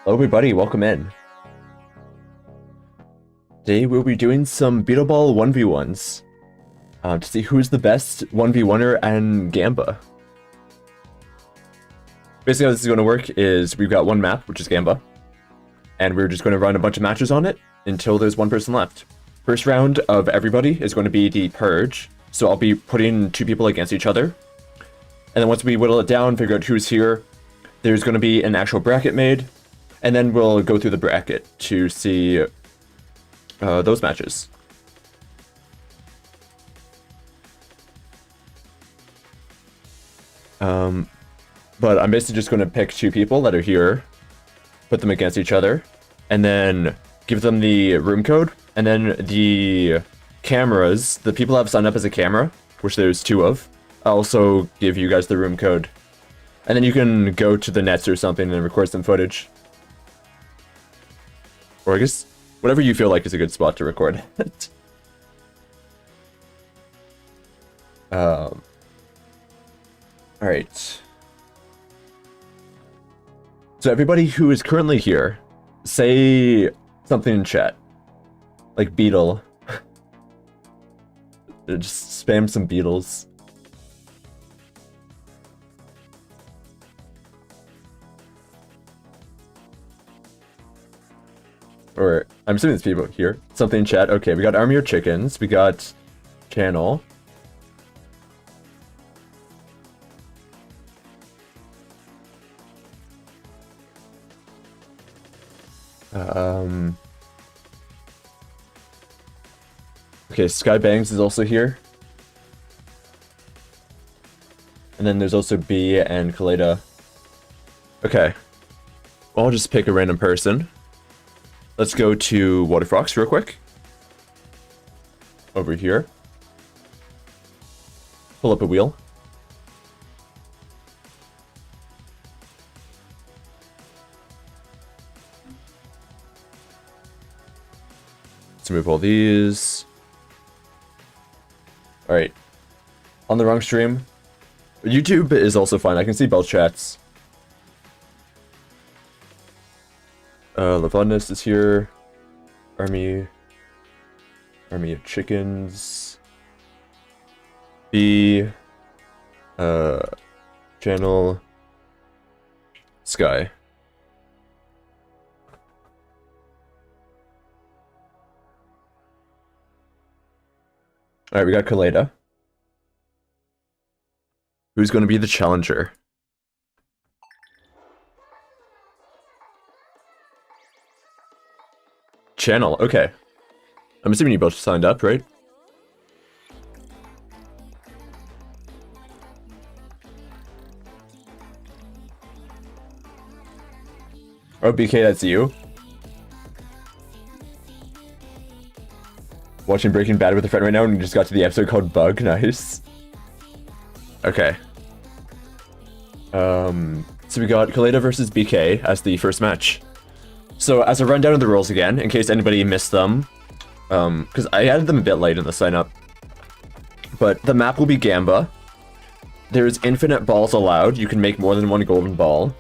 Hello everybody, welcome in. Today we'll be doing some Beetleball 1v1s to see who's the best 1v1er and Gamba. Basically how this is going to work is we've got one map, which is Gamba, and we're just going to run a bunch of matches on it until there's one person left. First round of everybody is going to be the Purge, so I'll be putting two people against each other. And then once we whittle it down, figure out who's here, there's going to be an actual bracket made, and then we'll go through the bracket to see those matches. But I'm basically just going to pick two people that are here, put them against each other, and then give them the room code, and then the cameras, the people have signed up as a camera, which there's two of, I'll also give you guys the room code. And then you can go to the nets or something and record some footage. Or I guess, whatever you feel like is a good spot to record. Alright. So everybody who is currently here, say something in chat. Like Beetle. Just spam some Beetles. Or, I'm assuming there's people here. Something in chat. Okay, we got Army of Chickens. We got Channel. Okay, Skybangs is also here. And then there's also B and Kaleda. Okay. Well, I'll just pick a random person. Let's go to Waterfox real quick. Over here. Pull up a wheel. Let's move all these. Alright. On the wrong stream. YouTube is also fine. I can see both chats. Lavonus is here. Army of Chickens. B. Channel. Sky. Alright, we got Kaleda. Who's going to be the challenger? Channel, okay. I'm assuming you both signed up, right? Oh, BK, that's you. Watching Breaking Bad with a friend right now and we just got to the episode called Bug, nice. Okay. So we got Kaleda versus BK as the first match. So as a rundown of the rules again, in case anybody missed them, because I added them a bit late in the sign up, but the map will be Gamba. There's infinite balls allowed. You can make more than one golden ball.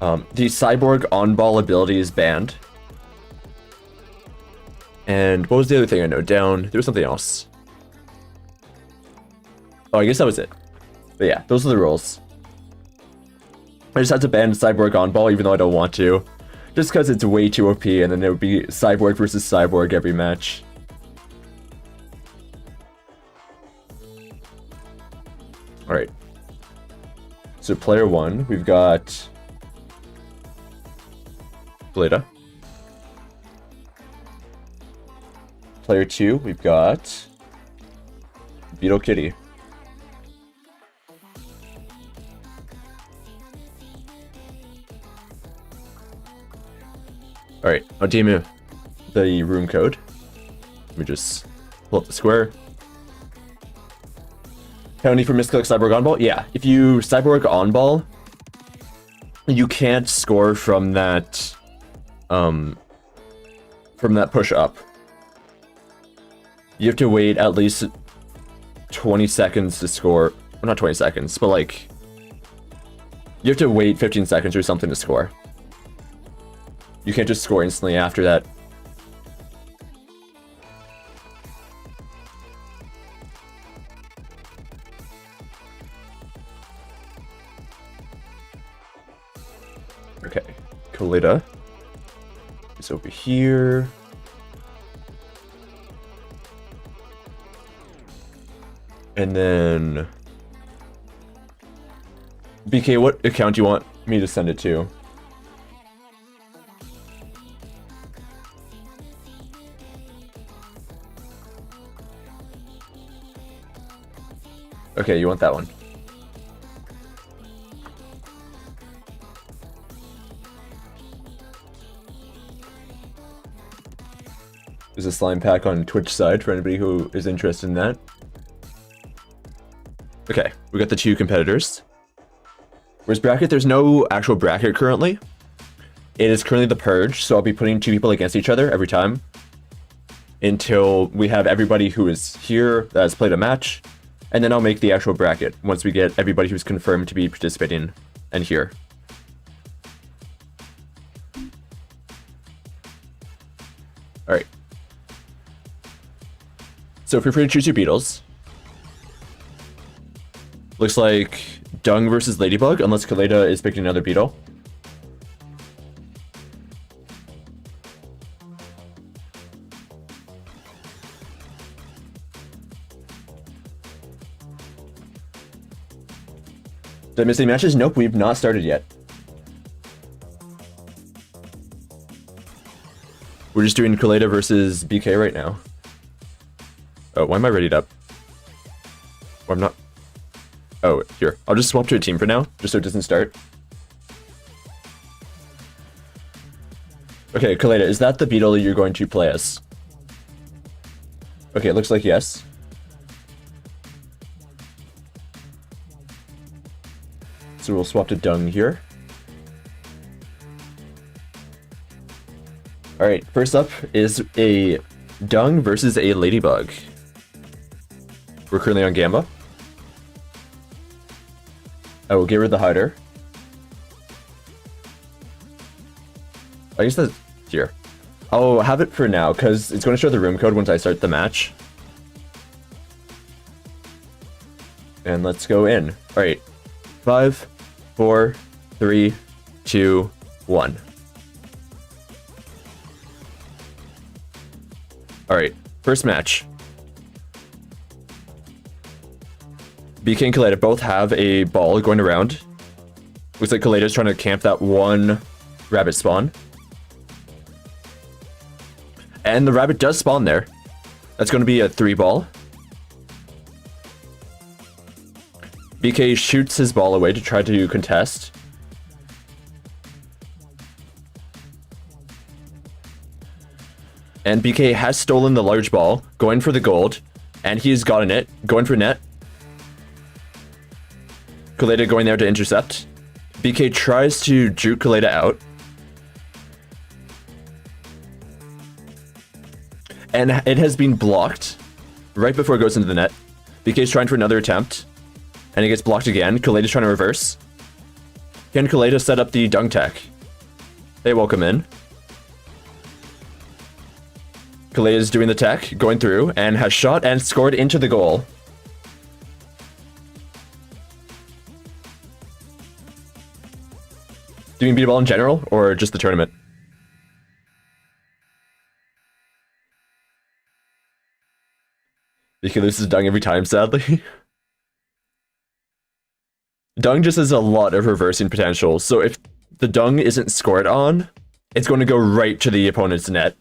The cyborg on-ball ability is banned. And what was the other thing I noted down? There was something else. Oh, I guess that was it. But yeah, those are the rules. I just had to ban cyborg on-ball even though I don't want to. Just because it's way too OP, and then it would be Cyborg versus Cyborg every match. Alright. So player 1, we've got Kaleda. Player 2, we've got Beetle Kitty. Alright, I'll DM the room code. Let me just pull up the square. Penalty for misclick cyborg on ball? Yeah, if you cyborg on ball, you can't score from that push up. You have to wait at least 20 seconds to score. Well, not 20 seconds, but like you have to wait 15 seconds or something to score. You can't just score instantly after that. Okay, Kalita is over here. And then... BK, what account do you want me to send it to? Okay, you want that one. There's a slime pack on Twitch side for anybody who is interested in that. Okay, we got the two competitors. Whereas bracket, there's no actual bracket currently. It is currently the purge, so I'll be putting two people against each other every time until we have everybody who is here that has played a match, and then I'll make the actual bracket once we get everybody who's confirmed to be participating and here. Alright. So feel free to choose your Beetles. Looks like Dung versus Ladybug, unless Kaleda is picking another Beetle. Did I miss any matches? Nope, we've not started yet. We're just doing Kaleda versus BK right now. Oh, why am I readied up? Oh, I'm not... Oh, here. I'll just swap to a team for now, just so it doesn't start. Okay, Kaleda, is that the Beetle you're going to play as? Okay, it looks like yes. So we'll swap to Dung here. Alright, first up is a Dung versus a Ladybug. We're currently on Gamba. I will get rid of the hider. I guess that's here. I'll have it for now, because it's going to show the room code once I start the match. And let's go in. Alright. 5, 4, 3, 2, 1. Alright, first match. BK and Kaleda both have a ball going around. Looks like Kaleda's trying to camp that one rabbit spawn. And the rabbit does spawn there. That's going to be a 3-ball. BK shoots his ball away to try to contest. And BK has stolen the large ball, going for the gold, and he's gotten it, going for net. Kaleda going there to intercept. BK tries to juke Kaleda out. And it has been blocked right before it goes into the net. BK's trying for another attempt. And it gets blocked again. Kaleda's trying to reverse. Can Kaleda set up the Dung tech? They welcome in. Kaleda's doing the tech, going through, and has shot and scored into the goal. Do you mean Beetleball in general, or just the tournament? BK loses Dung every time, sadly. Dung just has a lot of reversing potential, so if the Dung isn't scored on, it's going to go right to the opponent's net.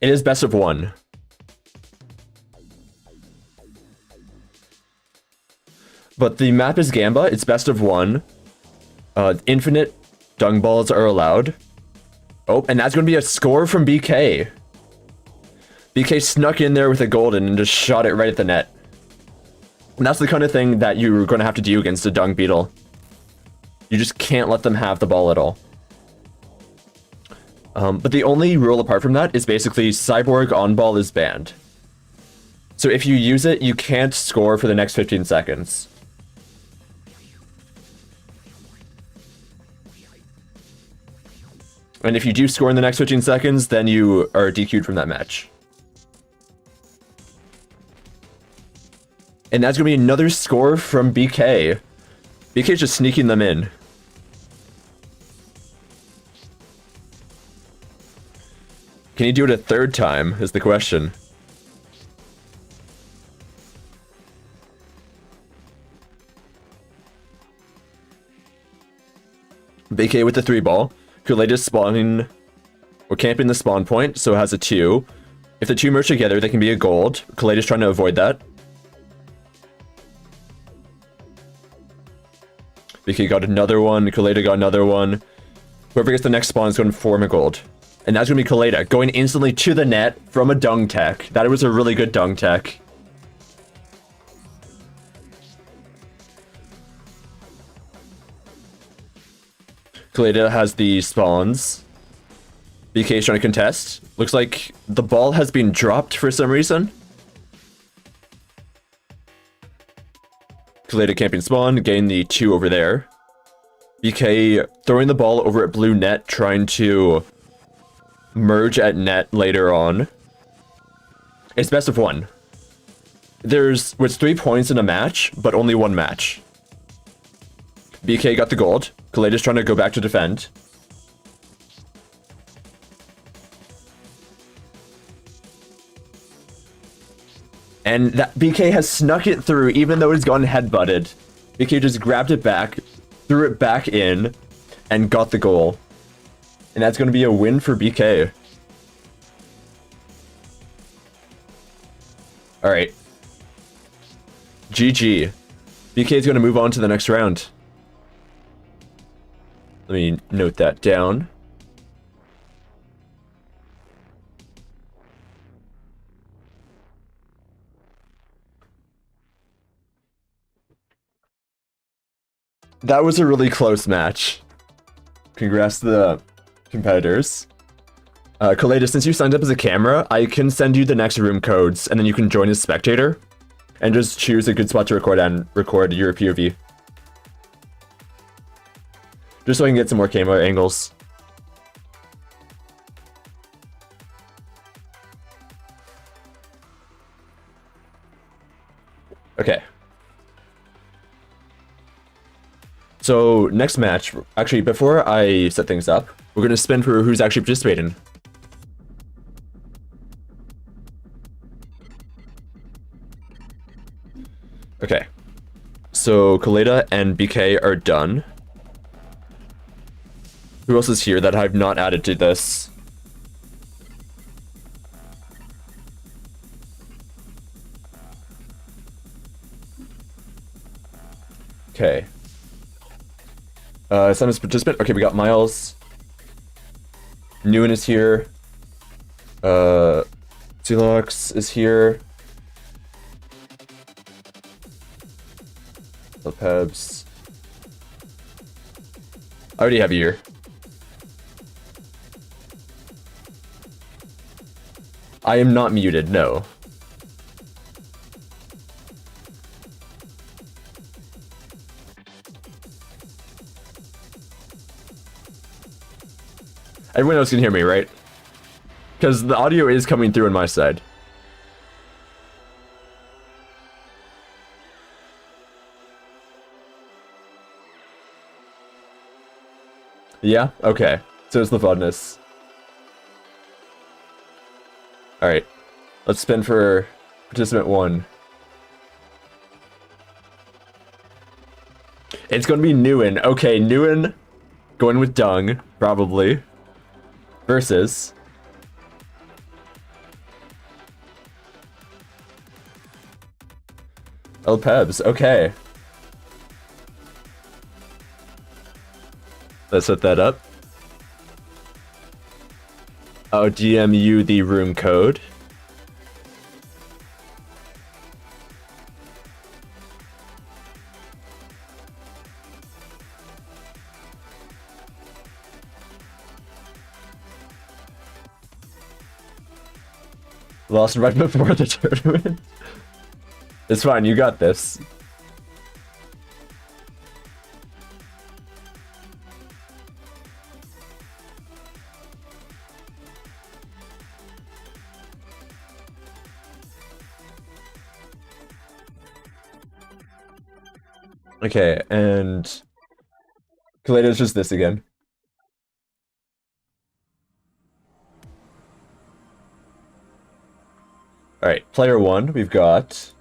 It is best of 1. But the map is Gamba, it's best of 1. Infinite Dung balls are allowed. Oh, and that's going to be a score from BK. BK snuck in there with a golden and just shot it right at the net. And that's the kind of thing that you're going to have to do against a Dung Beetle. You just can't let them have the ball at all. But the only rule apart from that is basically Cyborg on ball is banned. So if you use it, you can't score for the next 15 seconds. And if you do score in the next 15 seconds, then you are DQ'd from that match. And that's going to be another score from BK. BK's just sneaking them in. Can you do it a third time, is the question. BK with the 3-ball. Kool-Aid is spawning or camping the spawn point, so it has a 2. If the 2 merge together, they can be a gold. Kool-Aid is trying to avoid that. BK got another one. Kool-Aid got another one. Whoever gets the next spawn is going to form a gold. And that's going to be Kool-Aid going instantly to the net from a dung tech. That was a really good dung tech. Kool-Aid has the spawns. BK is trying to contest. Looks like the ball has been dropped for some reason. Kool-Aid camping spawn, getting the 2 over there. BK throwing the ball over at blue net, trying to merge at net later on. It's best of 1. There's 3 points in a match, but only 1 match. BK got the gold. Kool-Aid is trying to go back to defend. And that BK has snuck it through, even though it's gone headbutted. BK just grabbed it back, threw it back in, and got the goal. And that's going to be a win for BK. Alright. GG. BK is going to move on to the next round. Let me note that down. That was a really close match. Congrats to the competitors. Kool-Aid, since you signed up as a camera, I can send you the next room codes, and then you can join as spectator, and just choose a good spot to record and record your POV. Just so I can get some more camera angles. Okay. So, next match, actually, before I set things up, we're going to spin for who's actually participating. Okay. So, Kool-Aid and BK are done. Who else is here that I've not added to this? Okay. Simon's participant. Okay, we got Miles. Newen is here. Zelox is here. Pebs. I already have you here. I am not muted, no. Everyone else can hear me, right? Because the audio is coming through on my side. Yeah? Okay. So it's the funness. Alright. Let's spin for participant 1. It's gonna be Newen. Okay, Newen going with Dung, probably. Versus Pebs. Okay. Let's set that up. I'll DM you the room code. Lost right before the tournament. It's fine, you got this. Okay, and Kaleidos's just this again. Alright, player 1, we've got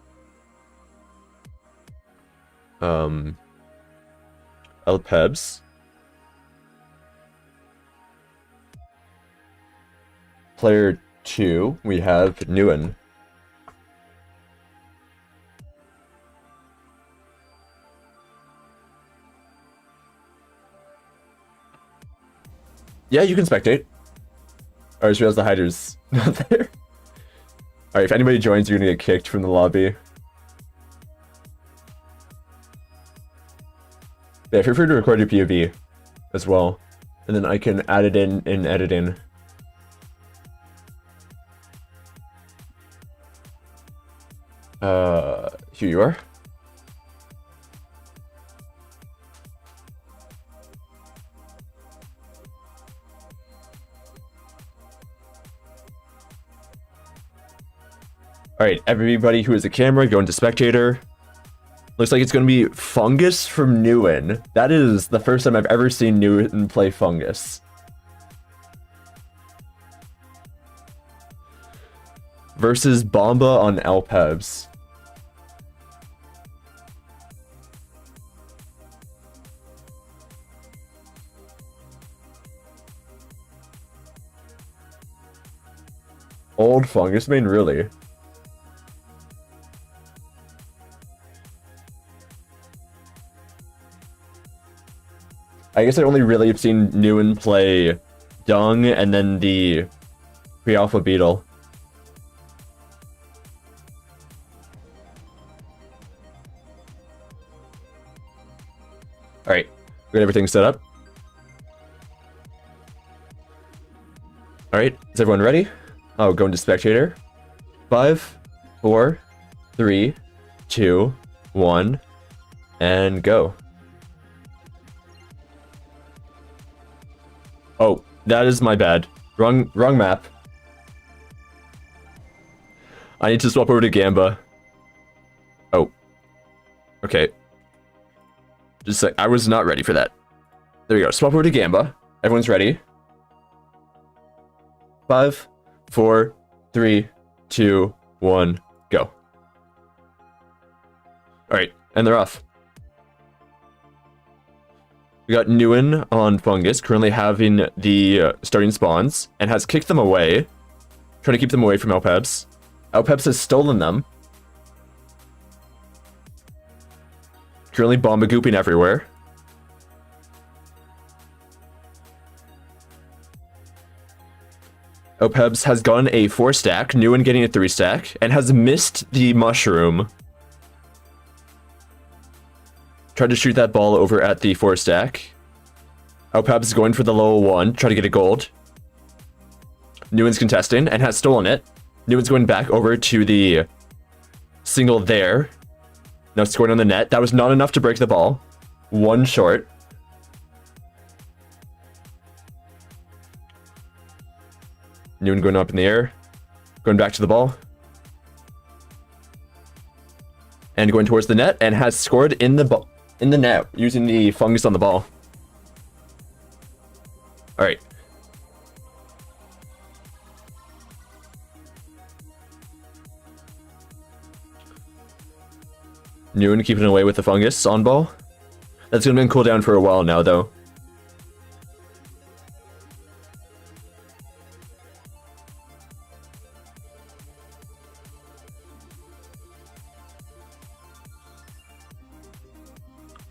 Elpebs. Player 2, we have Nguyen. Yeah, you can spectate. I just realized the hider's not there. Alright, if anybody joins, you're gonna get kicked from the lobby. Yeah, feel free to record your POV as well. And then I can add it in editing. Here you are. Alright, everybody who has a camera, go into spectator. Looks like it's going to be Fungus from Nguyen. That is the first time I've ever seen Nguyen play Fungus. Versus Bomba on Elpebs. Old Fungus main, really? I guess I only really have seen Nguyen play Dung and then the pre-alpha Beetle. Alright, we got everything set up. Alright, is everyone ready? Oh, go into spectator. 5, 4, 3, 2, 1, and go. Oh, that is my bad. Wrong map. I need to swap over to Gamba. Oh. Okay. Just like, I was not ready for that. There we go. Swap over to Gamba. Everyone's ready. 5, 4, 3, 2, 1, go. Alright, and they're off. We got Nguyen on Fungus, currently having the starting spawns, and has kicked them away. Trying to keep them away from Elpebs. Elpebs has stolen them. Currently bomba gooping everywhere. Elpebs has gotten a 4-stack, Nguyen getting a 3-stack, and has missed the mushroom. Tried to shoot that ball over at the 4-stack. Elpebs is going for the low 1, try to get a gold. Nguyen's contesting and has stolen it. Nguyen's going back over to the single there. Now scoring on the net. That was not enough to break the ball. 1 short. Nguyen going up in the air. Going back to the ball. And going towards the net and has scored in the net using the fungus on the ball. Alright. Nguyen keeping away with the fungus on ball. That's going to be cool down for a while now, though.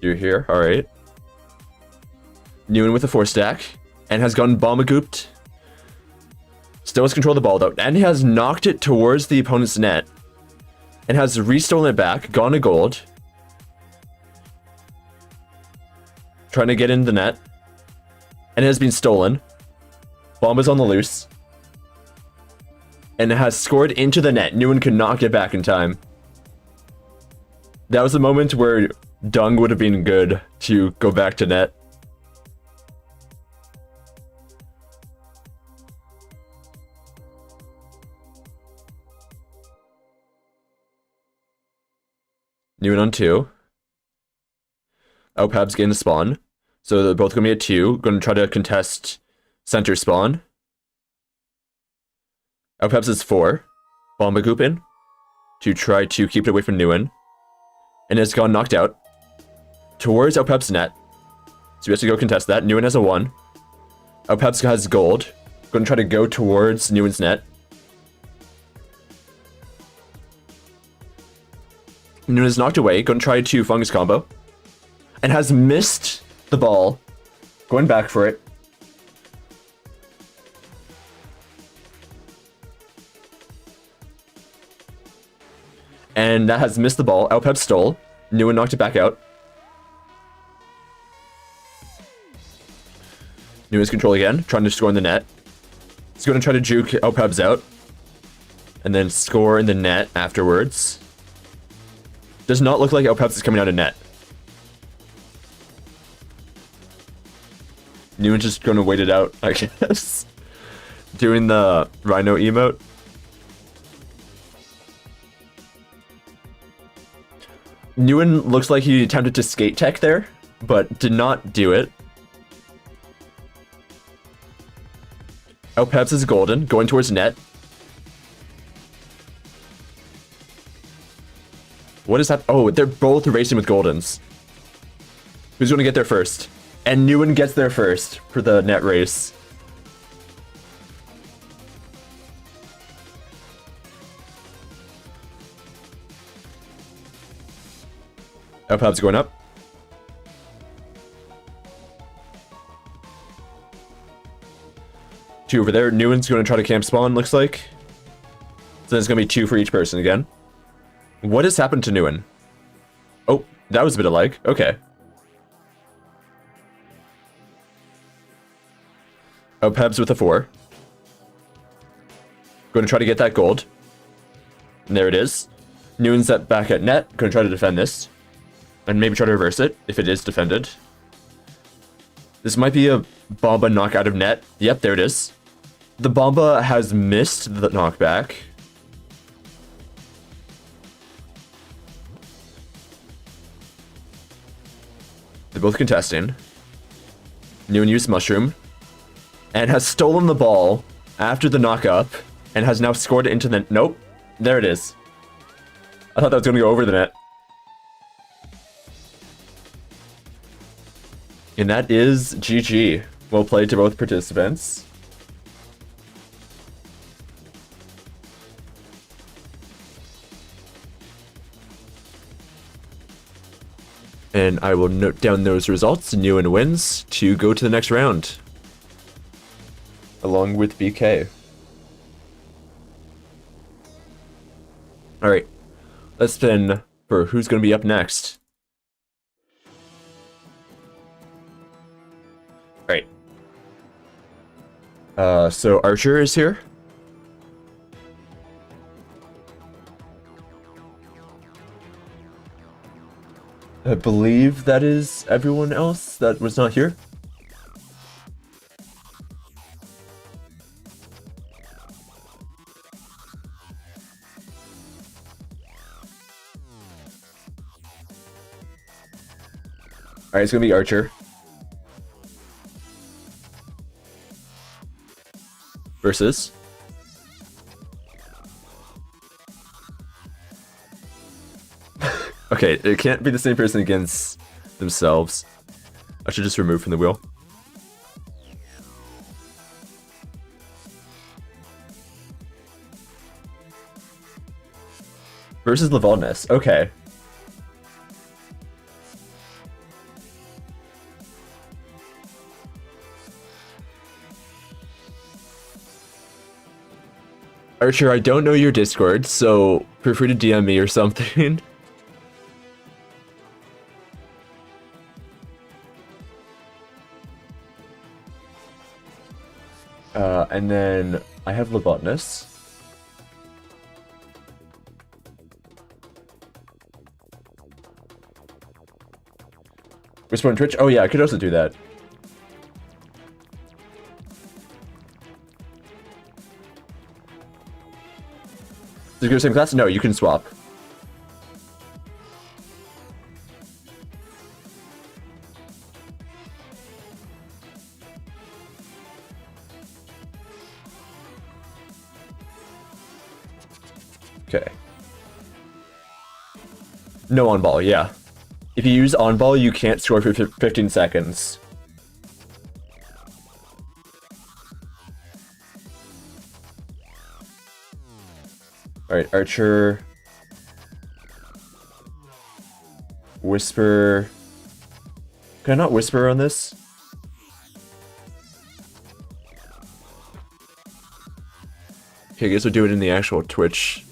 You're here, alright. Nguyen with a 4-stack, and has gotten bomba gooped. Still has control of the ball, though, and has knocked it towards the opponent's net. And has restolen it back, gone to gold. Trying to get in the net. And it has been stolen. Bomba's on the loose. And it has scored into the net. Nguyen could not get back in time. That was the moment where Dung would have been good to go back to net. Nguyen on 2. Alphab's getting the spawn. So they're both going to be at 2. Going to try to contest center spawn. Alphab's is 4. Bomba Goop in to try to keep it away from Nguyen. And it's gone knocked out. Towards Alphab's net. So he has to go contest that. Nguyen has a 1. Alphab's has gold. Going to try to go towards Nguyen's net. Nguyen is knocked away. Going to try to fungus combo. And has missed the ball. Going back for it. And that has missed the ball. Alpeb stole. Nguyen knocked it back out. Nguyen's control again. Trying to score in the net. He's going to try to juke Alpeb's out. And then score in the net afterwards. Does not look like Alpeb's is coming out of net. Nguyen's just going to wait it out, I guess. Doing the Rhino emote. Nguyen looks like he attempted to skate tech there, but did not do it. Alpeb's is golden, going towards net. What is that? Oh, they're both racing with goldens. Who's going to get there first? And Nguyen gets there first for the net race. Alphab's going up. Two over there. Nguyen's going to try to camp spawn, looks like. So there's going to be 2 for each person again. What has happened to Nguyen? Oh, that was a bit of lag. Okay. Alphab's with a 4. Going to try to get that gold. And there it is. Nguyen's back at net. Going to try to defend this. And maybe try to reverse it, if it is defended. This might be a Bomba knockout of net. Yep, there it is. The Bomba has missed the knockback. They're both contesting. Nguyen used Mushroom. And has stolen the ball after the knock-up. And has now scored it into the... Nope. There it is. I thought that was going to go over the net. And that is GG. Well played to both participants. And I will note down those results. Nguyen wins to go to the next round. Along with BK. Alright. Let's spin for who's going to be up next. Right. So Archer is here. I believe that is everyone else that was not here. Alright, it's gonna be Archer. Versus okay, it can't be the same person against themselves. I should just remove from the wheel. Versus Lavalness. Okay. Archer, I don't know your Discord, so feel free to DM me or something. And then I have Labotness. Whisper on Twitch? Oh yeah, I could also do that. Does it go to the same class? No, you can swap. Okay. No on ball, yeah. If you use on ball, you can't score for 15 seconds. Alright, Archer. Whisper. Can I not whisper on this? Okay, I guess we'll do it in the actual Twitch.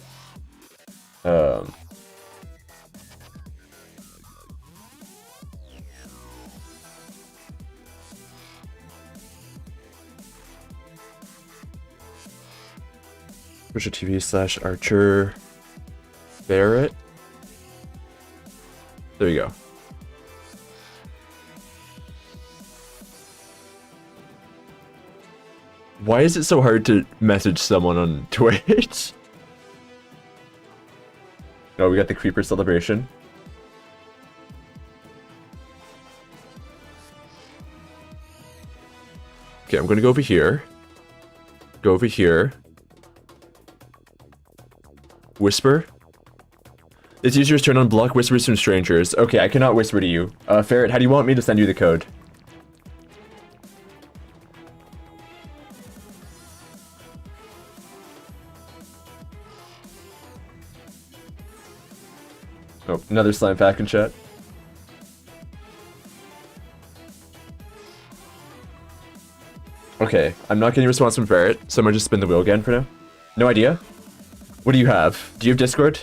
Twitch.tv/Archer Barrett. There you go. Why is it so hard to message someone on Twitch? Oh, we got the creeper celebration. Okay, I'm gonna go over here. Go over here. Whisper. This user's turn on block whispers from strangers. Okay, I cannot whisper to you. Ferret, how do you want me to send you the code? Oh, another slime pack in chat. Okay, I'm not getting a response from Ferret, so I'm gonna just spin the wheel again for now. No idea? What do you have? Do you have Discord?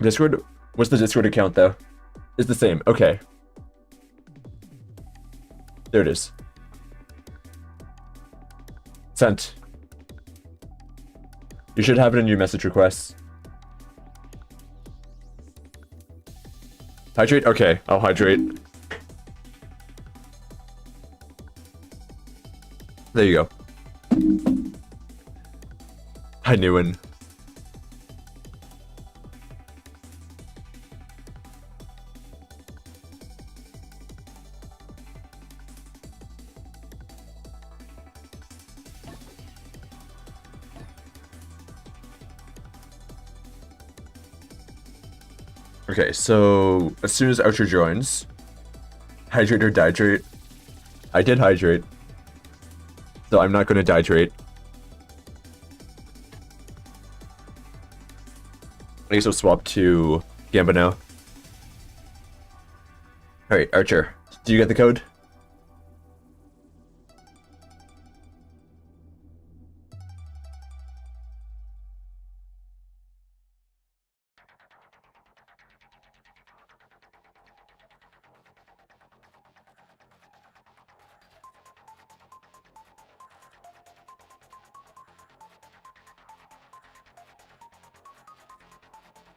Discord? What's the Discord account, though? It's the same. Okay. There it is. Sent. You should have it in your message requests. Hydrate? Okay, I'll hydrate. There you go. Hi, Newen. Okay, so as soon as Archer joins, hydrate or dihydrate. I did hydrate, so I'm not going to dihydrate. I guess we'll swap to Gamba now. Alright, Archer, do you get the code?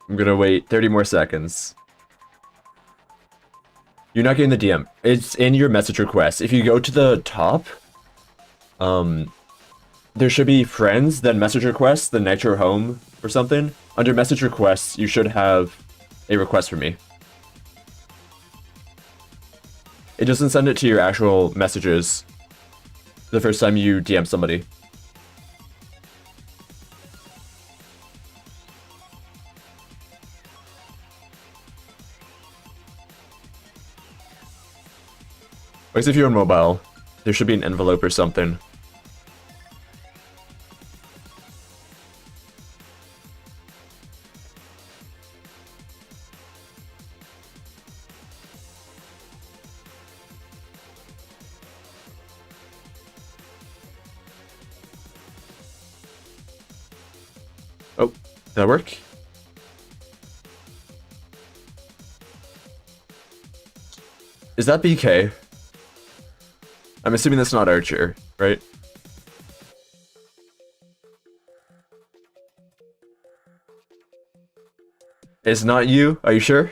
I'm gonna wait 30 more seconds. You're not getting the DM. It's in your message request. If you go to the top, there should be friends, then message requests, then Nitro Home or something. Under message requests, you should have a request for me. It doesn't send it to your actual messages the first time you DM somebody. I guess if you're on mobile, there should be an envelope or something. Oh, did that work? Is that BK? I'm assuming that's not Archer, right? It's not you? Are you sure?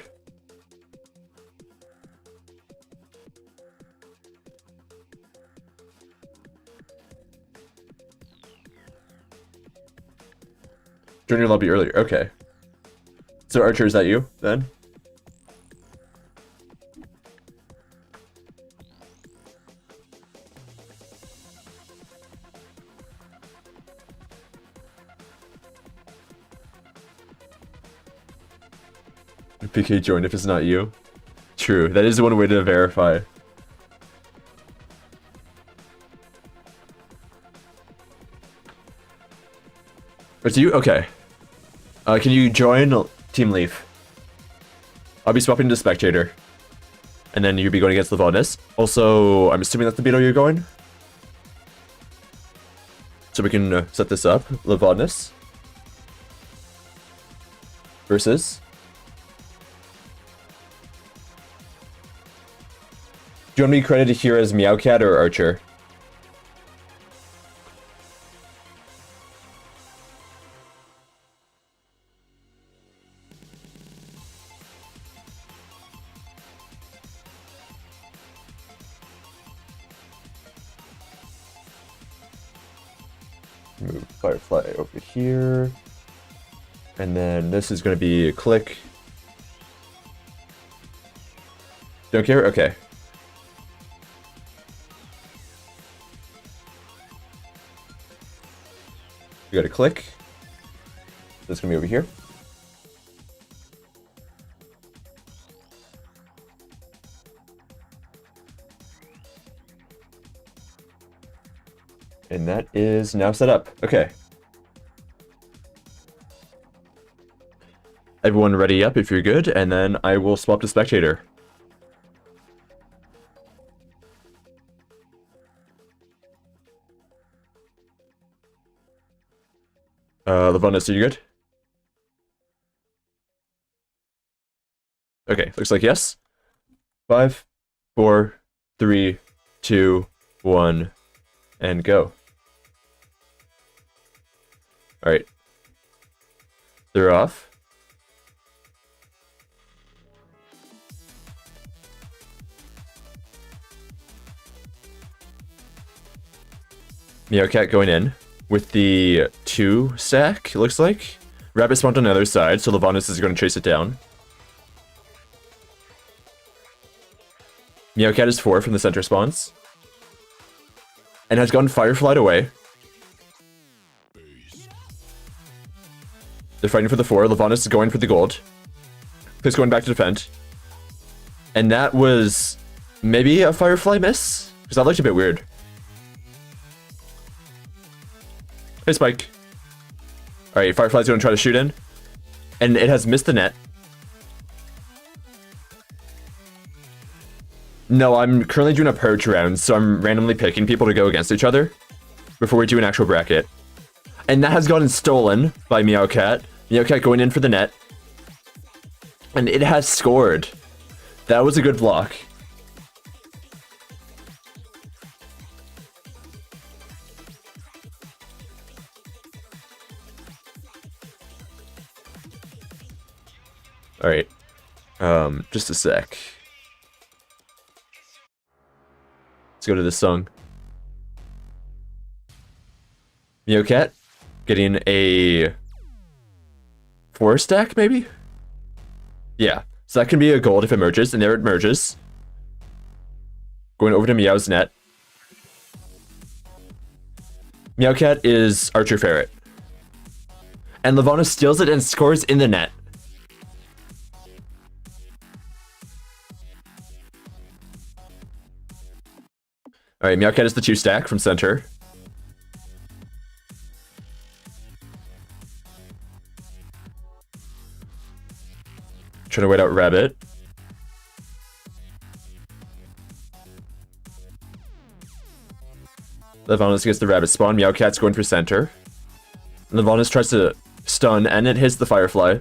Join your lobby earlier. Okay. So Archer, is that you then? PK joined if it's not you. True, that is one way to verify. It's you? Okay. Can you join Team Leaf? I'll be swapping to Spectator. And then you'll be going against Levonis. Also, I'm assuming that's the Beetle you're going? So we can set this up. Levonis. Versus... Do you want me credited here as Meowcat or Archer? Move Firefly over here. And then this is going to be a click. Don't care? Okay. We got a click. That's going to be over here. And that is now set up. Okay. Everyone ready up if you're good, and then I will swap to Spectator. Levonis, are you good? Okay, looks like yes. 5, 4, 3, 2, 1, and go. Alright. They're off. Meowcat going in with the 2 stack, it looks like. Rabbit spawned on the other side, so Levonis is going to chase it down. Meowcat is 4 from the center spawns. And has gotten Fireflied away. They're fighting for the 4. Levonis is going for the gold. Pick's going back to defend. And that was maybe a Firefly miss? Because that looked a bit weird. Hey, Spike. Alright, Firefly's going to try to shoot in. And it has missed the net. No, I'm currently doing a purge round, so I'm randomly picking people to go against each other before we do an actual bracket. And that has gotten stolen by Meowcat. Meowcat going in for the net. And it has scored. That was a good block. Alright. Just a sec. Let's go to this song. Meowcat getting a 4 stack, maybe? Yeah. So that can be a gold if it merges, and there it merges. Going over to Meow's net. Meowcat is Archer Ferret. And Levonis steals it and scores in the net. Alright, Meowcat is the 2 stack from center. Trying to wait out Rabbit. Levonis gets the Rabbit spawn. Meowcat's going for center. Levonis tries to stun, and it hits the Firefly.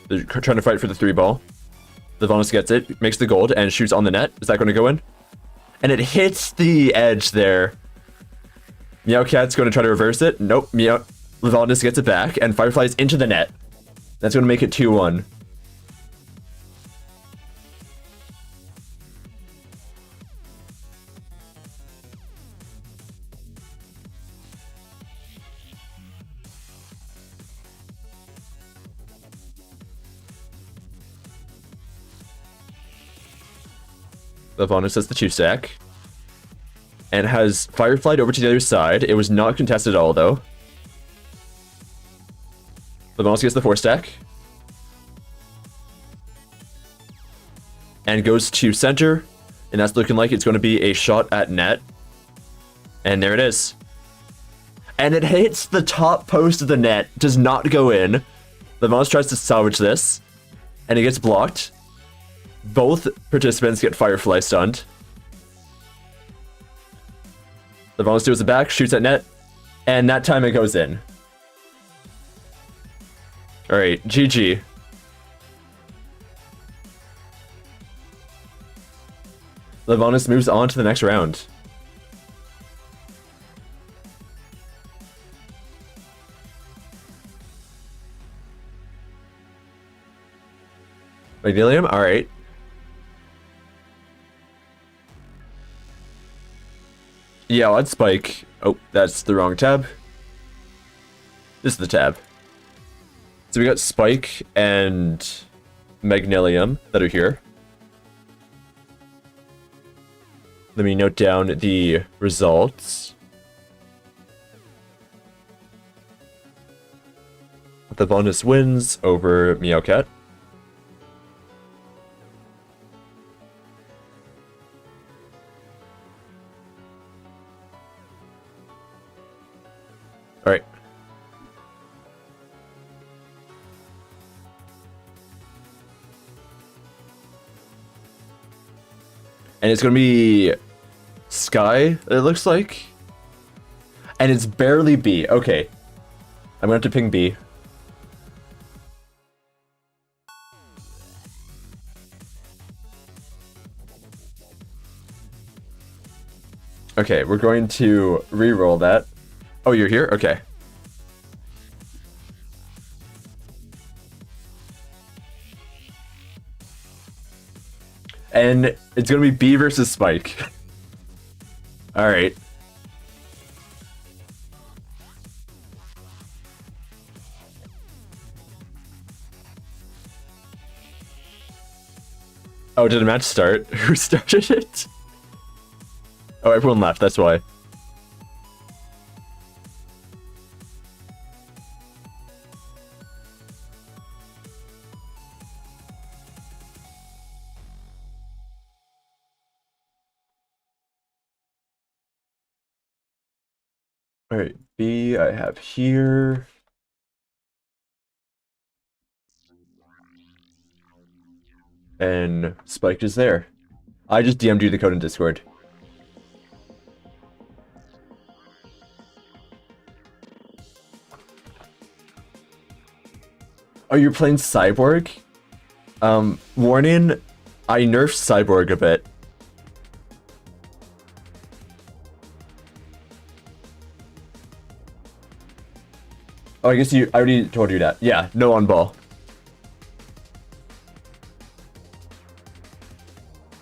They're trying to fight for the 3-ball. Levonis gets it, makes the gold, and shoots on the net. Is that going to go in? And it hits the edge there. Meowcat's going to try to reverse it. Nope. Levonis gets it back, and Firefly's into the net. That's going to make it 2-1. Levanus has the 2-stack. And has Fireflied over to the other side. It was not contested at all, though. Levanus gets the 4-stack. And goes to center. And that's looking like it's going to be a shot at net. And there it is. And it hits the top post of the net. Does not go in. Levanus tries to salvage this. And it gets blocked. Both participants get Firefly stunned. Levanus does it back, shoots at net. And that time it goes in. Alright, GG. Levanus moves on to the next round. Magnilium? Alright. Yeah, I'd spike. Oh, that's the wrong tab. This is the tab. So we got Spike and Magnilium that are here. Let me note down the results. Levanus wins over Meowcat. Alright. And it's gonna be Sky, it looks like. And it's barely B. Okay. I'm gonna have to ping B. Okay, we're going to re-roll that. Oh, you're here? Okay. And it's gonna be B versus Spike. Alright. Oh, did a match start? Who started it? Oh, everyone left, that's why. Alright, B I have here. And Spike is there. I just DM'd you the code in Discord. Oh, you're playing Cyborg? Warning, I nerfed Cyborg a bit. Oh, I guess I already told you that. Yeah, no on ball.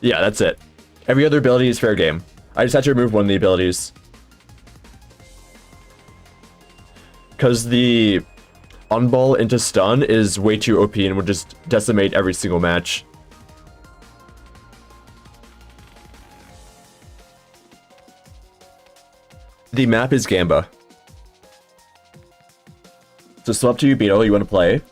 Yeah, that's it. Every other ability is fair game. I just had to remove one of the abilities. Because the on-ball into stun is way too OP and would just decimate every single match. The map is Gamba. So swap to you, Beetle, you want to play?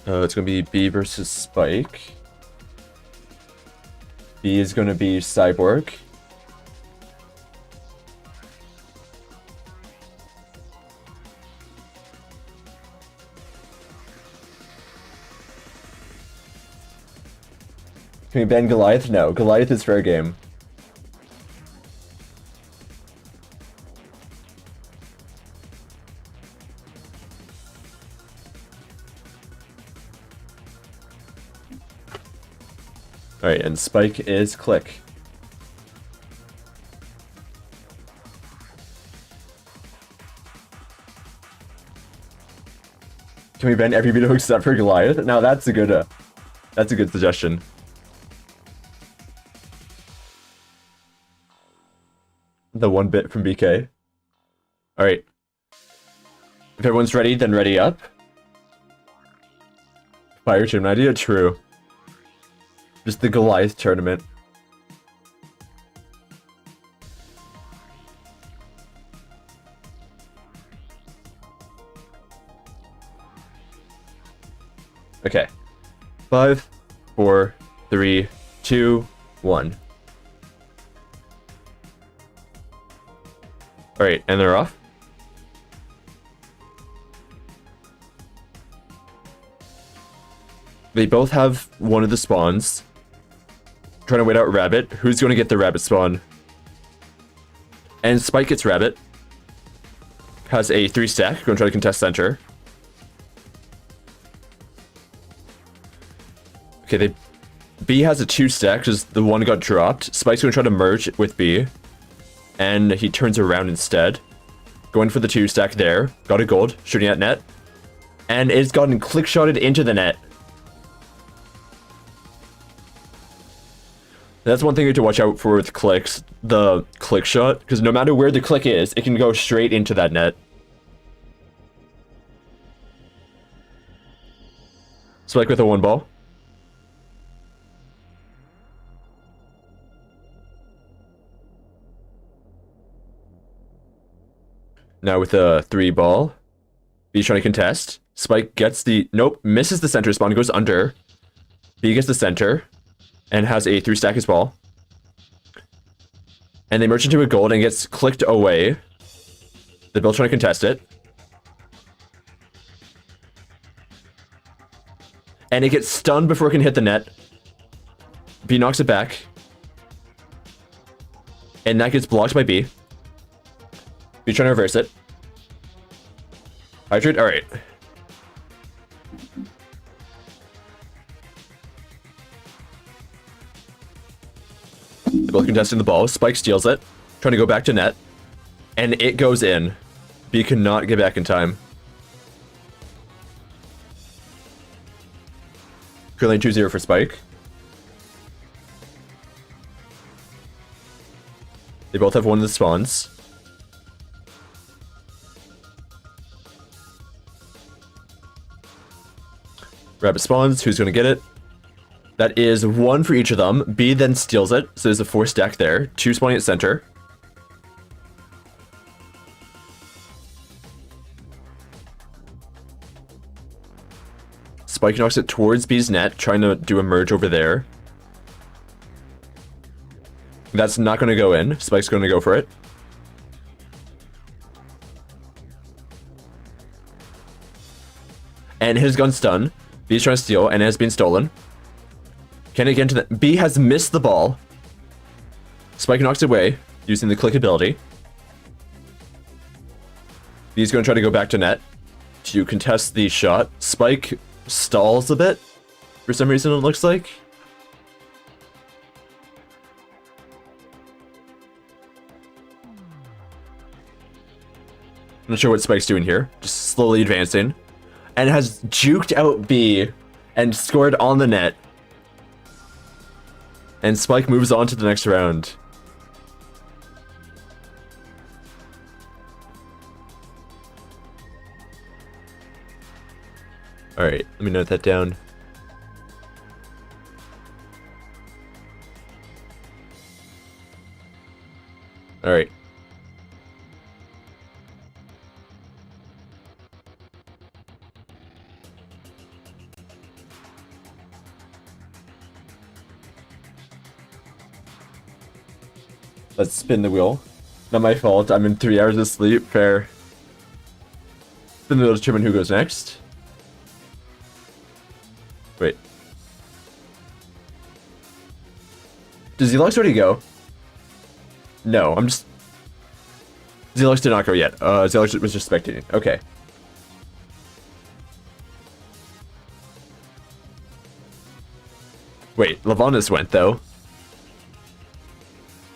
It's going to be B versus Spike. B is going to be Cyborg. Can we ban Goliath? No, Goliath is fair game. Alright, and Spike is Click. Can we ban every video except for Goliath? Now that's a good suggestion. The 1 bit from BK. Alright. If everyone's ready, then ready up. Fire gym idea? True. Just the Goliath tournament. Okay. 5, 4, 3, 2, 1. Alright, and they're off. They both have one of the spawns. Trying to wait out rabbit. Who's going to get the rabbit spawn? And Spike gets rabbit. Has a 3 stack. Going to try to contest center. Okay, B has a 2 stack because the one got dropped. Spike's going to try to merge with B. And he turns around instead. Going for the 2 stack there. Got a gold. Shooting at net. And it's gotten click-shotted into the net. That's one thing you have to watch out for with clicks. The click shot. Because no matter where the click is, it can go straight into that net. Spike with a 1 ball. Now with a 3 ball. B's trying to contest. Spike gets the... Nope. Misses the center spawn. Goes under. B gets the center. And has a 3 stack as well. And they merge into a gold and gets clicked away. They're both trying to contest it. And it gets stunned before it can hit the net. B knocks it back. And that gets blocked by B. B trying to reverse it. Hydrate? Alright. They're both contesting the ball. Spike steals it. Trying to go back to net. And it goes in. B cannot get back in time. Currently 2-0 for Spike. They both have one of the spawns. Rabbit spawns. Who's going to get it? That is 1 for each of them. B then steals it. So there's a 4 stack there. 2 spawning at center. Spike knocks it towards B's net, trying to do a merge over there. That's not going to go in. Spike's going to go for it. And his gun's stun. B's trying to steal, and it has been stolen. Can it get into the... B has missed the ball. Spike knocks it away, using the click ability. B's going to try to go back to net to contest the shot. Spike stalls a bit, for some reason it looks like. I'm not sure what Spike's doing here. Just slowly advancing. And has juked out B and scored on the net. And Spike moves on to the next round. Alright, let me note that down. Alright. Let's spin the wheel. Not my fault. I'm in 3 hours of sleep. Fair. Spin the wheel to determine who goes next. Wait. Does Zelux already go? No, I'm just... Zelux did not go yet. Zelux was just spectating. Okay. Wait, Lavanas went, though.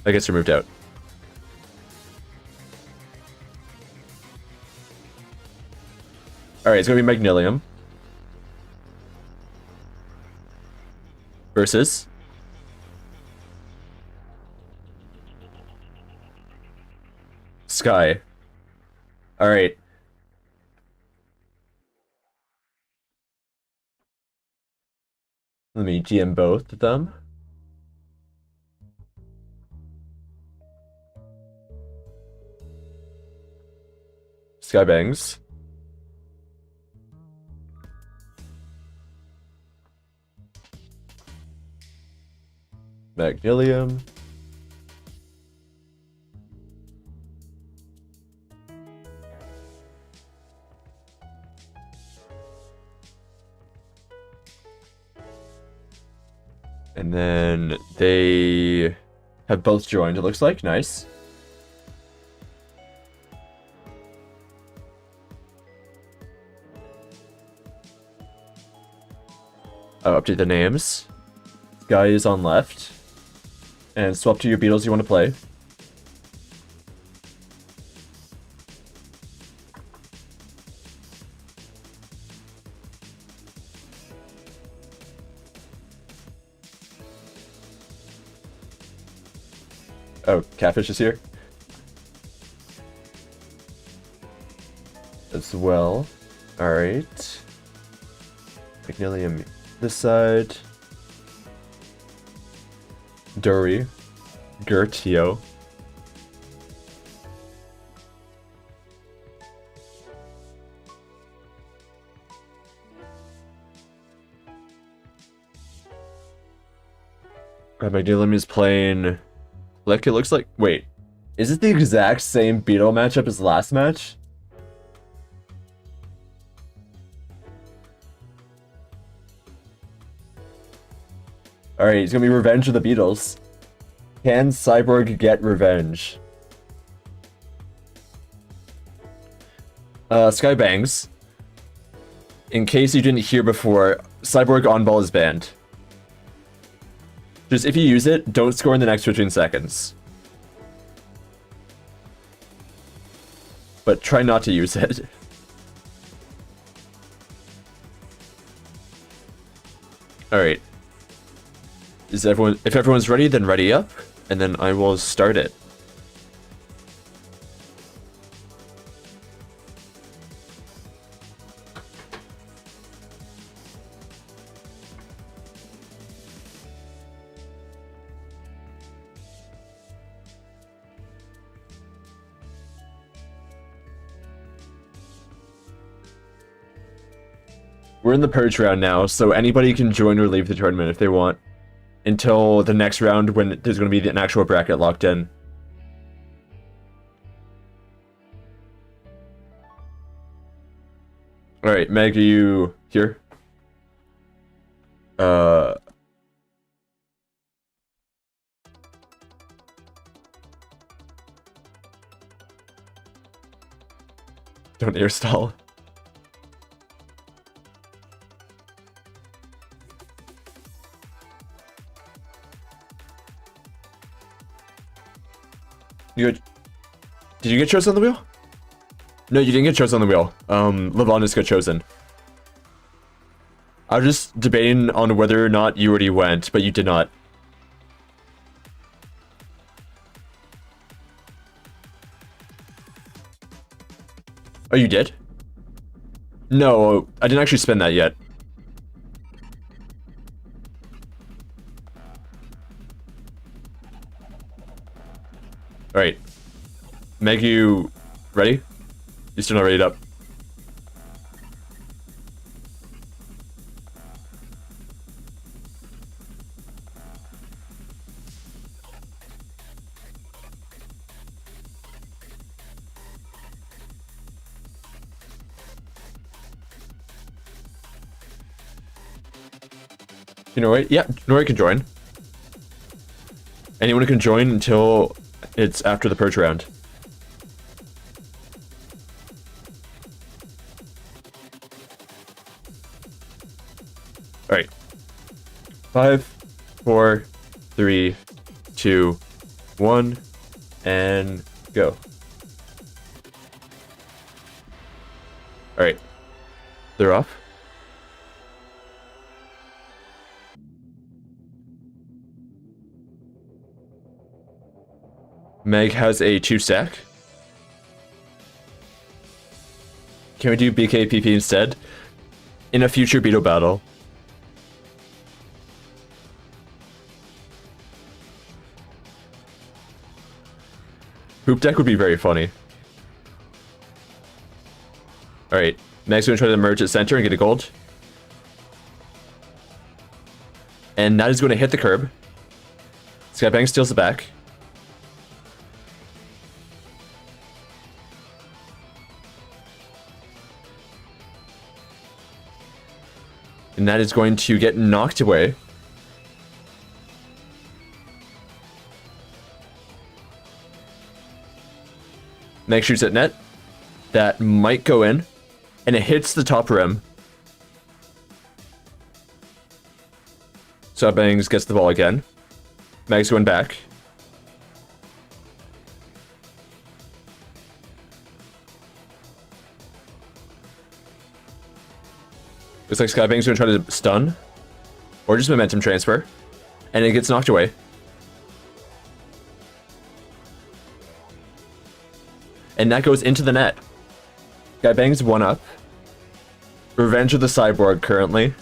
I guess you're moved out. Alright, it's gonna be Magnilium. Versus... Sky. Alright. Let me GM both of them. Skybangs. Magnilium. And then they have both joined, it looks like. Nice. I'll update the names. Guy is on left. And swap to your Beetles you want to play. Oh, Catfish is here. As well. Alright. Magnilium this side. Dury. Gertio. Magnilium is playing Flick, it looks like. Wait. Is it the exact same Beetle matchup as last match? Alright, it's gonna be Revenge of the Beetles. Can Cyborg get revenge? Skybangs. In case you didn't hear before, Cyborg on ball is banned. Just if you use it, don't score in the next 15 seconds. But try not to use it. Alright. Is everyone, if everyone's ready, then ready up, and then I will start it. We're in the purge round now, so anybody can join or leave the tournament if they want. Until the next round when there's going to be an actual bracket locked in. Alright, Meg, are you here? Don't air stall. Did you get chosen on the wheel? No, you didn't get chosen on the wheel. Levanus got chosen. I was just debating on whether or not you already went, but you did not. Oh, you did? No, I didn't actually spend that yet. Alright. Meg, you ready? You still not ready up? You know what? Yeah, Nori can join. Anyone can join until it's after the purge round. Alright. 5, 4, 3, 2, 1, and go. Alright. They're off. Meg has a 2-stack. Can we do BKPP instead? In a future Beetle battle. Poop deck would be very funny. Alright, next we're going to try to merge at center and get a gold. And that is going to hit the curb. Skybang steals it back. And that is going to get knocked away. Meg shoots at net. That might go in. And it hits the top rim. So Bangs gets the ball again. Meg's going back. Looks like Skybang's going to try to stun. Or just momentum transfer. And it gets knocked away. And that goes into the net. Skybang's 1 up. Revenge of the Cyborg currently.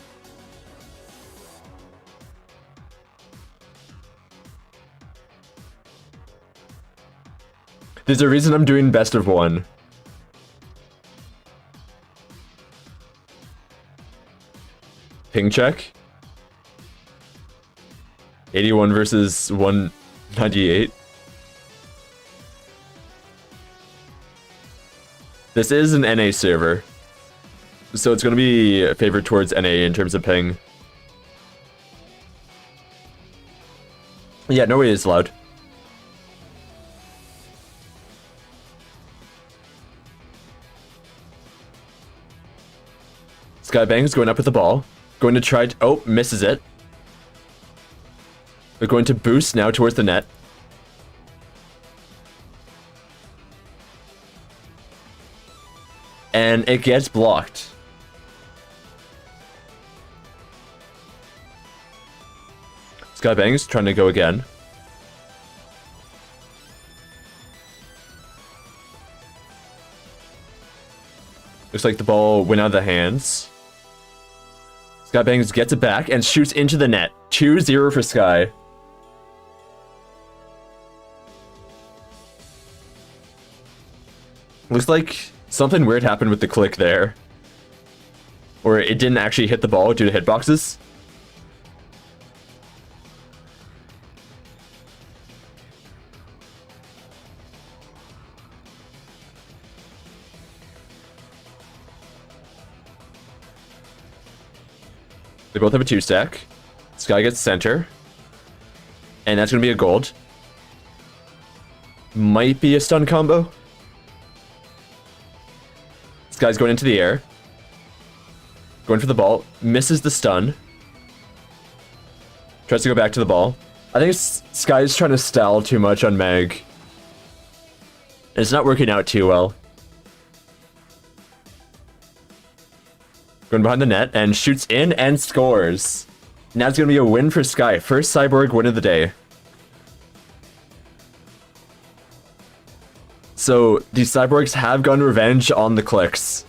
There's a reason I'm doing best of 1. Ping check. 81 versus 198. This is an NA server, so it's going to be favored towards NA in terms of ping. Yeah, Norway is allowed. Skybang's going up with the ball. Going to try to... Oh, misses it. They're going to boost now towards the net. And it gets blocked. Skybang's trying to go again. Looks like the ball went out of the hands. Skybangs gets it back and shoots into the net. 2-0 for Sky. Looks like something weird happened with the click there. Or it didn't actually hit the ball due to hitboxes. They both have a 2-stack. Sky gets center. And that's going to be a gold. Might be a stun combo. Sky's going into the air. Going for the ball. Misses the stun. Tries to go back to the ball. I think Sky's trying to stall too much on Meg. And it's not working out too well. Going behind the net and shoots in and scores. Now it's going to be a win for Sky. First Cyborg win of the day. So these Cyborgs have gotten revenge on the clicks.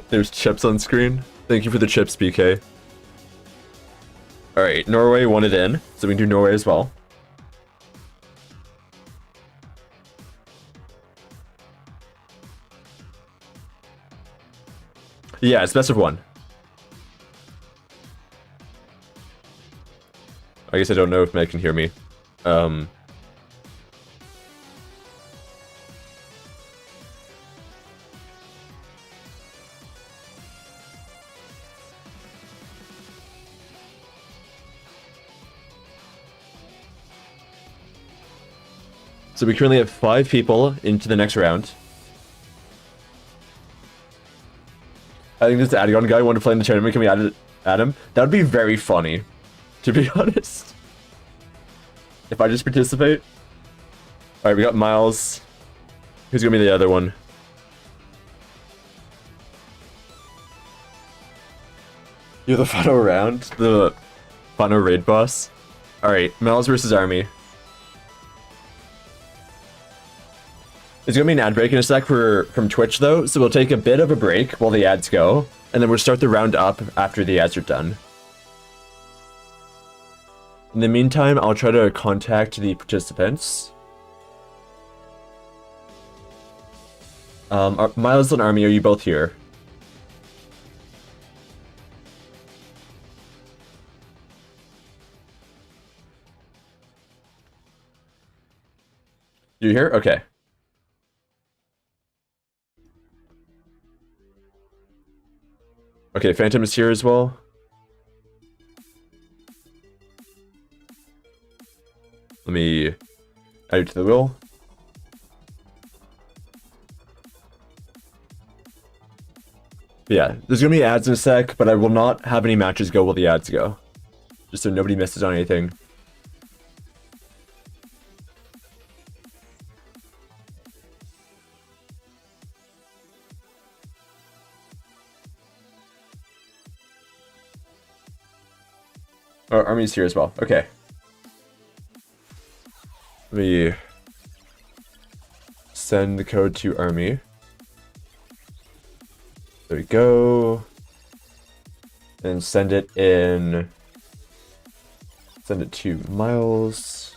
There's chips on screen. Thank you for the chips, BK. Alright, Norway won it in, so we can do Norway as well. Yeah, it's best of 1. I guess I don't know if Meg can hear me. So we currently have 5 people into the next round. I think this Adion guy wanted to play in the tournament. Can we add him? That would be very funny, to be honest. If I just participate. Alright, we got Miles. Who's gonna be the other one? You're the final round? The final raid boss? Alright, Miles versus Army. There's gonna be an ad break in a sec from Twitch though, so we'll take a bit of a break while the ads go, and then we'll start the round up after the ads are done. In the meantime, I'll try to contact the participants. Miles and Army, are you both here? You here? Okay. Okay, Phantom is here as well. Let me add you to the wheel. Yeah, there's gonna be ads in a sec, but I will not have any matches go while the ads go. Just so nobody misses on anything. Oh, Army's here as well. Okay. Let me send the code to Army. There we go. And send it in. Send it to Miles.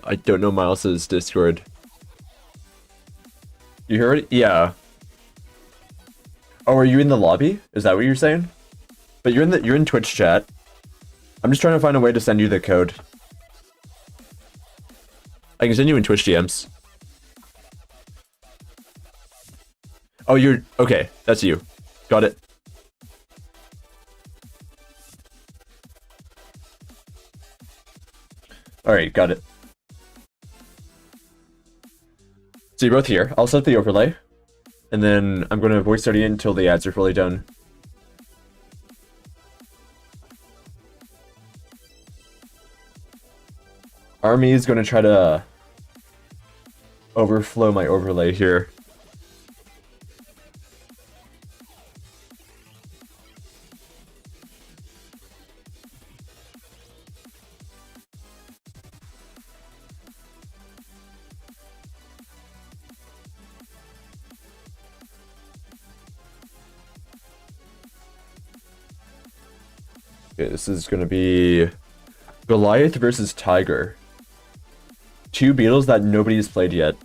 I don't know Miles's Discord. You heard it? Yeah. Oh, are you in the lobby? Is that what you're saying? But you're in Twitch chat. I'm just trying to find a way to send you the code. I can send you in Twitch DMs. Oh, you're okay. That's you. Got it. All right, got it. So you're both here. I'll set the overlay, and then I'm going to voice study until the ads are fully done. Army is going to try to overflow my overlay here. Okay, this is going to be Goliath versus Tiger. Two Beetles that nobody has played yet.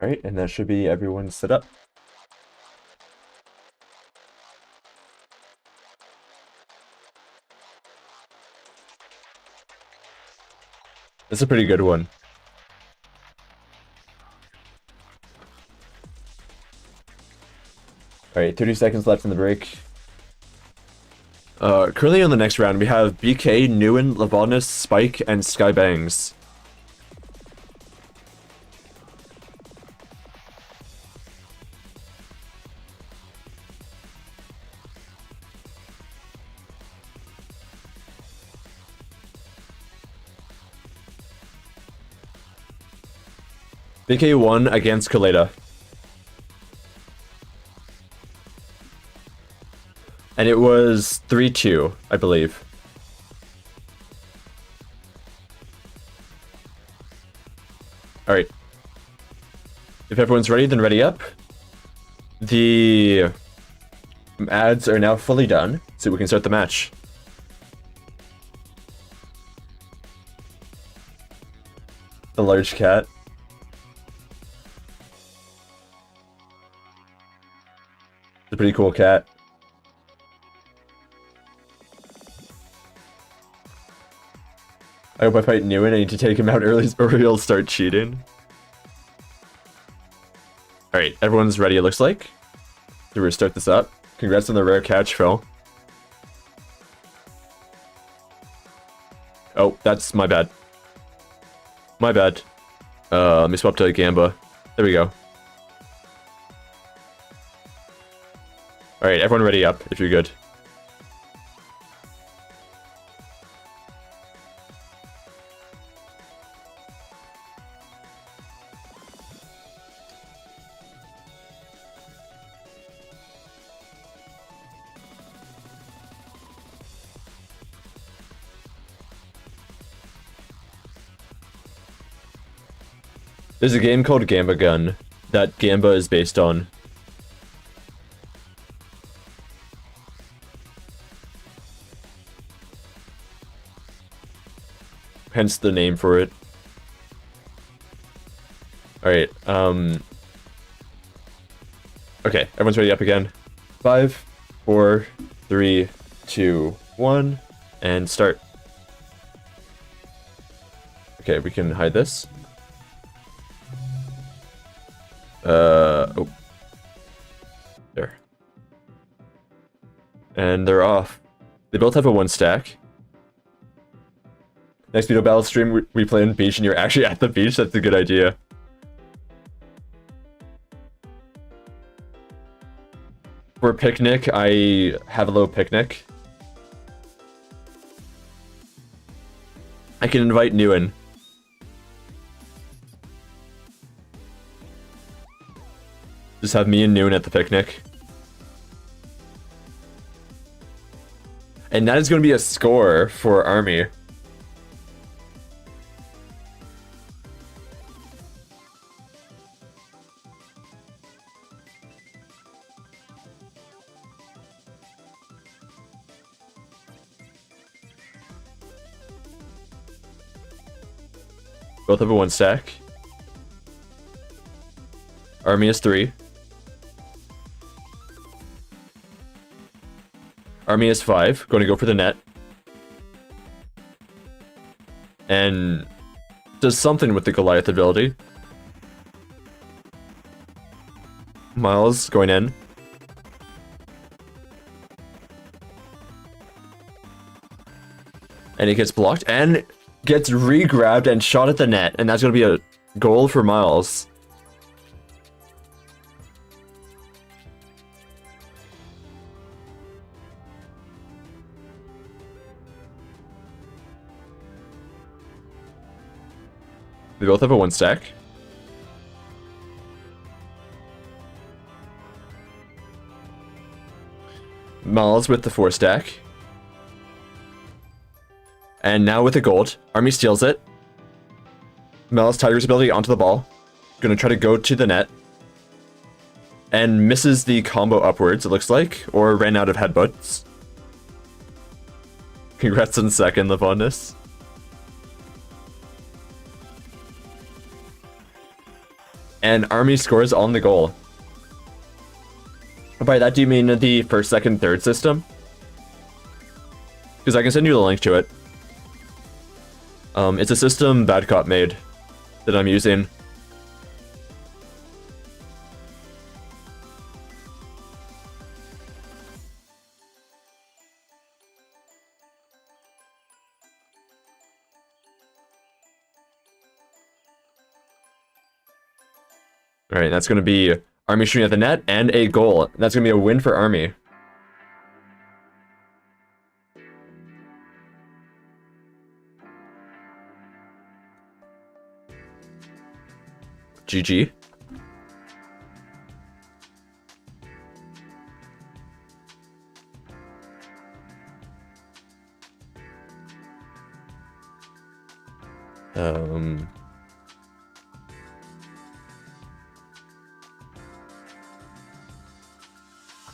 Alright, and that should be everyone set up. That's a pretty good one. Alright, 30 seconds left in the break. Currently on the next round, we have BK, Newen, Lavonis, Spike, and Skybangs. BK won against Kaleda. And it was 3-2, I believe. Alright. If everyone's ready, then ready up. The ads are now fully done, so we can start the match. The large cat. It's a pretty cool cat. I hope I fight Newen. I need to take him out early or he'll start cheating. Alright, everyone's ready, it looks like. So we're gonna start this up. Congrats on the rare catch, Phil. Oh, that's my bad. my bad. Let me swap to Gamba. There we go. Alright, everyone ready up, if you're good. There's a game called Gamba Gun that Gamba is based on. Hence the name for it. Alright, okay, everyone's ready up again. 5, 4, 3, 2, 1, and start. Okay, we can hide this. Oh. There. And they're off. They both have a 1 stack. Next Beetle Battle stream, we play on the beach and you're actually at the beach. That's a good idea. For a picnic, I have a little picnic. I can invite Newen. Just have me and Newen at the picnic. And that is going to be a score for Army. Both have a 1 stack. Army is 3. Army is 5. Going to go for the net. And does something with the Goliath ability. Miles going in. And he gets blocked and gets re-grabbed and shot at the net. And that's going to be a goal for Miles. They both have a 1 stack. Miles with the 4 stack. And now with the gold, Army steals it. Miles Tiger's ability onto the ball. Gonna try to go to the net. And misses the combo upwards, it looks like. Or ran out of headbutts. Congrats on second, Lavondis. And Army scores on the goal. By that, do you mean the first, second, third system? Because I can send you the link to it. It's a system Bad Cop made that I'm using. Alright, that's going to be Army shooting at the net and a goal. That's going to be a win for Army. GG.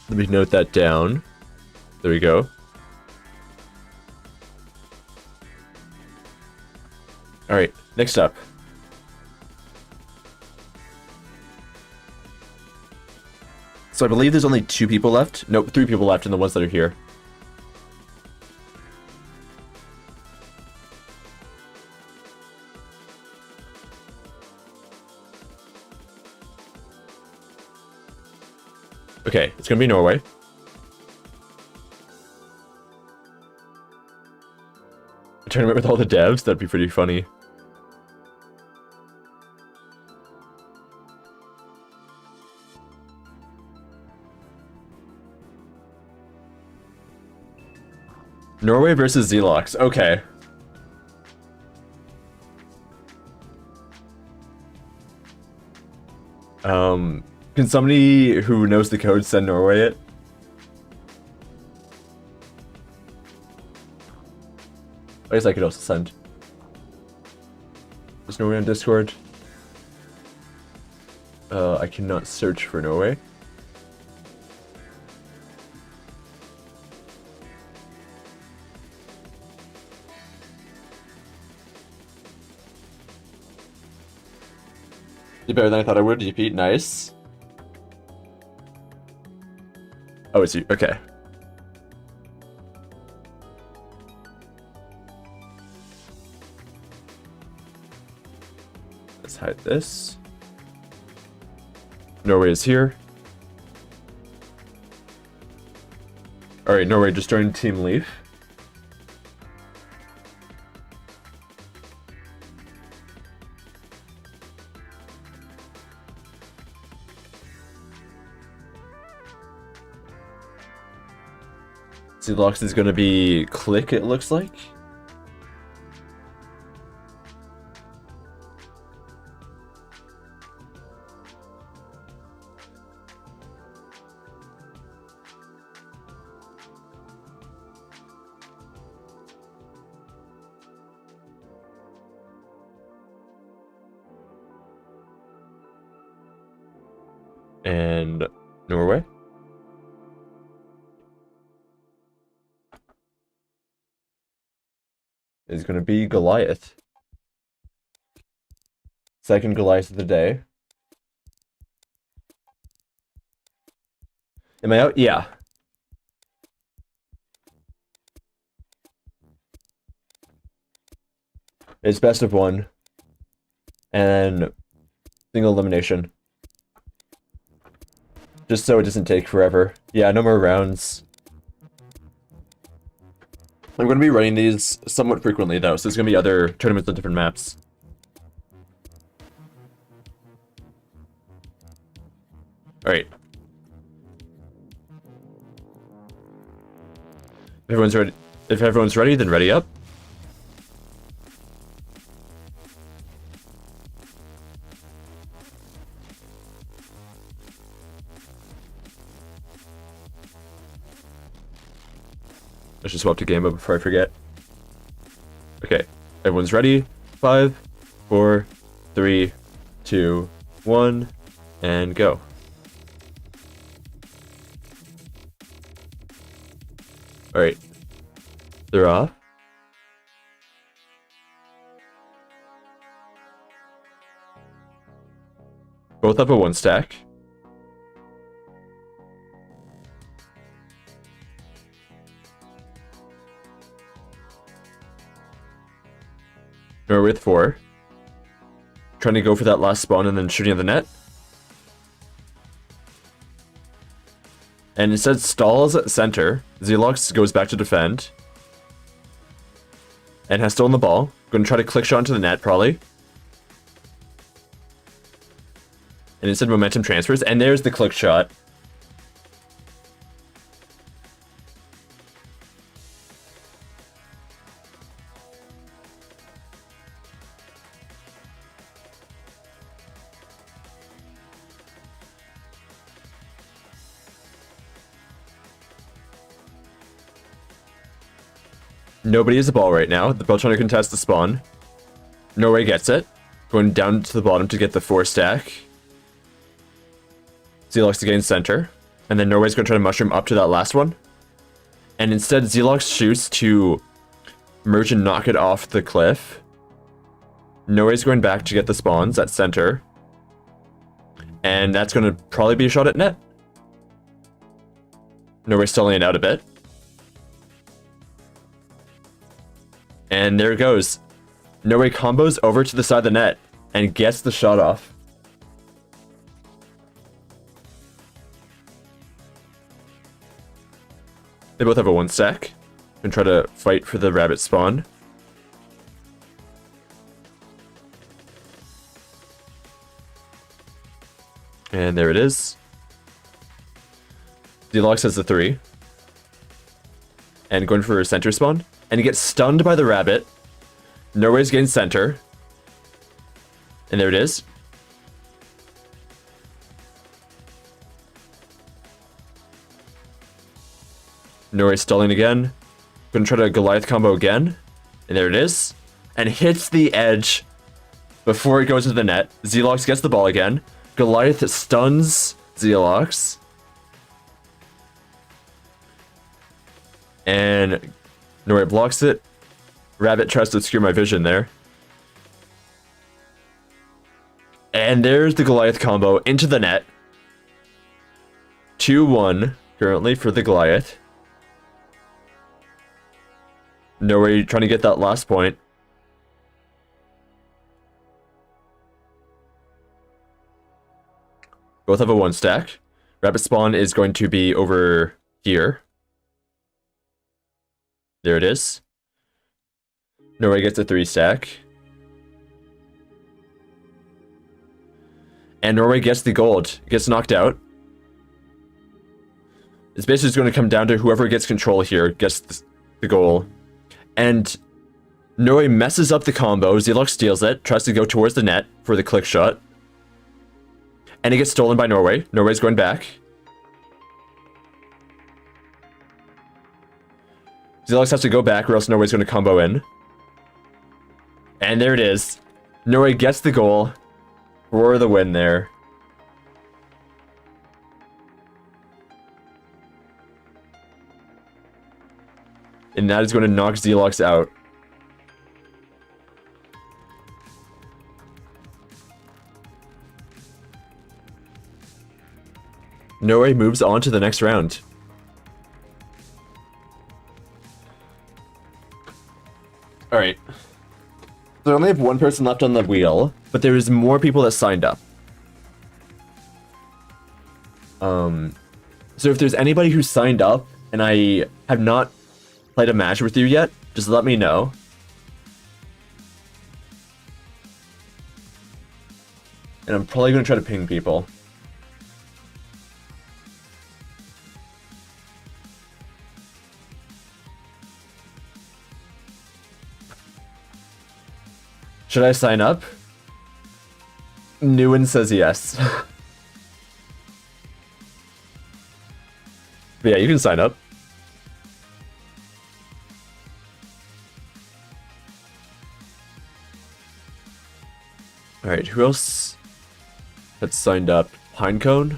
Let me note that down. There we go. Alright, next up. So I believe there's only 2 people left. Nope, 3 people left, and the ones that are here. Okay, it's gonna be Norway. A tournament with all the devs? That'd be pretty funny. Norway versus Zelox. Okay. Can somebody who knows the code send Norway it? I guess I could also send. Is Norway on Discord? I cannot search for Norway. Did better than I thought I would, GP. Nice. Oh, it's you. Okay. Let's hide this. Norway is here. Alright, Norway just joined Team Leaf. Zelox is going to be Click, it looks like. And Norway. Is going to be Goliath. Second Goliath of the day. Am I out? Yeah. It's best of one. And single elimination. Just so it doesn't take forever. Yeah, no more rounds. I'm going to be running these somewhat frequently, though, so there's going to be other tournaments on different maps. Alright. If everyone's ready, then ready up. Let's just swap to game mode before I forget. Okay, everyone's ready. 5, 4, 3, 2, 1, and go. Alright. They're off. Both have a 1 stack. Norway with 4. Trying to go for that last spawn and then shooting at the net. And instead stalls at center. Zelox goes back to defend. And has stolen the ball. Going to try to click shot into the net, probably. And instead momentum transfers. And there's the click shot. Nobody has the ball right now. The ball trying to contest the spawn. Norway gets it. Going down to the bottom to get the 4 stack. Zelox to gain center. And then Norway's going to try to mushroom up to that last one. And instead, Zelox shoots to merge and knock it off the cliff. Norway's going back to get the spawns at center. And that's going to probably be a shot at net. Norway's stalling it out a bit. And there it goes. Norway combos over to the side of the net and gets the shot off. They both have a 1 stack. And try to fight for the rabbit spawn. And there it is. Zelox has the 3. and going for a center spawn. And he gets stunned by the rabbit. Norway's getting center. And there it is. Norway stalling again. Gonna try to Goliath combo again. And there it is. And hits the edge before it goes to the net. Zealox gets the ball again. Goliath stuns Zealox. And Norway blocks it. Rabbit tries to obscure my vision there. And there's the Goliath combo into the net. 2-1 currently for the Goliath. Norway trying to get that last point. Both have a 1 stack. Rabbit spawn is going to be over here. There it is. Norway gets a 3 stack. And Norway gets the gold. Gets knocked out. It's basically just going to come down to whoever gets control here gets the goal. And Norway messes up the combo. Zealox steals it. Tries to go towards the net for the click shot. And it gets stolen by Norway. Norway's going back. Zealox has to go back or else Norway's going to combo in. And there it is. Norway gets the goal for the win there. And that is going to knock Zealox out. Norway moves on to the next round. Alright. So I only have 1 person left on the wheel, but there's more people that signed up. So if there's anybody who signed up and I have not played a match with you yet, just let me know. And I'm probably going to try to ping people. Should I sign up? Newen says yes. But yeah, you can sign up. Alright, who else had signed up? Pinecone?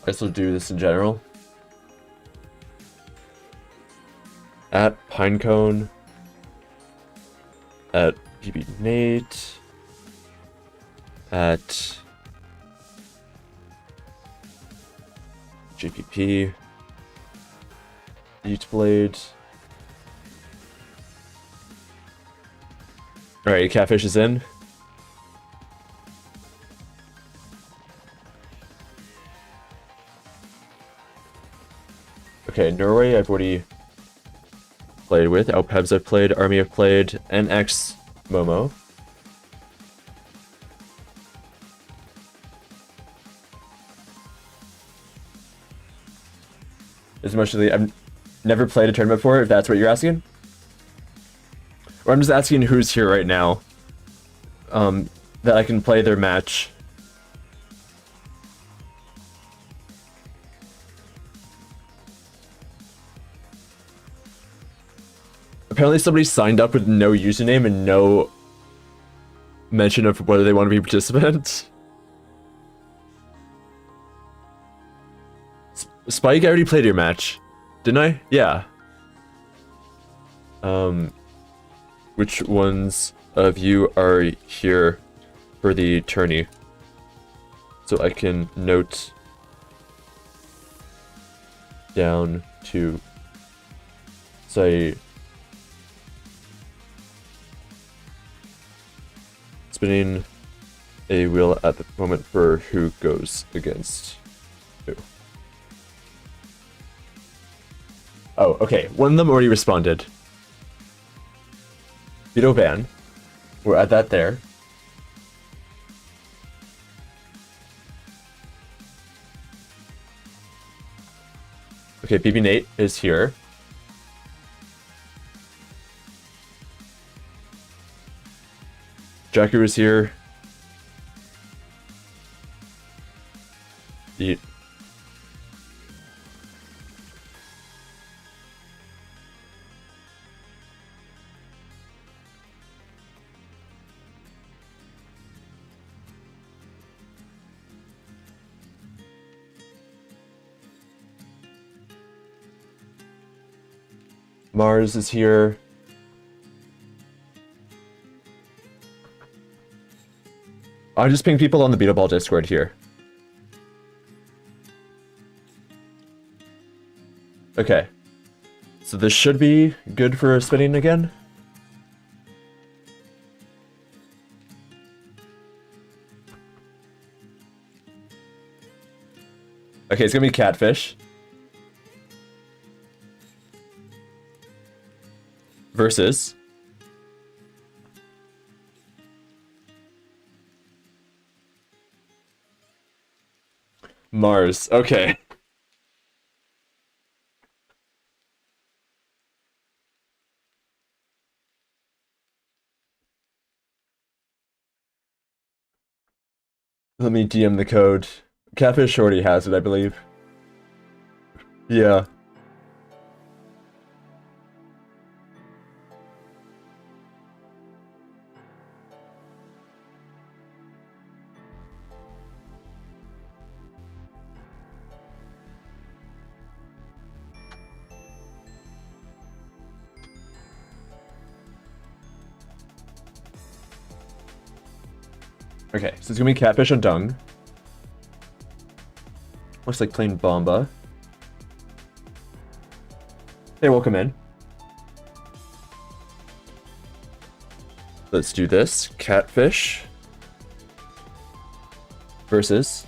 I guess we'll do this in general. At Pinecone. At PB Nate. At JPP. Beetleball. Alright, Catfish is in. Okay, Norway I've already played with. Alpebs I've played. Army I've played. NX Momo. As much as I've never played a tournament before, if that's what you're asking. Or I'm just asking who's here right now. That I can play their match. Apparently somebody signed up with no username and no mention of whether they want to be a participant. Spike, I already played your match. Didn't I? Yeah. Which ones of you are here for the tourney? So I can note down to say spinning a wheel at the moment for who goes against who. Oh, okay. One of them already responded. Beetle Van. We're at that there. Okay, BB Nate is here. Jackie is here. Mars is here. I'm just pinging people on the Beetleball Discord here. Okay. So this should be good for spinning again. Okay, it's gonna be Catfish. Versus Mars. Okay. Let me DM the code. Catfish already has it, I believe. Yeah. Okay, so it's gonna be Catfish and Dung. Looks like plain Bomba. Hey, welcome in. Let's do this. Catfish versus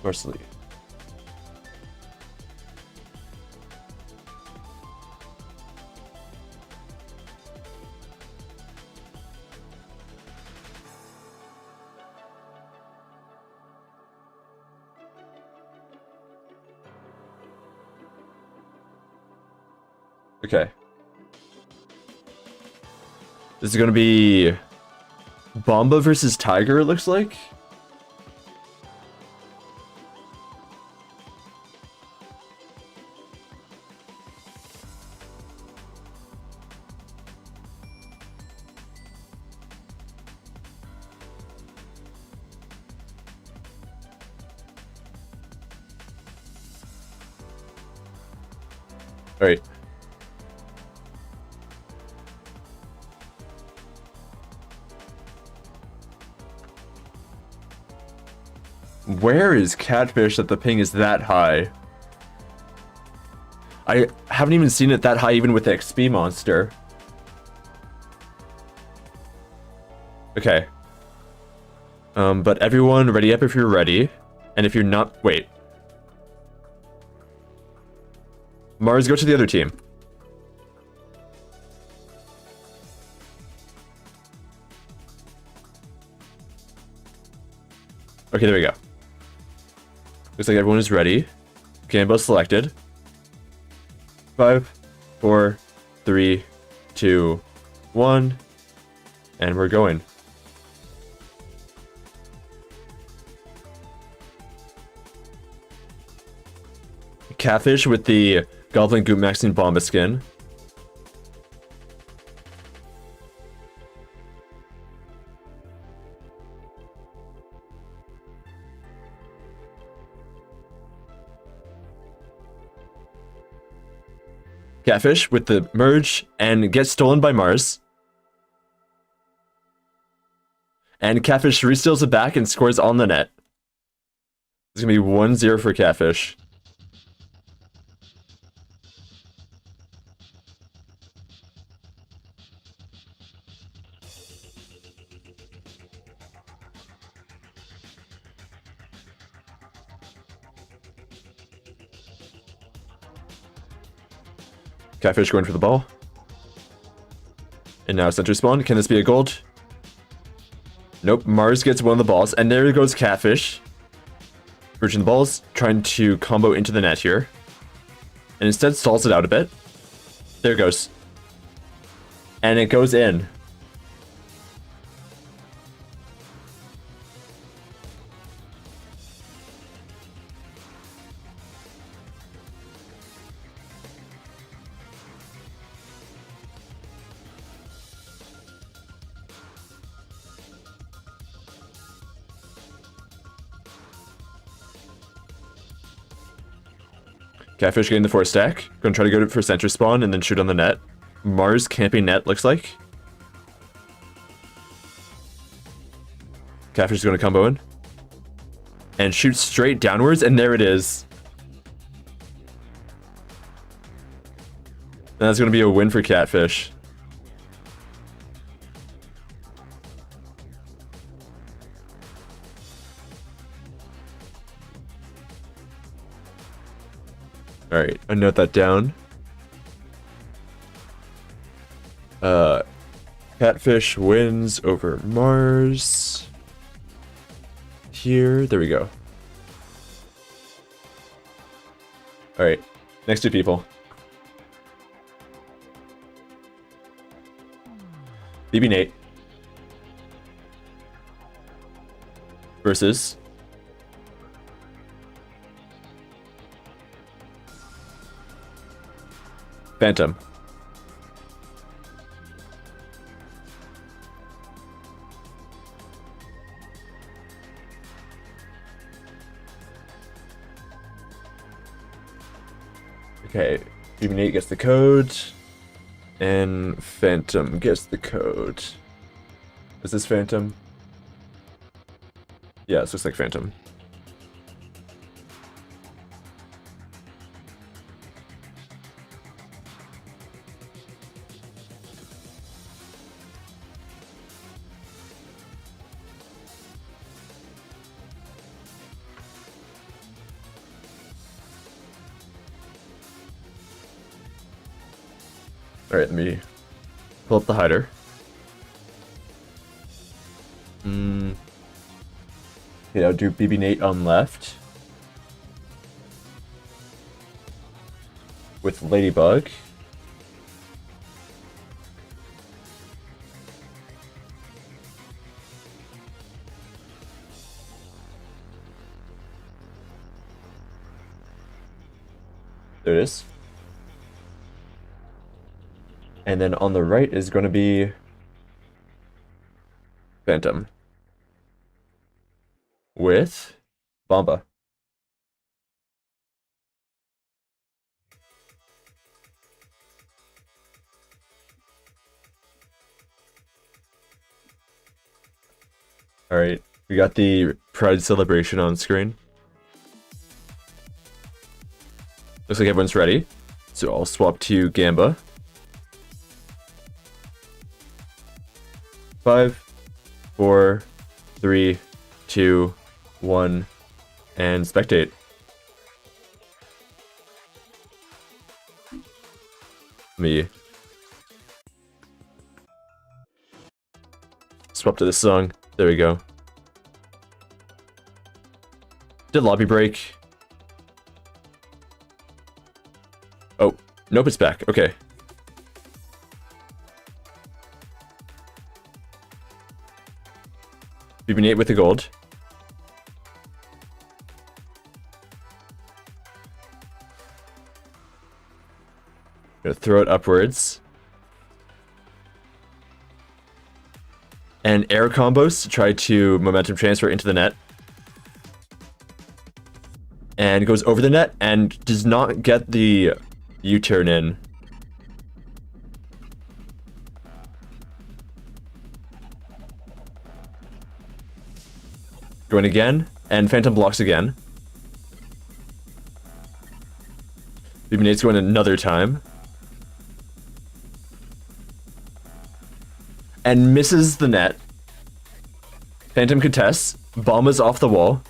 Marcelly. Okay. This is gonna be Bomba versus Tiger, it looks like. All right. Where is Catfish that the ping is that high? I haven't even seen it that high even with the XP monster. Okay. But everyone ready up if you're ready. And if you're not, wait. Mars, go to the other team. Okay, there we go. Looks like everyone is ready. Gambo selected. 5, 4, 3, 2, 1. And we're going. Catfish with the Goblin Goop Maxing Bomba skin. Catfish with the merge and gets stolen by Mars. And Catfish re-steals it back and scores on the net. It's gonna be 1-0 for Catfish. Catfish going for the ball. And now center spawn. Can this be a gold? Nope. Mars gets one of the balls. And there goes Catfish. Bridging the balls. Trying to combo into the net here. And instead stalls it out a bit. There it goes. And it goes in. Catfish getting the 4 stack. Gonna try to go for center spawn and then shoot on the net. Mars camping net, looks like. Catfish is gonna combo in. And shoot straight downwards, and there it is. And that's gonna be a win for Catfish. Alright, I note that down. Catfish wins over Mars. Here, there we go. Alright, next 2 people. BB-Nate. Versus... Phantom. Okay, BB-Nate gets the code, and Phantom gets the code. Is this Phantom? Yeah, this looks like Phantom. Alright, let me pull up the hider. Okay, I'll do BB-Nate on left. With Ladybug. There it is. And then on the right is going to be Phantom with Bomba. All right, we got the Pride celebration on screen. Looks like everyone's ready. So I'll swap to Gamba. 5, 4, 3, 2, 1, and spectate. Me. Swap to this song. There we go. Did lobby break. Oh, nope, it's back. Okay. BB-Nate with the gold. Gonna throw it upwards. And air combos to try to momentum transfer into the net. And goes over the net and does not get the U-turn in. Going again, and Phantom blocks again. BB-Nate's going another time. And misses the net. Phantom contests, Bomba's off the wall.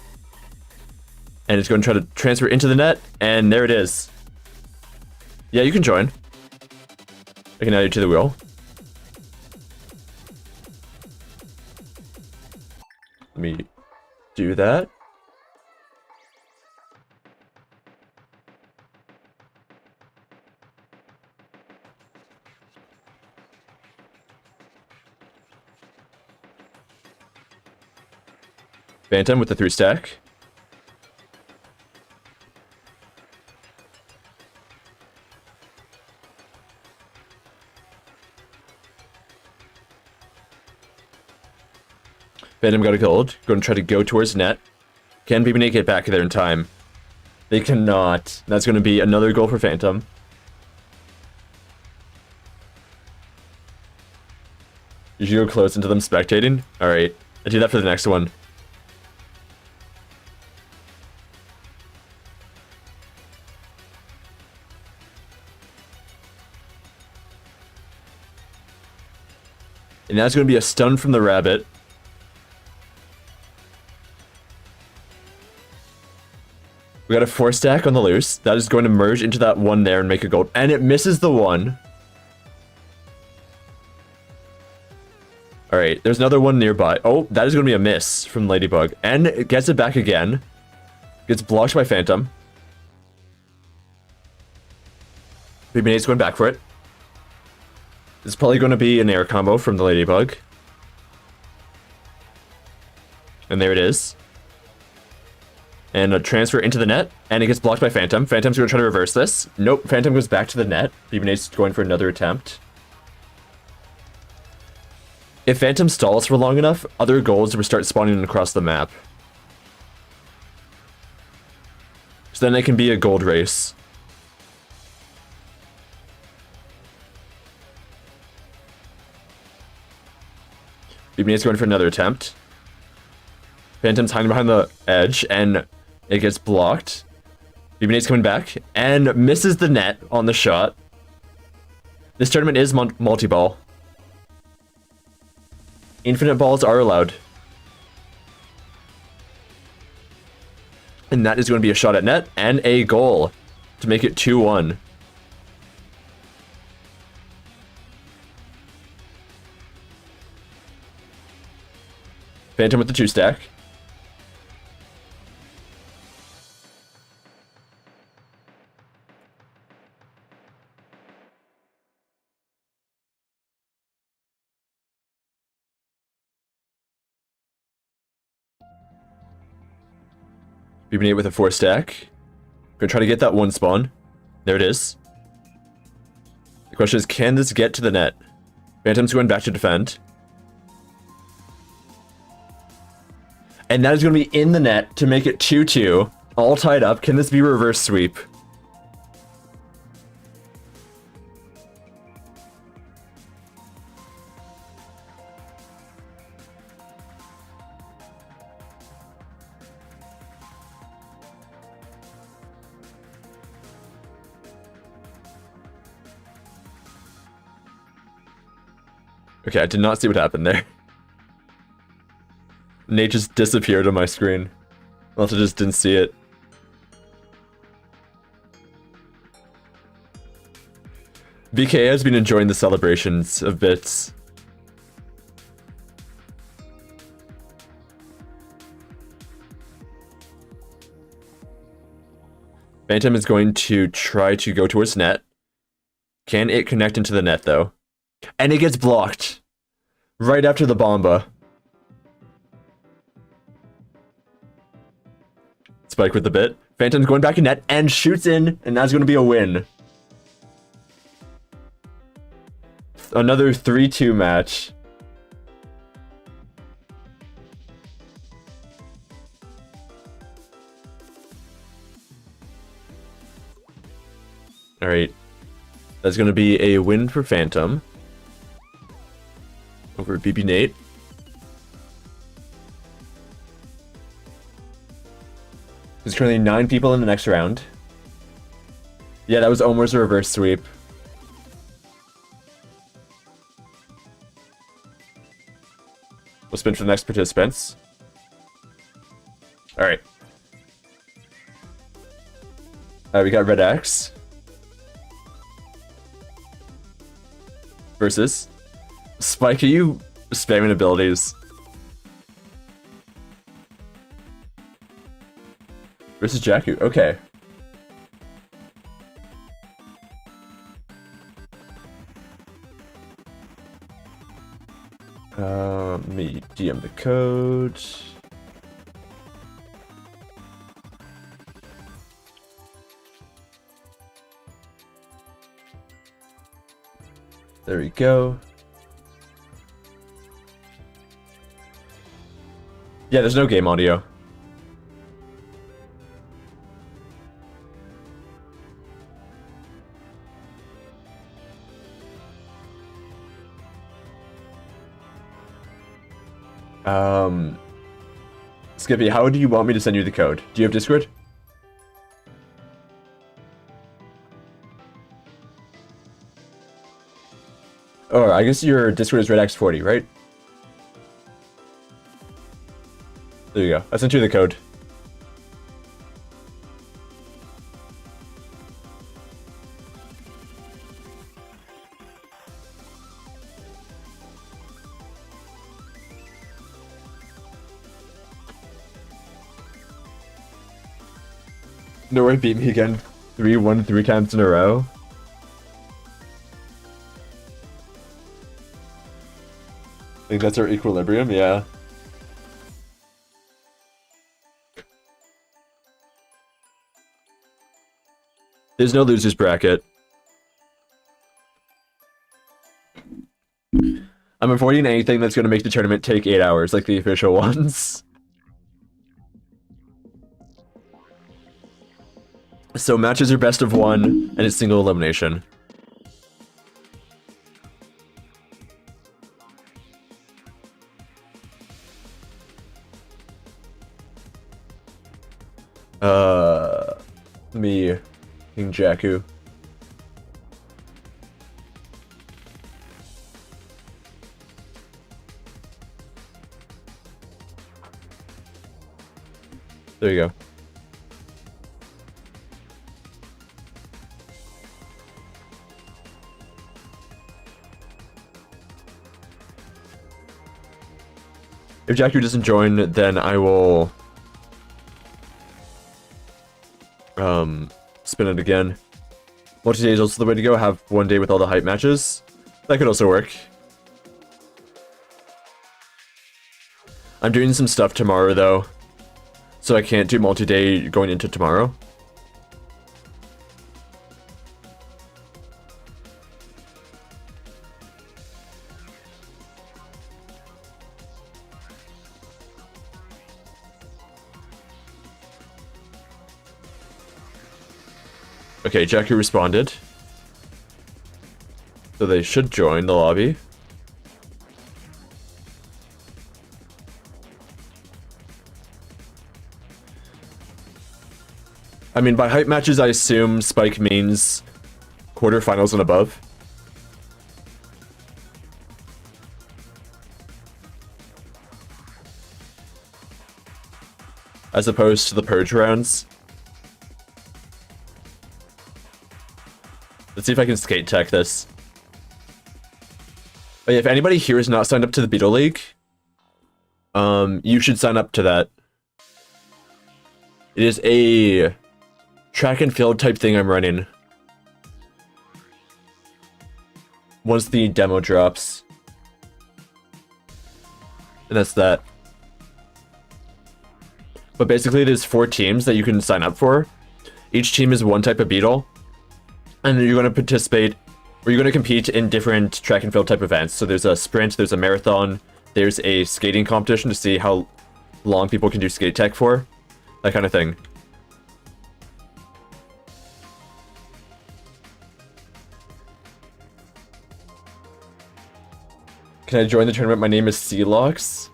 And it's going to try to transfer into the net, and there it is. Yeah, you can join. I can add you to the wheel. Let me do that. Phantom with the 3-stack. Phantom got a gold. Going to try to go towards net. Can BB8 get back there in time? They cannot. That's going to be another goal for Phantom. You should go close into them spectating. Alright. I do that for the next one. And that's going to be a stun from the rabbit. We got a 4-stack on the loose. That is going to merge into that one there and make a gold. And it misses the one. Alright, there's another one nearby. Oh, that is going to be a miss from Ladybug. And it gets it back again. Gets blocked by Phantom. BB8's going back for it. It's probably going to be an air combo from the Ladybug. And there it is. And a transfer into the net, and it gets blocked by Phantom. Phantom's going to try to reverse this. Nope, Phantom goes back to the net. BB8's going for another attempt. If Phantom stalls for long enough, other golds will start spawning across the map. So then it can be a gold race. BB8's going for another attempt. Phantom's hiding behind the edge, and it gets blocked. BB8's coming back, and misses the net on the shot. This tournament is multi-ball. Infinite balls are allowed. And that is going to be a shot at net, and a goal to make it 2-1. Phantom with the 2-stack. BB8 with a 4-stack. Gonna try to get that one spawn. There it is. The question is, can this get to the net? Phantom's going back to defend. And that is going to be in the net to make it 2-2. All tied up. Can this be reverse sweep? Okay, I did not see what happened there. Nate just disappeared on my screen. I also just didn't see it. BK has been enjoying the celebrations of bits. Phantom is going to try to go towards net. Can it connect into the net, though? And it gets blocked. Right after the Bomba. Spike with the bit. Phantom's going back in net and shoots in, and that's going to be a win. Another 3-2 match. Alright. That's going to be a win for Phantom. Over BB8. There's currently 9 people in the next round. Yeah, that was almost a reverse sweep. We'll spin for the next participants. Alright. We got Red X. versus. Spike, are you spamming abilities? Versus Jakku, okay. Let me DM the code. There we go. Yeah, there's no game audio. Skippy, how do you want me to send you the code? Do you have Discord? Oh, I guess your Discord is redx40, right? There you go. I sent you the code. Norway beat me again. 3-1 3 times in a row. I think that's our equilibrium, yeah. There's no losers bracket. I'm avoiding anything that's going to make the tournament take 8 hours, like the official ones. So matches are best of 1, and it's single elimination. Me, King Jakku. There you go. If Jakku doesn't join, then I will spin it again. Multi-day is also the way to go. Have one day with all the hype matches. That could also work. I'm doing some stuff tomorrow though, so I can't do multi-day going into tomorrow. Okay, Jakku responded. So they should join the lobby. I mean, by hype matches, I assume Spike means quarterfinals and above. As opposed to the purge rounds. Let's see if I can skate tech this. Oh, yeah, if anybody here is not signed up to the Beetle League, you should sign up to that. It is a track and field type thing I'm running. Once the demo drops. And that's that. But basically there's 4 teams that you can sign up for. Each team is one type of Beetle. And you're going to participate, or you're going to compete in different track and field type events. So there's a sprint, there's a marathon, there's a skating competition to see how long people can do skate tech for. That kind of thing. Can I join the tournament? My name is Celox.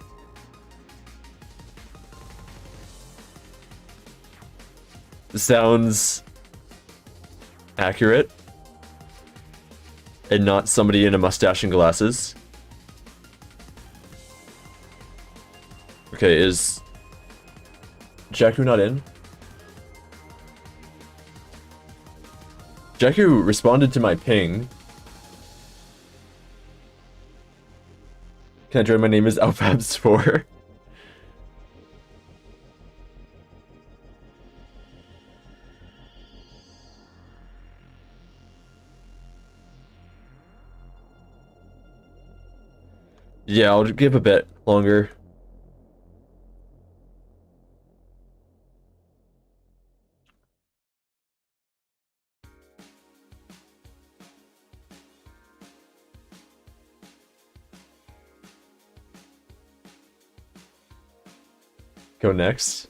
Sounds accurate. And not somebody in a mustache and glasses. Okay, is Jakku not in? Jakku responded to my ping. Can I join? My name is Alfabs4. Yeah, I'll give a bit longer. Go next.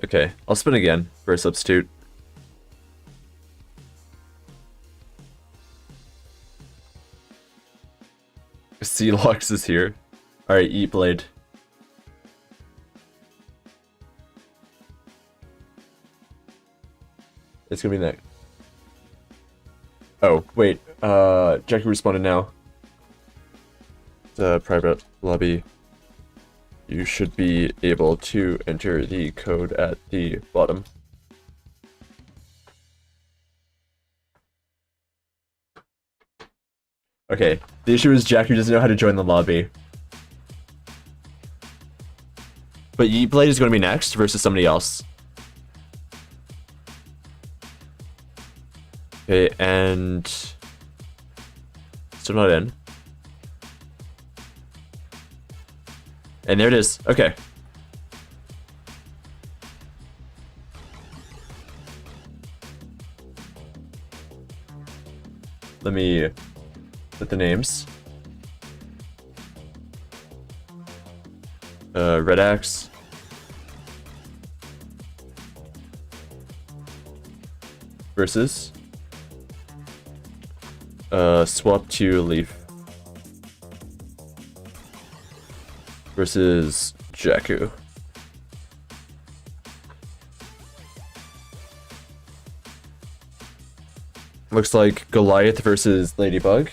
Okay, I'll spin again for a substitute. Sealox is here. Alright, eat blade. It's gonna be next. Oh, wait. Jackie responded now. The private lobby. You should be able to enter the code at the bottom. Okay, the issue is Jackie doesn't know how to join the lobby. But Yeet Blade is going to be next versus somebody else. Okay, and still not in. And there it is. Okay. Let me put the names. Red Axe. Versus. Swap to Leaf. Versus Jakku. Looks like Goliath versus Ladybug.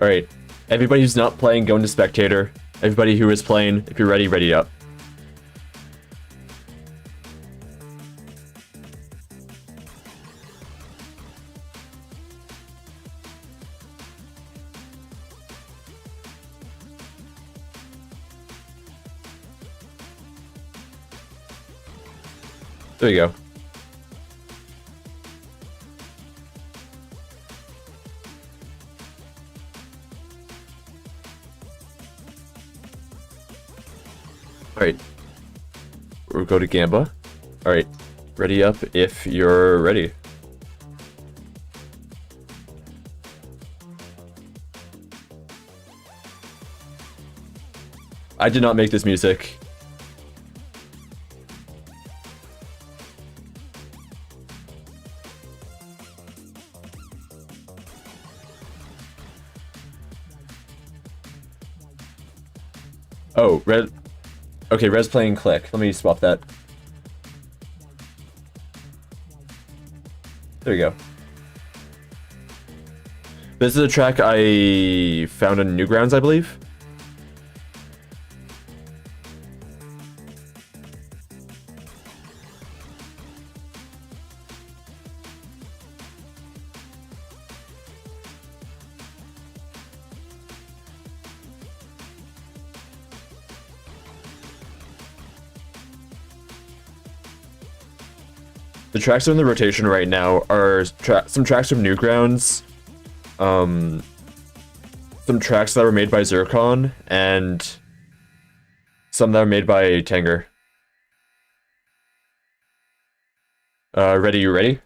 Alright, everybody who's not playing, go into spectator. Everybody who is playing, if you're ready, ready up. There you go. Alright. We'll go to Gamba. Alright. Ready up if you're ready. I did not make this music. Oh, Red. Okay, Red's playing Click. Let me swap that. There you go. This is a track I found on Newgrounds, I believe. The tracks that are in the rotation right now are some tracks from Newgrounds, some tracks that were made by Zircon, and some that were made by Tanger. Ready, you ready?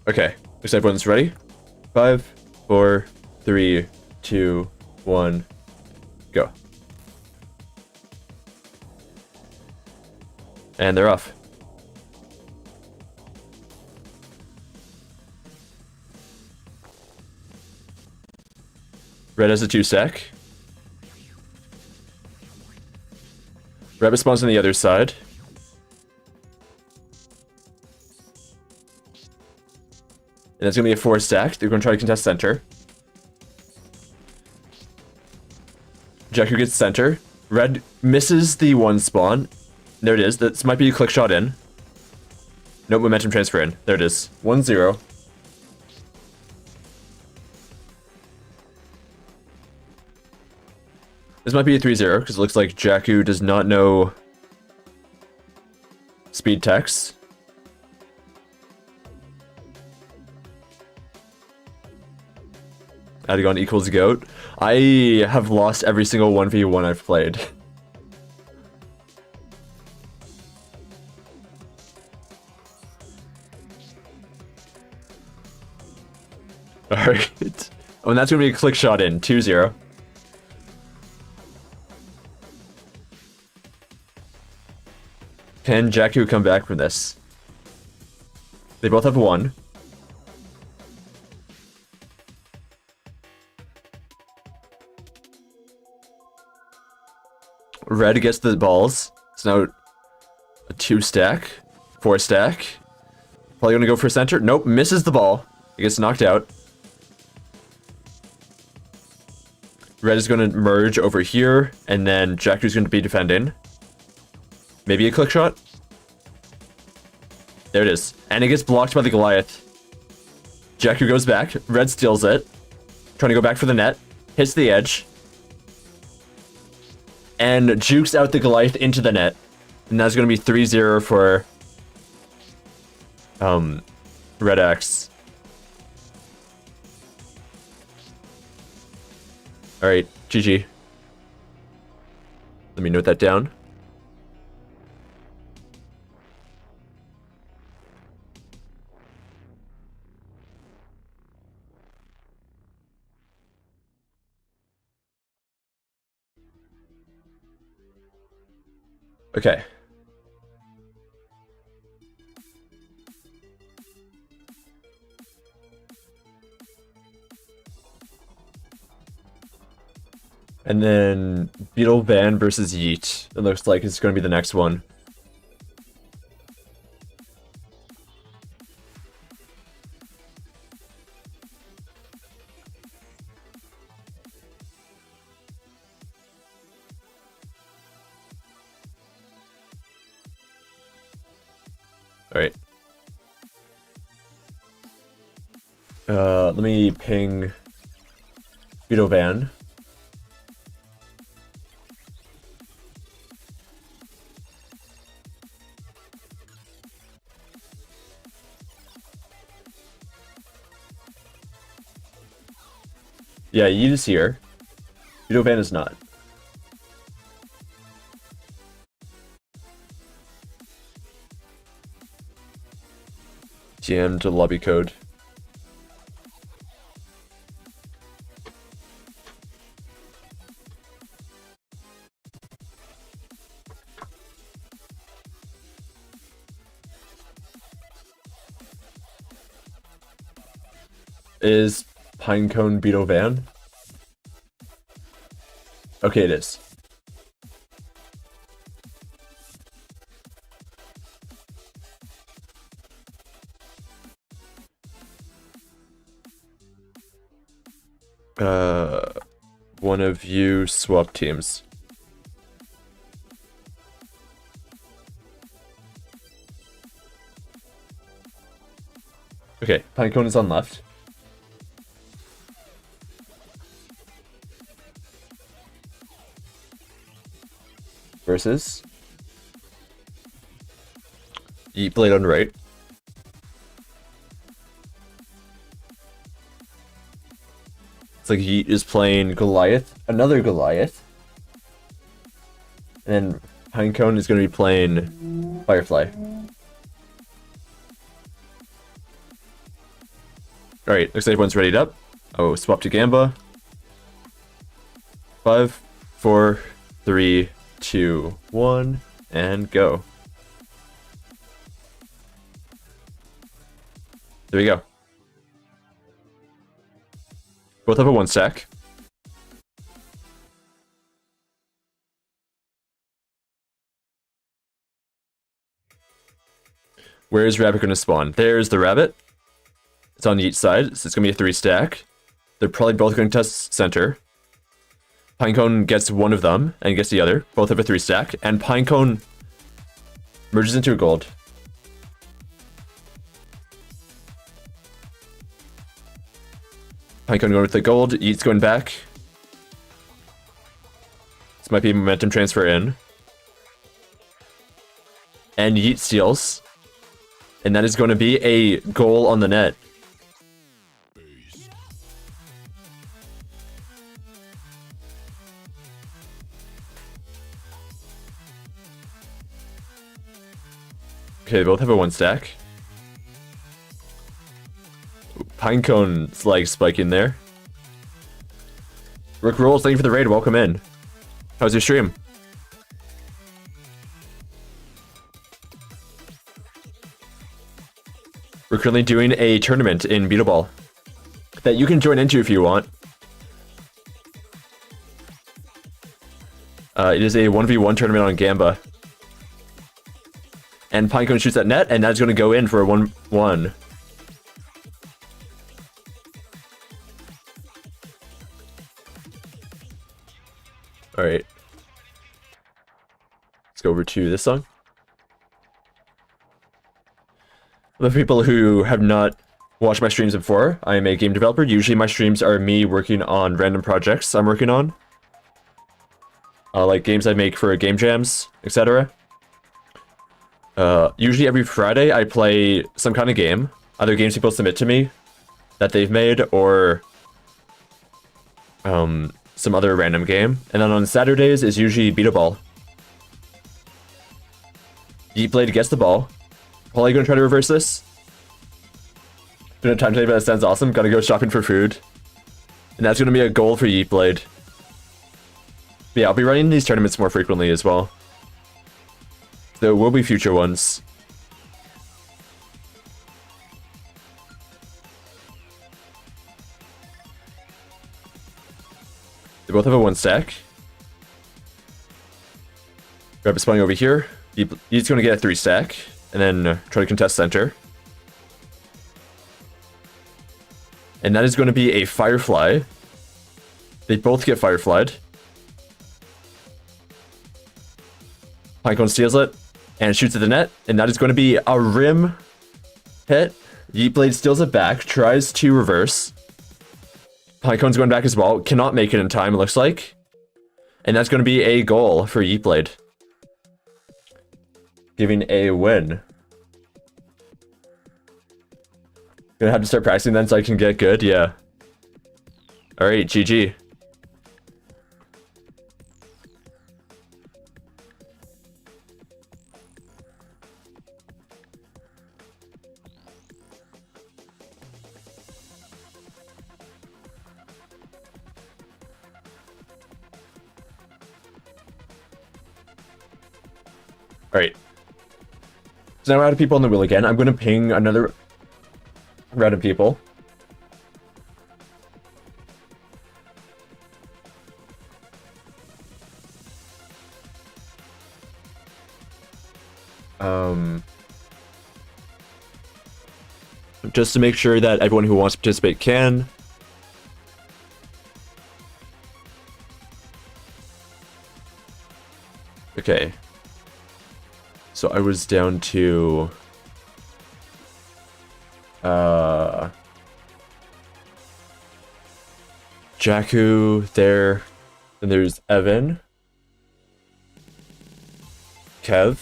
Okay, looks like everyone's ready. 5, 4, 3, 2, 1. Go. And they're off. Red has a 2-stack. Rabbit spawns on the other side. And it's going to be a 4-stack. They're going to try to contest center. Jakku gets center. Red misses the 1 spawn. There it is. This might be a click shot in. Nope, momentum transfer in. There it is. 1-0. This might be a 3-0, because it looks like Jakku does not know speed text. Adagon equals GOAT. I have lost every single 1v1 I've played. Alright. Oh, and that's going to be a click shot in. 2-0. Can Jakku come back from this? They both have 1. Red gets the balls. It's now a 2-stack. 4-stack. Probably gonna go for center. Nope, misses the ball. He gets knocked out. Red is gonna merge over here, and then Jakku's gonna be defending. Maybe a click shot? There it is. And it gets blocked by the Goliath. Jakku goes back. Red steals it. Trying to go back for the net. Hits the edge. And jukes out the Goliath into the net. And that's going to be 3-0 for Red X. Alright, GG. Let me note that down. Okay. And then Beetle Van versus Yeet. It looks like it's going to be the next one. Alright. Let me ping Beetle Van. Yeah, Yeet is here. Beetle Van is not. GM to lobby code. Is Pinecone Beetle Van? Okay, it is. One of you swap teams. Okay, Pinecone is on left. Versus Yeet Blade on right. It's like Yeet is playing Goliath, another Goliath. And then Pinecone is going to be playing Firefly. Alright, looks like everyone's readied up. Oh, swap to Gamba. 5, 4, 3, 2, 1, and go. There we go. Both have a 1 stack. Where is rabbit going to spawn? There's the rabbit. It's on each side, so it's going to be a 3 stack. They're probably both going to test center. Pinecone gets one of them and gets the other. Both have a 3 stack. And Pinecone merges into a gold. Pinecone going with the gold. Yeet's going back. This might be a momentum transfer in. And Yeet steals. And that is going to be a goal on the net. Okay, they both have a 1 stack. Pinecone's like spiking there. Rick Rolls, thank you for the raid. Welcome in. How's your stream? We're currently doing a tournament in Beetleball that you can join into if you want. It is a 1v1 tournament on Gamba. And Pinecone shoots at net, and that's going to go in for a 1-1. Alright. Let's go over to this song. The people who have not watched my streams before, I am a game developer. Usually my streams are me working on random projects I'm working on. Like games I make for game jams, etc. Usually every Friday I play some kind of game. Either games people submit to me that they've made, or some other random game. And then on Saturdays is usually Beetleball. Yeetblade gets the ball. Probably gonna try to reverse this. Don't have time today, but that sounds awesome. Gotta go shopping for food. And that's gonna be a goal for Yeetblade. But yeah, I'll be running these tournaments more frequently as well. There will be future ones. They both have a 1 stack. Rabbit spawning over here. He's gonna get a 3 stack. And then try to contest center. And that is going to be a Firefly. They both get Fireflied. Pinecone steals it and shoots at the net. And that is going to be a rim hit. Yeetblade steals it back, tries to reverse. Pinecone's going back as well. Cannot make it in time, it looks like. And that's going to be a goal for Yeetblade. Giving a win. Gonna have to start practicing then so I can get good, yeah. Alright, GG. Alright. So now we're out of people on the wheel again. I'm gonna ping another round of people. Just to make sure that everyone who wants to participate can. Okay. So I was down to Jakku there. Then there's Evan. Kev.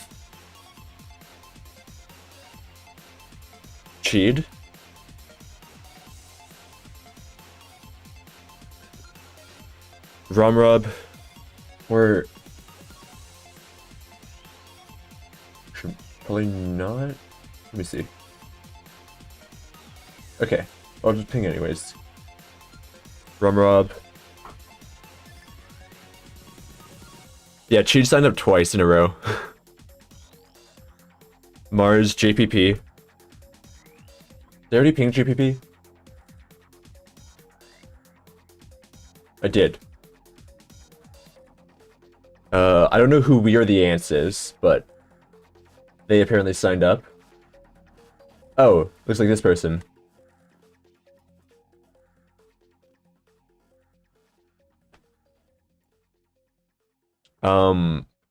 Cheed. Rumrub. Or should probably not. Let me see. Okay, I'll just ping anyways. Rumrub. Yeah, Cheech signed up twice in a row. Mars, JPP. Did I already ping JPP? I did. I don't know who We Are the Ants is, but they apparently signed up. Oh, looks like this person.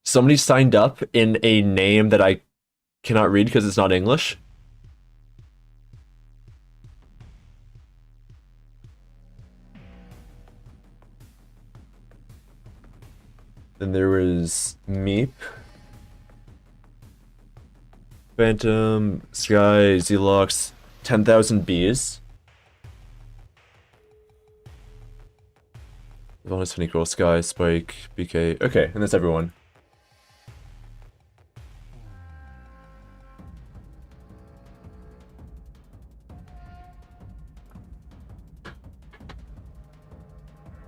Somebody signed up in a name that I cannot read because it's not English. Then there was Meep, Phantom, Sky, Zelox, 10,000 bees. Bonus Honey Girl, Sky, Spike, BK. Okay, and that's everyone.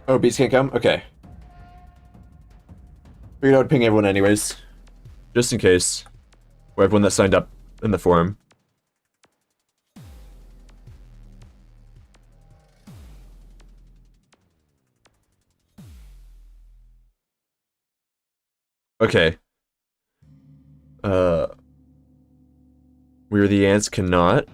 Oh, bees can't come? Okay. Figured I would ping everyone anyways. Just in case. Or everyone that signed up in the forum. Okay. We Are the Ants cannot.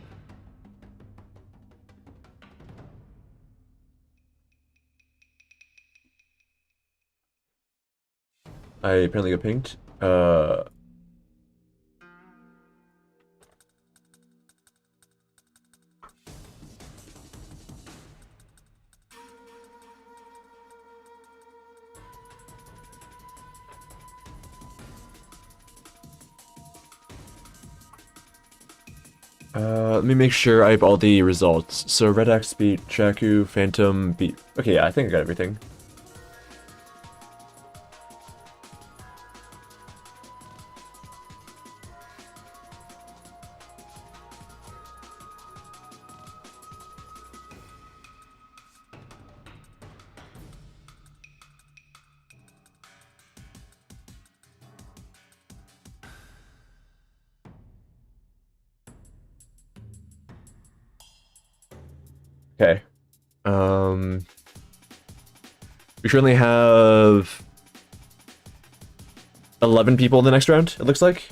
I apparently got pinged. Let me make sure I have all the results. So Red Axe beat Chaku, Phantom beat... Okay, yeah, I think I got everything. Okay. We currently have 11 people in the next round, it looks like.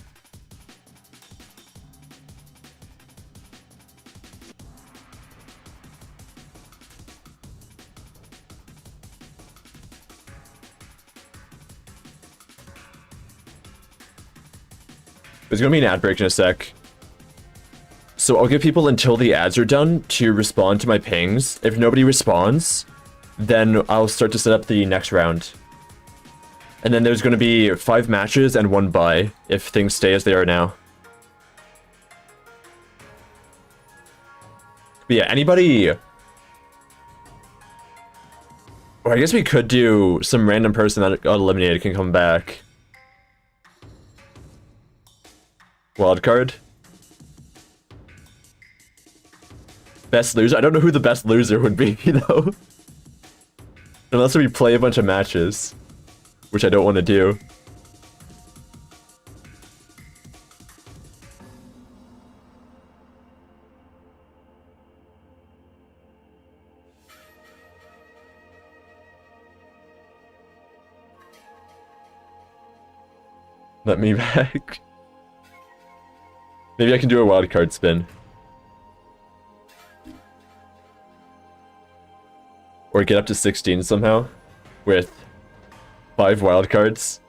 There's gonna be an ad break in a sec. So I'll give people until the ads are done to respond to my pings. If nobody responds, then I'll start to set up the next round. And then there's going to be 5 matches and 1 bye if things stay as they are now. But yeah, anybody... Or I guess we could do some random person that got eliminated can come back. Wildcard. Best loser? I don't know who the best loser would be, though. Unless we play a bunch of matches. Which I don't want to do. Let me back. Maybe I can do a wildcard spin. Or get up to 16 somehow. With 5 wildcards.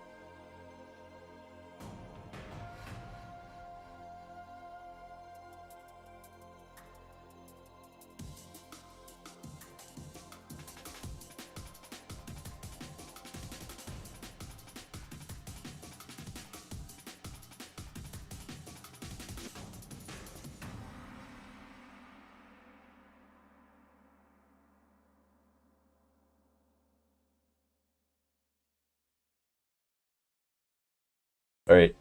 Alright.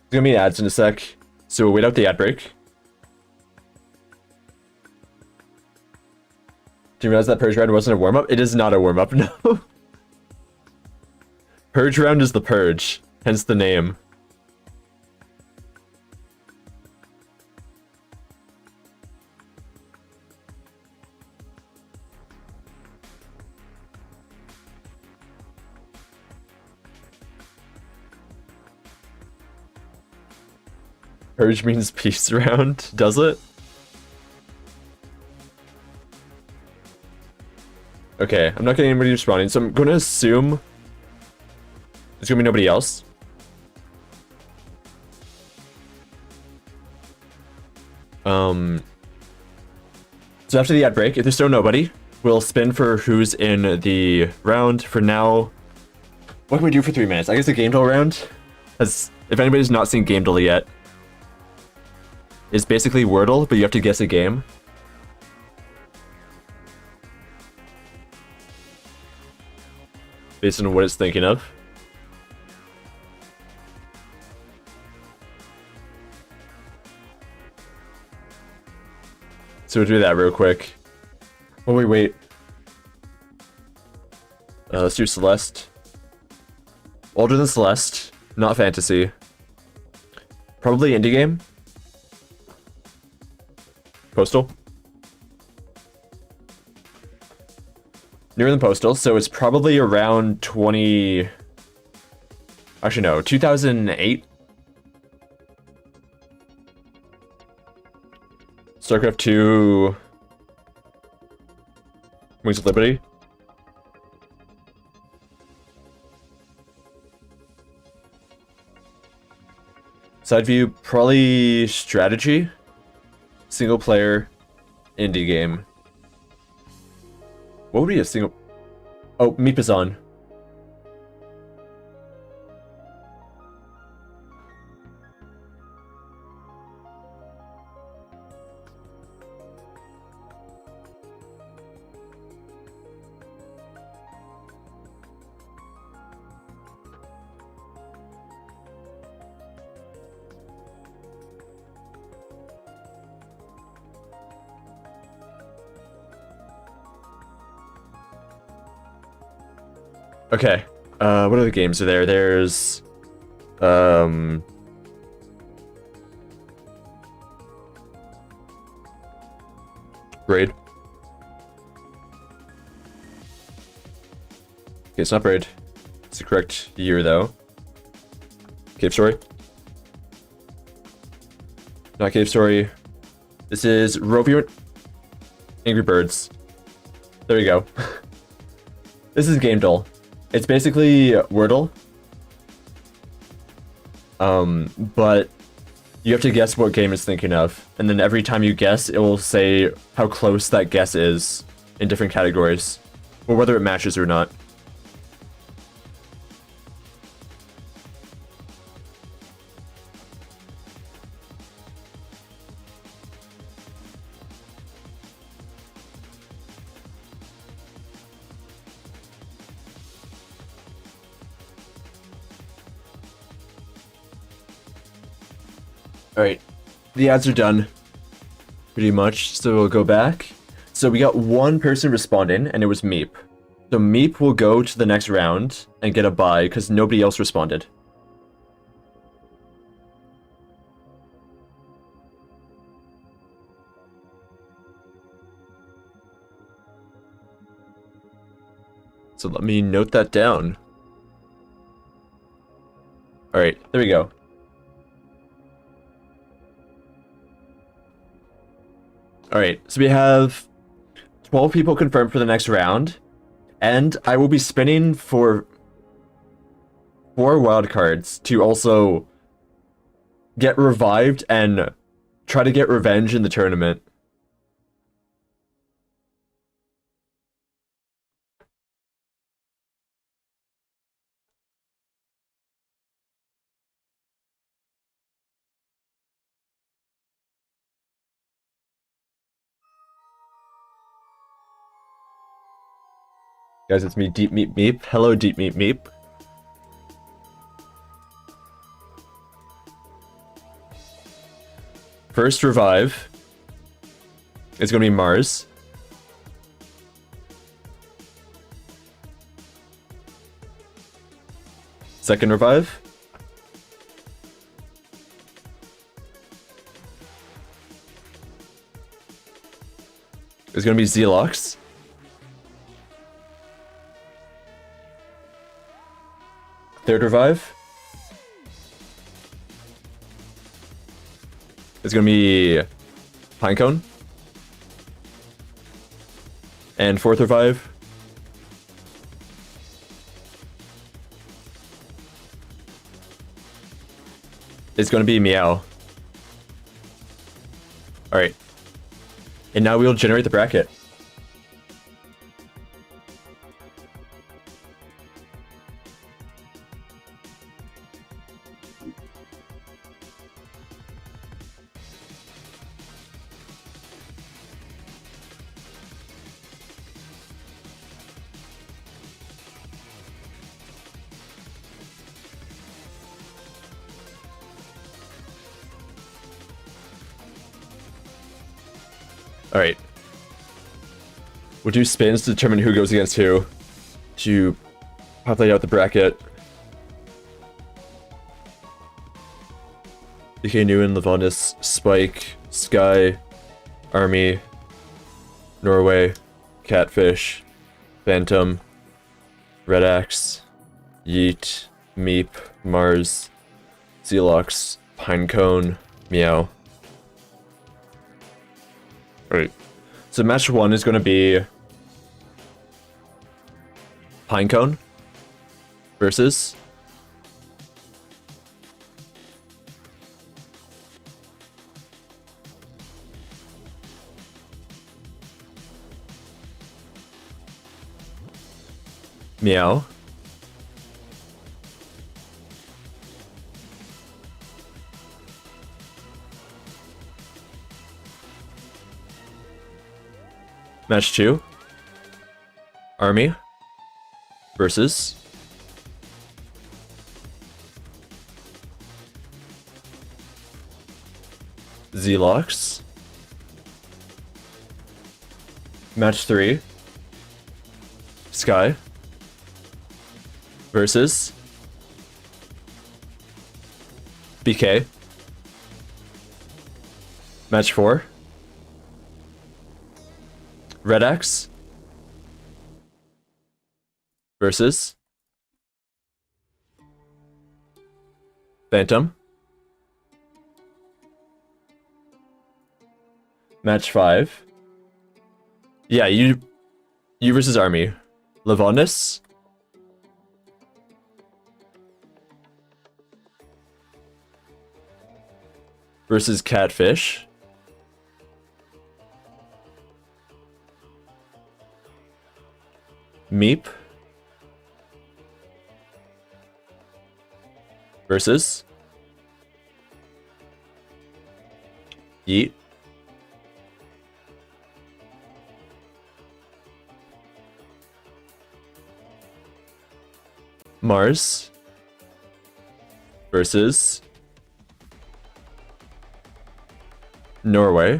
There's gonna be ads in a sec, so we'll wait out the ad break. Do you realize that Purge Ride wasn't a warm-up? It is not a warm-up, no. Purge round is the purge, hence the name. Purge means peace round, does it? Okay, I'm not getting anybody responding, so I'm going to assume there's going to be nobody else. So after the ad break, if there's still nobody, we'll spin for who's in the round. For now, what can we do for 3 minutes? I guess the game duel round, as if anybody's not seen game duel yet, is basically Wordle, but you have to guess a game. Based on what it's thinking of. So we'll do that real quick. Oh, wait. Let's do Celeste. Older than Celeste, not fantasy. Probably indie game. Postal. Newer than Postal, so it's probably around 20... Actually, no, 2008? StarCraft 2... Wings of Liberty? Side view, probably strategy. Single player, indie game. What would be a single... Oh, Meep is on. Okay, what other games are there? There's, Braid. Okay, it's not Braid. It's the correct year, though. Cave Story. Not Cave Story. This is Rovio Angry Birds. There you go. This is Game Duel. It's basically Wordle. But you have to guess what game it's thinking of. And then every time you guess, it will say how close that guess is in different categories. Or whether it matches or not. Alright, the ads are done, pretty much, so we'll go back. So we got one person responding, and it was Meep. So Meep will go to the next round and get a bye, because nobody else responded. So let me note that down. Alright, there we go. Alright, so we have 12 people confirmed for the next round, and I will be spinning for 4 wildcards to also get revived and try to get revenge in the tournament. Guys, it's me, Deep Meep Meep. Hello, Deep Meep Meep. First revive is going to be Mars. Second revive. There's gonna be Zelox. Third revive. It's gonna be Pinecone. And fourth revive. It's gonna be Meow. Alright. And now we'll generate the bracket. Alright. We'll do spins to determine who goes against who. To populate out the bracket. DK Newen, Lavondis, Spike, Sky, Army, Norway, Catfish, Phantom, Red Axe, Yeet, Meep, Mars, Zelox, Pinecone, Meow. Alright. So match 1 is going to be Pinecone versus Meow. Match 2. Army versus Zelox. Match 3. Sky versus BK. Match 4. Red Axe versus Phantom. Match 5. Yeah, you versus Army. Lavondis versus Catfish. Meep versus Yeet. Mars versus Norway.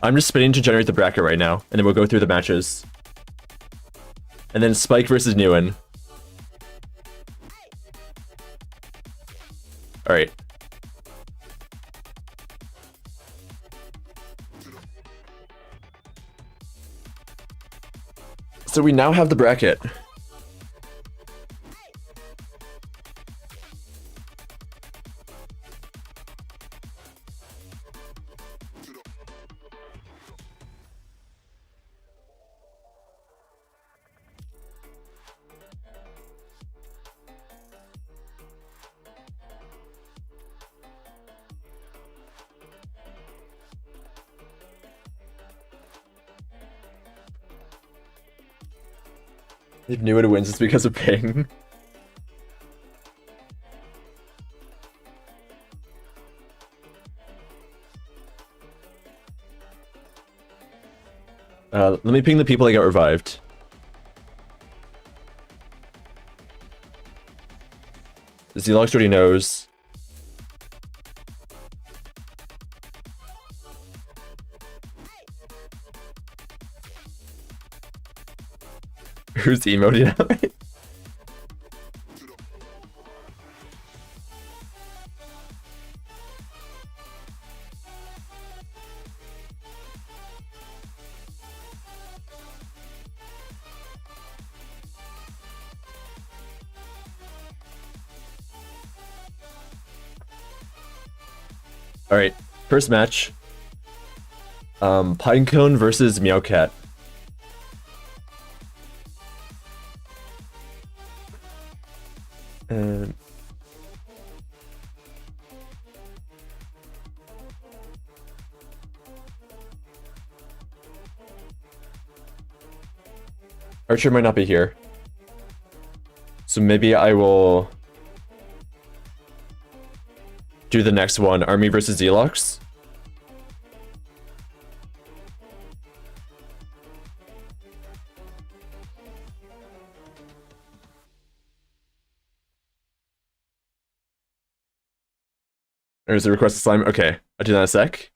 I'm just spinning to generate the bracket right now, and then we'll go through the matches. And then Spike versus Newen. Alright. So we now have the bracket. If Newen wins, it's because of ping. Let me ping the people that got revived. Zelox already knows. Who's emoting at me? Alright, first match. Pinecone versus Meowcat. And... Archer might not be here. So maybe I will do the next one, Army versus Zelox. There's a request to slime. Okay, I'll do that in a sec.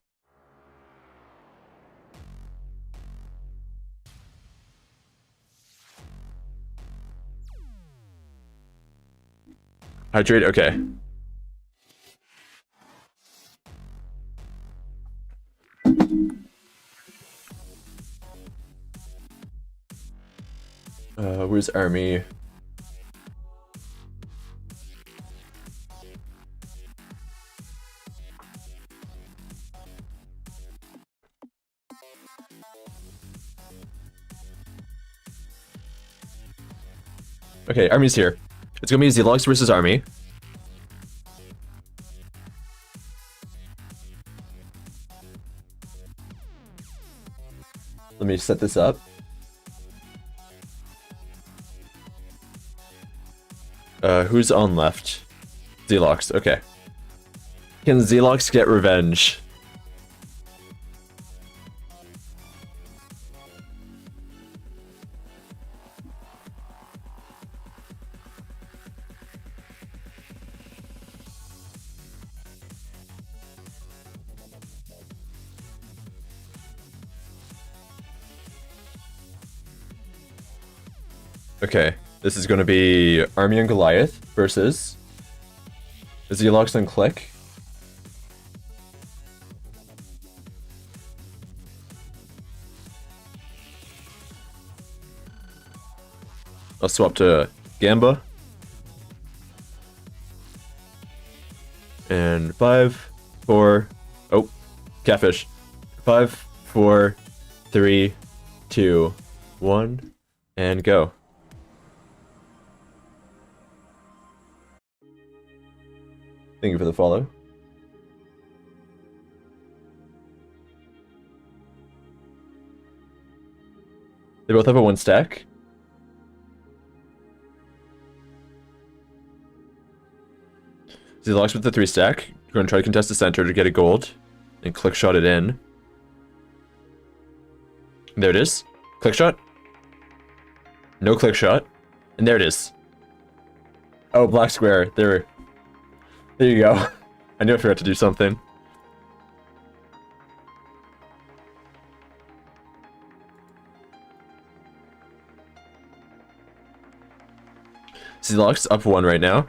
Hydrate, okay. Where's Army? Okay, Army's here. It's gonna be Zelox versus Army. Let me set this up. Who's on left? Zelox, okay. Can Zelox get revenge? Okay, this is going to be Army and Goliath versus Zelox and Click. I'll swap to Gamba. And 5, 4, oh, Catfish. 5, 4, 3, 2, 1, and go. Thank you for the follow. They both have a 1 stack. Zelox with the 3 stack. We're going to try to contest the center to get a gold. And click shot it in. There it is. Click shot. No click shot. And there it is. Oh, black square. There you go. I knew I forgot to do something. Zelox up 1 right now.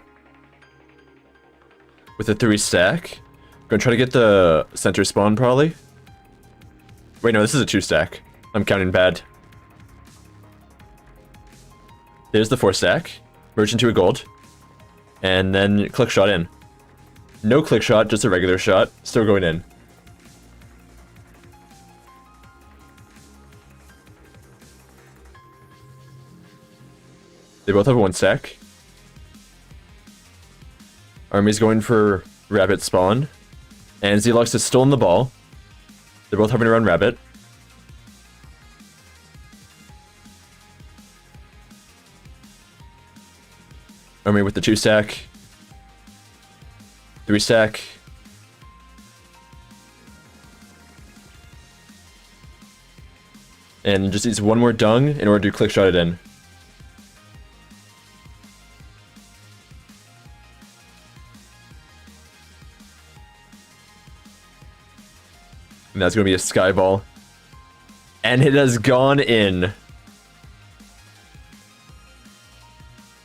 With a 3 stack. Gonna try to get the center spawn probably. Wait, no, this is a 2 stack. I'm counting bad. There's the 4 stack. Merge into a gold. And then click shot in. No click shot, just a regular shot. Still going in. They both have a 1 stack. Army's going for rabbit spawn. And Zelox has stolen the ball. They're both having to run rabbit. Army with the 2 stack. 3 stack. And just needs 1 more dung in order to click shot it in. And that's going to be a skyball. And it has gone in.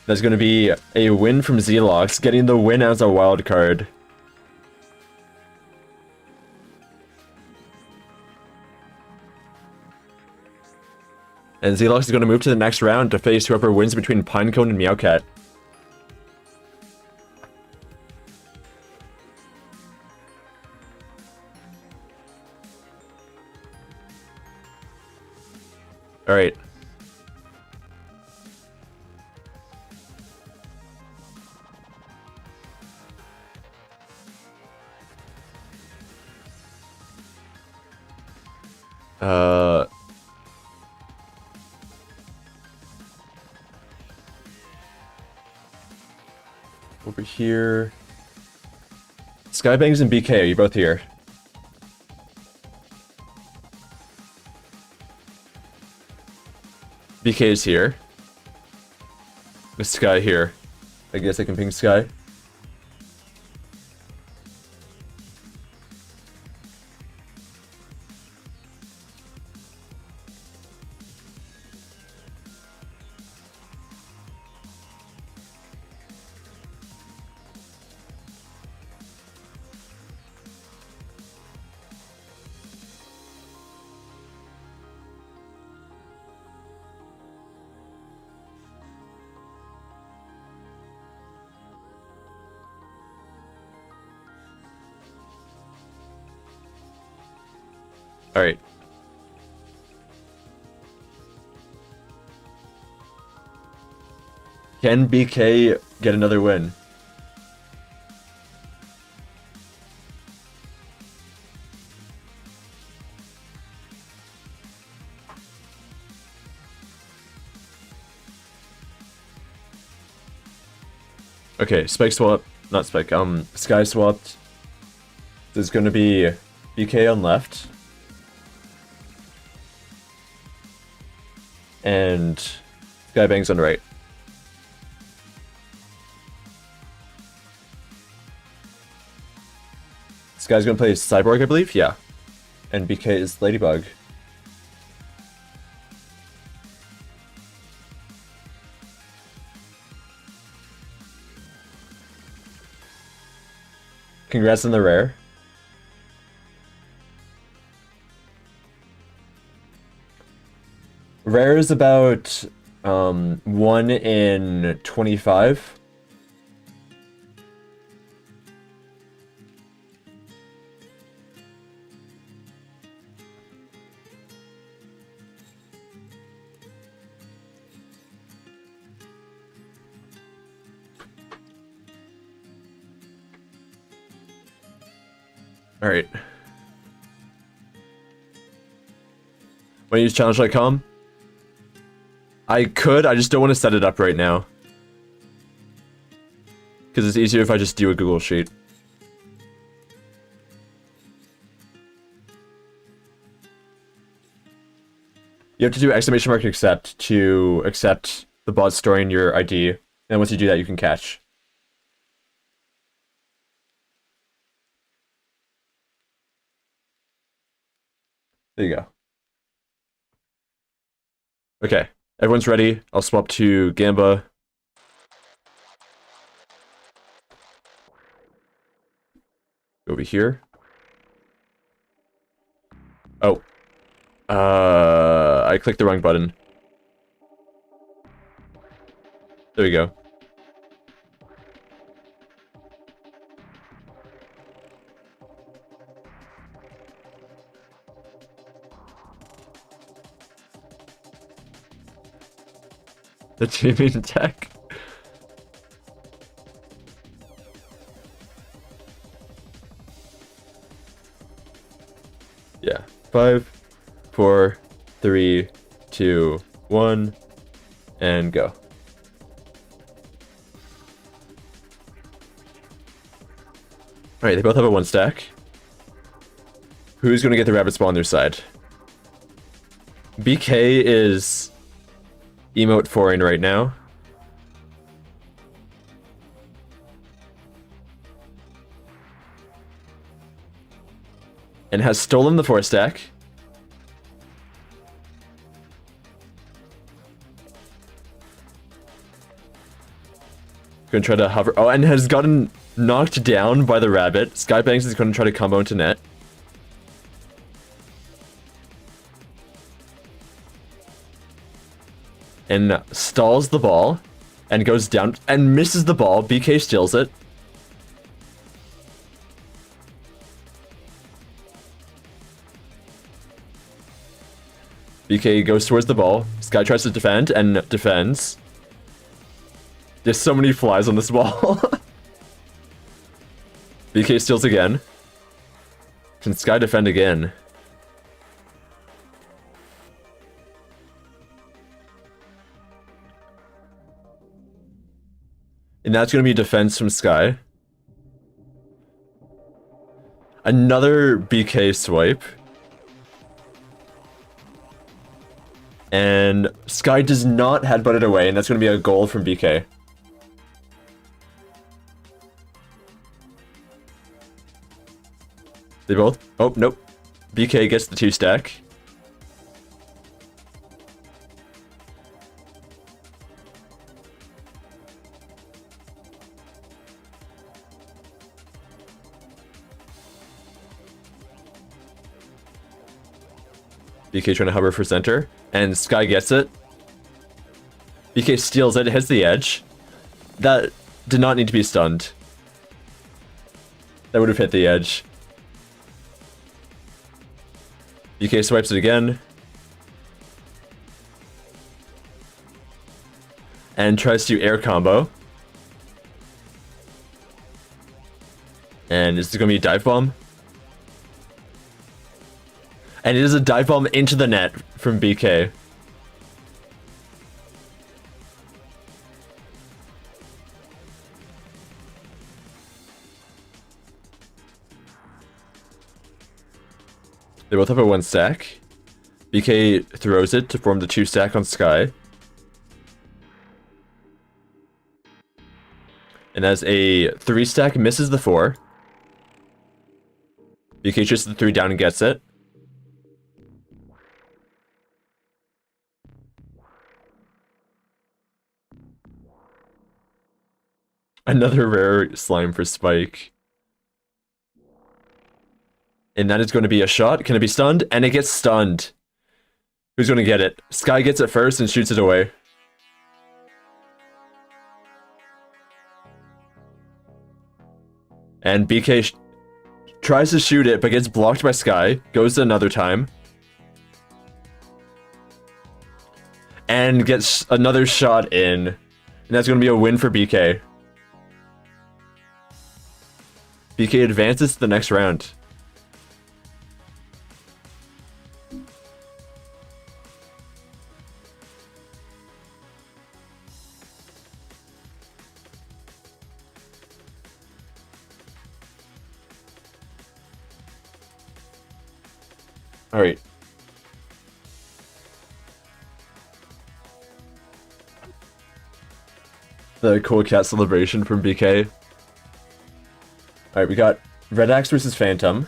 That's going to be a win from Zelox, getting the win as a wild card. And Zelox is going to move to the next round to face whoever wins between Pinecone and Meowcat. Alright. Over here. Skybangs and BK, are you both here? BK is here. This Sky here. I guess I can ping Sky. Alright. Can BK get another win? Okay, Spike swap. Not Spike, Sky swapped. There's gonna be BK on left. And Skybangs on right. This guy's gonna play Cyborg, I believe? Yeah. And BK is Ladybug. Congrats on the rare. Rare is about 1 in 25. All right. Want to use challenge.com? I could, I just don't want to set it up right now. Because it's easier if I just do a Google Sheet. You have to do exclamation mark accept to accept the bot storing your ID. And once you do that, you can catch. There you go. Okay. Everyone's ready. I'll swap to Gamba. Over here. Oh. I clicked the wrong button. There we go. The teaming attack. Yeah. 5, 4, 3, 2, 1, and go. Alright, they both have a 1 stack. Who's gonna get the rabbit spawn on their side? BK is emote 4ing right now. And has stolen the 4 stack. Gonna try to hover. Oh, and has gotten knocked down by the rabbit. Skybanks is gonna try to combo into net. And stalls the ball. And goes down and misses the ball. BK steals it. BK goes towards the ball. Sky tries to defend and defends. There's so many flies on this wall. BK steals again. Can Sky defend again? And that's going to be defense from Sky. Another BK swipe. And Sky does not headbutt it away, and that's going to be a goal from BK. They both... Oh, nope. BK gets the 2-stack. BK trying to hover for center, and Sky gets it. BK steals it, hits the edge. That did not need to be stunned. That would have hit the edge. BK swipes it again. And tries to air combo. And this is going to be a dive bomb. And it is a dive bomb into the net from BK. They both have a 1-stack. BK throws it to form the 2-stack on Sky. And as a 3-stack misses the 4. BK chases the 3 down and gets it. Another rare slime for Spike. And that is going to be a shot. Can it be stunned? And it gets stunned. Who's going to get it? Sky gets it first and shoots it away. And BK tries to shoot it, but gets blocked by Sky. Goes another time. And gets another shot in. And that's going to be a win for BK. BK advances to the next round. All right. The cool cat celebration from BK. Alright, we got Red Axe versus Phantom.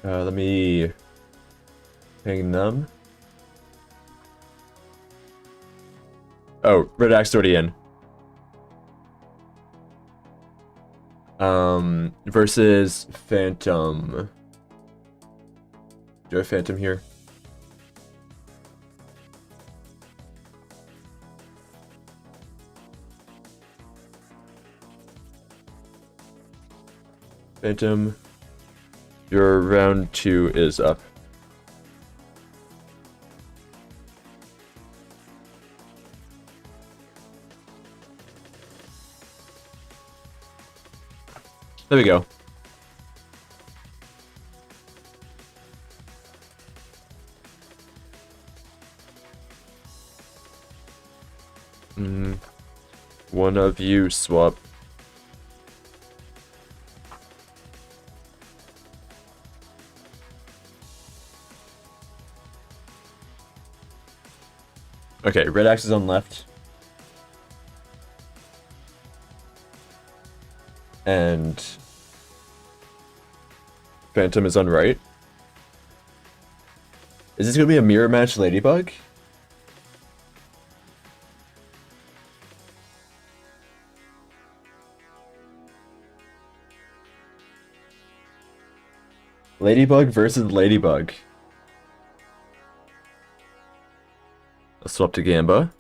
Let me ping them. Oh, Red Axe already in. Versus Phantom. Do I have Phantom here? Phantom, your round 2 is up. There we go. One of you swap. Okay, Red Axe is on left. And Phantom is on right. Is this gonna be a mirror match Ladybug? Ladybug versus Ladybug. swap to Gamba.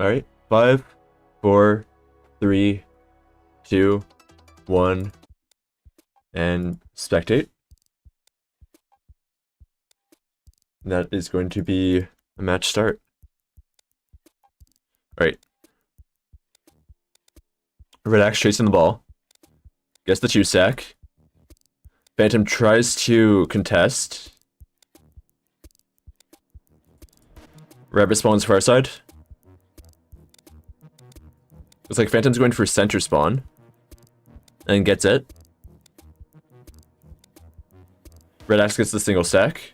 Alright, 5, 4, 3, 2, 1, and spectate. And that is going to be a match start. Alright. Red Axe chasing the ball. Gets the 2-stack. Phantom tries to contest. Rabbit spawns far side. Looks like Phantom's going for center spawn. And gets it. Red Axe gets the single stack.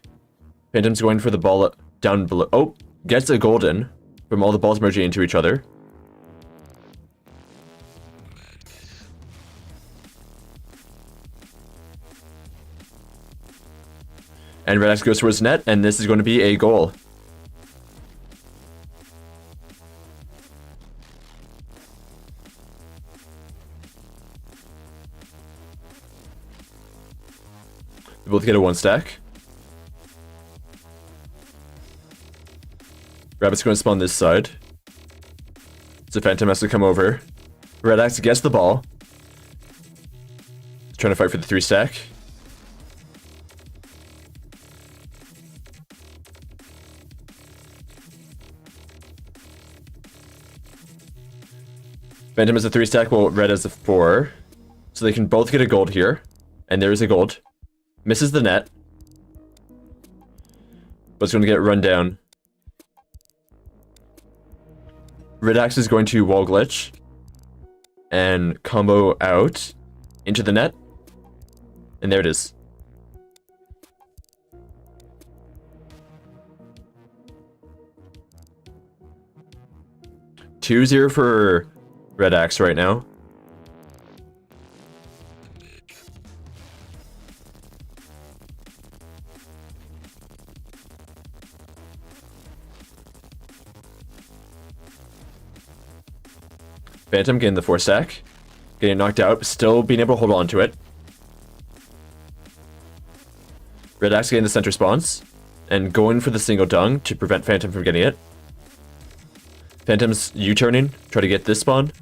Phantom's going for the ball down below. Oh, gets a golden from all the balls merging into each other. And Red Axe goes towards net, and this is going to be a goal. They both get a 1-stack. Rabbit's going to spawn this side. So Phantom has to come over. Red Axe gets the ball. Trying to fight for the 3-stack. Phantom has a 3-stack while Red has a 4. So they can both get a gold here. And there is a gold. Misses the net. But it's going to get run down. Red Axe is going to wall glitch. And combo out into the net. And there it is. (2-0) for Red Axe right now. Phantom getting the 4-stack. Getting knocked out, but still being able to hold on to it. Red Axe getting the center spawns. And going for the single dung to prevent Phantom from getting it. Phantom's U-turning, try to get this spawn.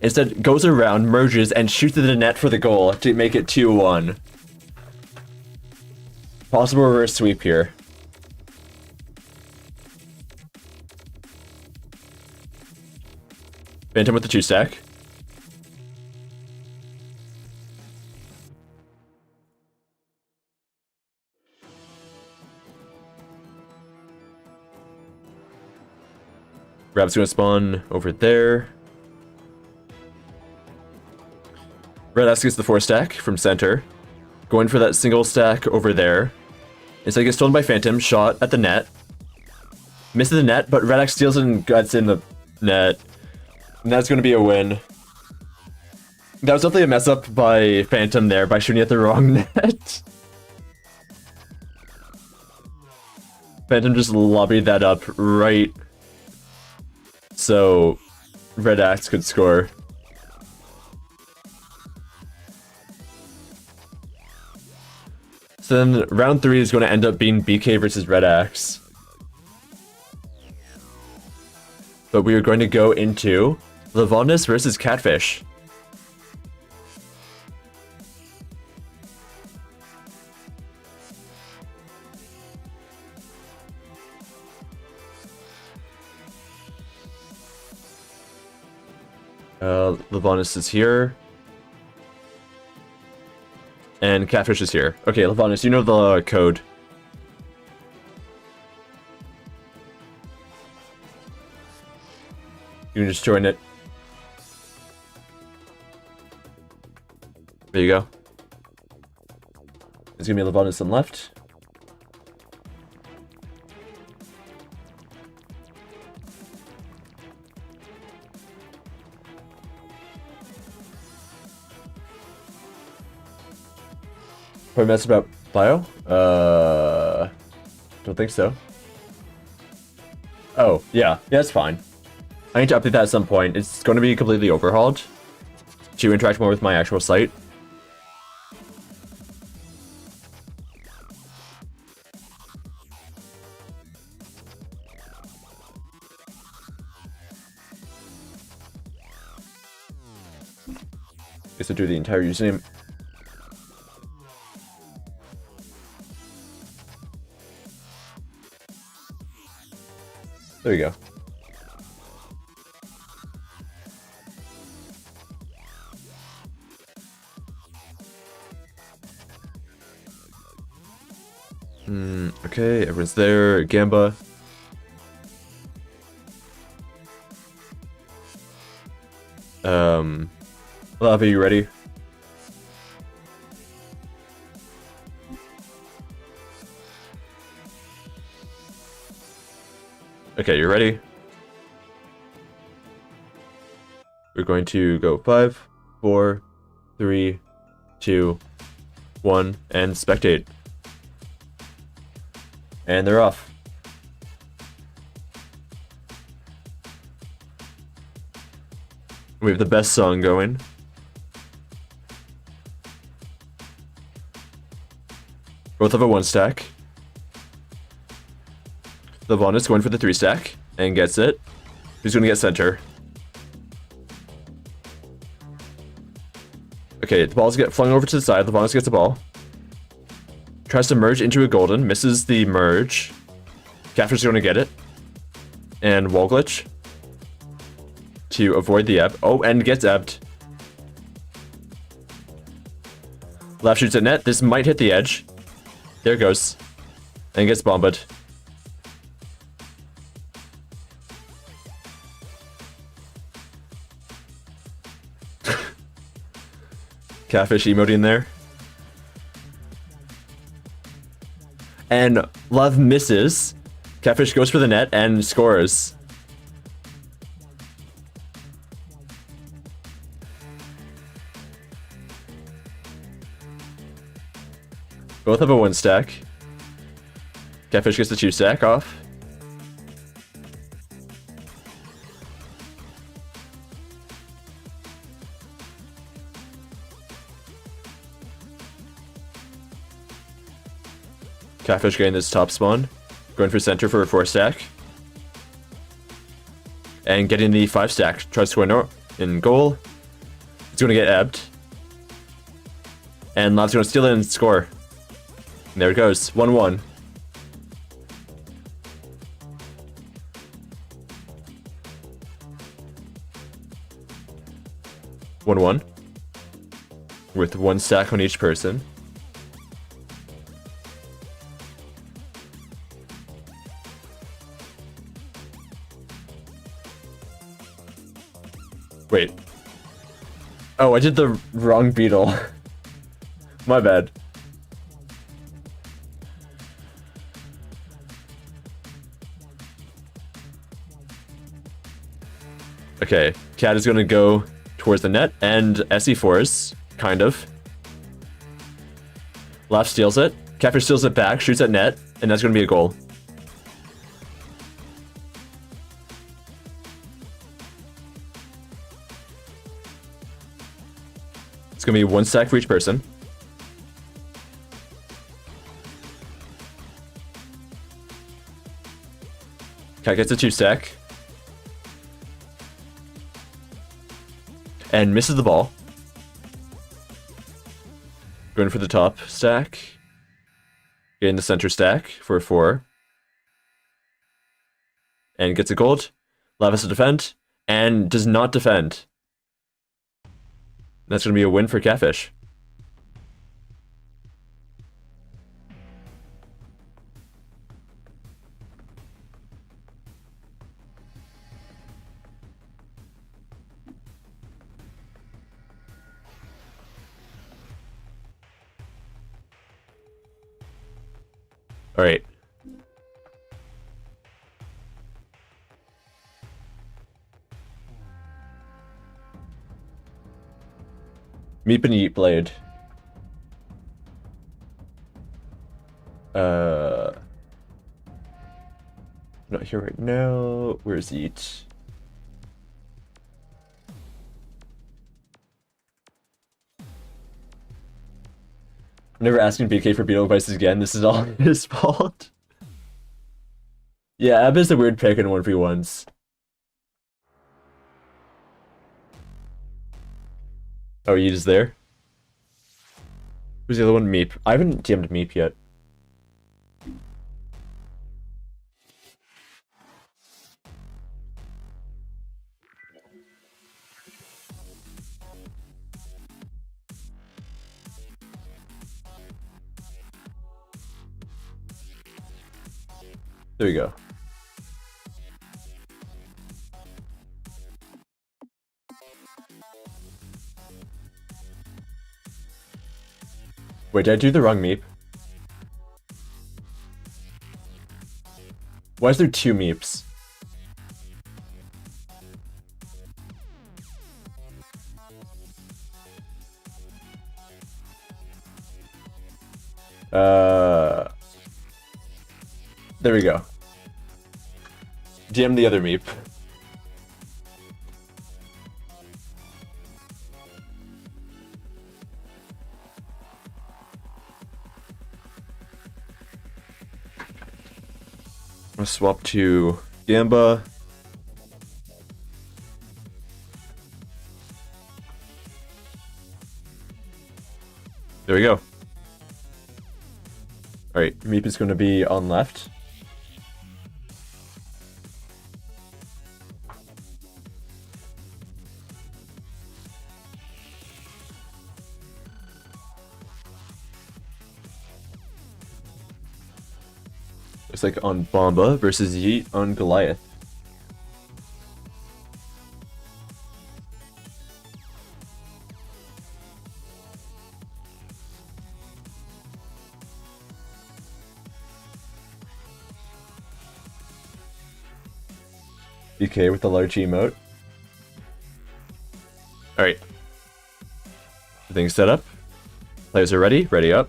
Instead, goes around, merges, and shoots the net for the goal to make it 2-1. Possible reverse sweep here. Phantom with the 2-stack. Rabbit's gonna spawn over there. Red Axe gets the 4-stack from center. Going for that single stack over there. Instead gets stolen by Phantom, shot at the net. Misses the net, but Red Axe steals it and gets in the net. And that's gonna be a win. That was definitely a mess up by Phantom there by shooting at the wrong net. Phantom just lobbied that up right so Red Axe could score. So then round 3 is going to end up being BK versus Red Axe. But we are going to go into Lavonus versus Catfish. Lavonus is here. And Catfish is here. Okay, Lavonus, you know the code. You can just join it. There you go. There's gonna be Lavonus on left. Probably mess about bio? Don't think so. Oh, yeah, that's fine. I need to update that at some point. It's going to be completely overhauled to interact more with my actual site. Guess I'll do the entire username. There you go. Okay, everyone's there. Gamba. Lava, you ready? Okay, you're ready? We're going to go 5, 4, 3, 2, 1, and spectate. And they're off. We have the best song going. Both have a 1 stack. Levana's going for the 3 stack and gets it. Who's going to get center? Okay, the balls get flung over to the side. Levana's gets the ball. Tries to merge into a golden. Misses the merge. Catfish is going to get it. And wall glitch. To avoid the ebb. Oh, and gets ebbed. Left shoots at net. This might hit the edge. There it goes. And gets bombed. Catfish emote in there. And Love misses. Catfish goes for the net and scores. Both have a 1 stack. Catfish gets the 2 stack off. Catfish getting this top spawn. Going for center for a 4 stack. And getting the 5 stack. Tries to win in goal. It's going to get ebbed. And Lav's going to steal it and score. And there it goes. 1-1. With 1 stack on each person. Wait. Oh, I did the wrong Beetle. My bad. Okay, Cat is gonna go towards the net, and SE4s, kind of. Left steals it. Catfish steals it back, shoots at net, and that's gonna be a goal. It's gonna be 1 stack for each person. Cat gets a 2 stack. And misses the ball. Going for the top stack. Getting the center stack for a 4. And gets a gold. Lavis to defend. And does not defend. That's going to be a win for Catfish. All right. Meep and Yeet Blade. Not here right now. Where's Yeet? I'm never asking BK for Beetle advice again. This is all his fault. Yeah, Ab is a weird pick in 1v1s. Oh, Yeet is there? Who's the other one? Meep. I haven't DM'd Meep yet. There you go. Wait, did I do the wrong Meep? Why is there 2 Meeps? There we go. DM the other Meep. I'm gonna swap to Gamba. There we go. Alright, Meep is gonna be on left. Looks like on Bomba versus Yeet on Goliath. BK with the large emote. Alright. Everything's set up. Players are ready. Ready up.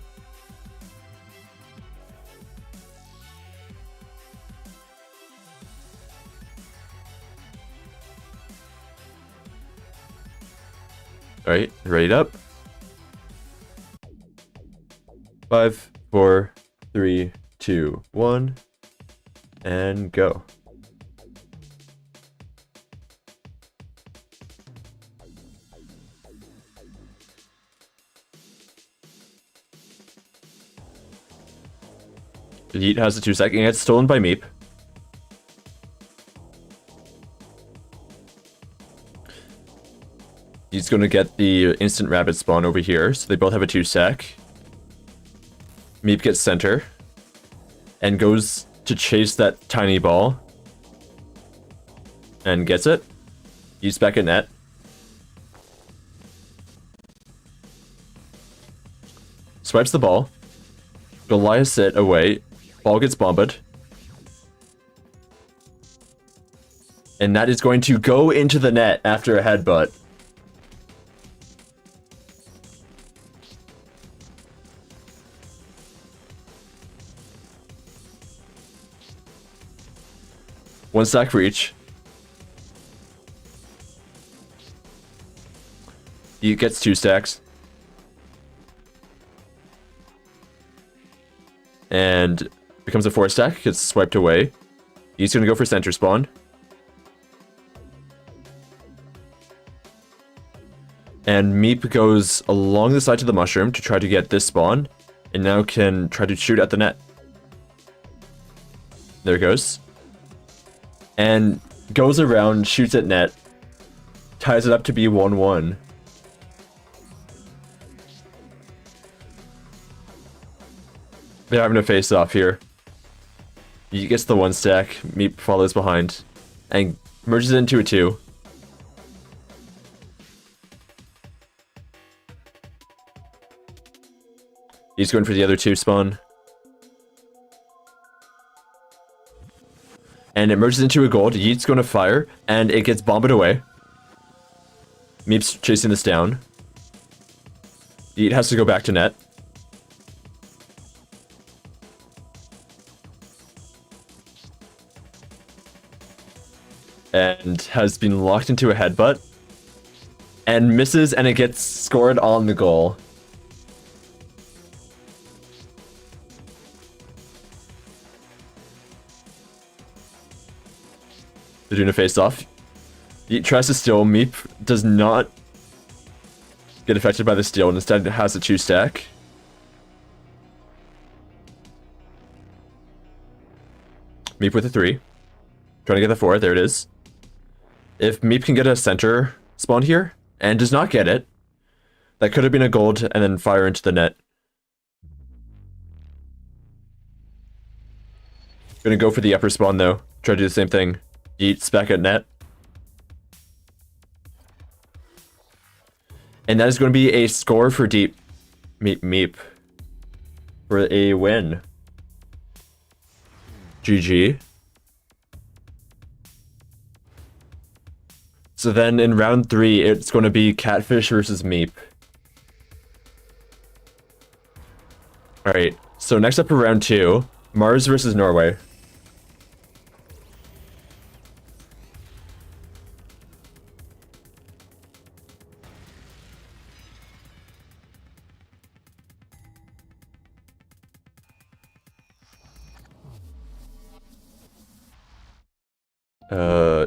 Alright, ready up. 5, 4, 3, 2, 1, and go. Yeet has the 2-second. It gets stolen by Meep. He's going to get the instant rabbit spawn over here, so they both have a 2-sec. Meep gets center and goes to chase that tiny ball and gets it. He's back at net. Swipes the ball. Goliaths it away. Ball gets bombed. And that is going to go into the net after a headbutt. One stack for each. He gets 2 stacks. And becomes a 4-stack, gets swiped away. He's gonna go for center spawn. And Meep goes along the side to the mushroom to try to get this spawn, and now can try to shoot at the net. There it goes. And goes around, shoots at net, ties it up to be 1-1. They're having a face-off here. He gets the 1-stack, Meep follows behind, and merges into a 2. He's going for the other 2 spawn. And it merges into a gold. Yeet's going to fire, and it gets bombed away. Meep's chasing this down. Yeet has to go back to net. And has been locked into a headbutt. And misses, and it gets scored on the goal. They're doing a face-off. He tries to steal. Meep does not get affected by the steal, and instead it has a 2-stack. Meep with a 3. Trying to get the 4. There it is. If Meep can get a center spawn here, and does not get it, that could have been a gold, and then fire into the net. Gonna go for the upper spawn, though. Try to do the same thing. Eats back at net. And that is going to be a score for Deep Meep. For a win. GG. So then in round 3, it's going to be Catfish versus Meep. Alright, so next up for round 2, Mars versus Norway.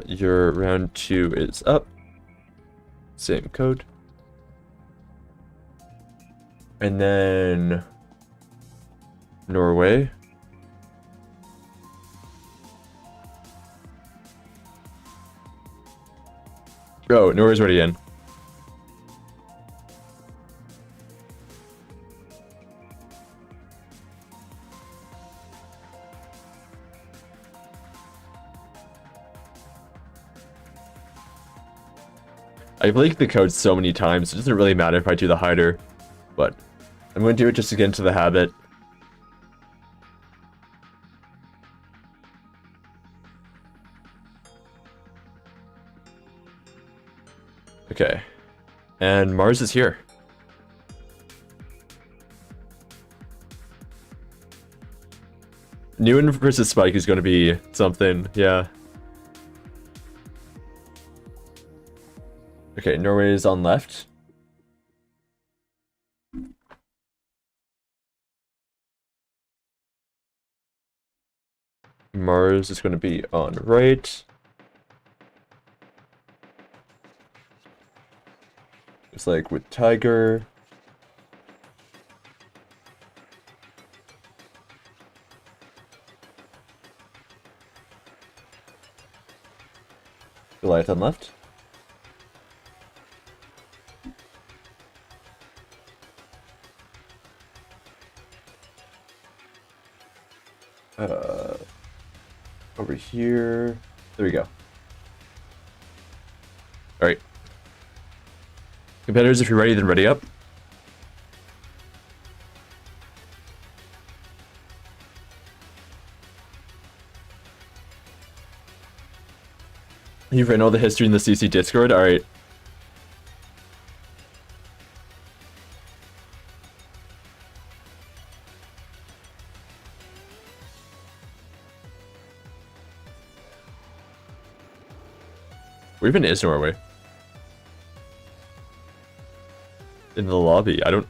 Your round 2 is up. Same code. And then Norway. Oh, Norway's already in. I've leaked the code so many times, it doesn't really matter if I do the hider, but I'm going to do it just to get into the habit. Okay, and Mars is here. Newen versus Spike is going to be something, yeah. Okay, Norway is on left. Mars is going to be on right. It's like with Tiger. Goliath on left. Over here. There we go. Alright. Competitors, if you're ready, then ready up. You've written all the history in the CC Discord? Alright. Where even is Norway? In the lobby. I don't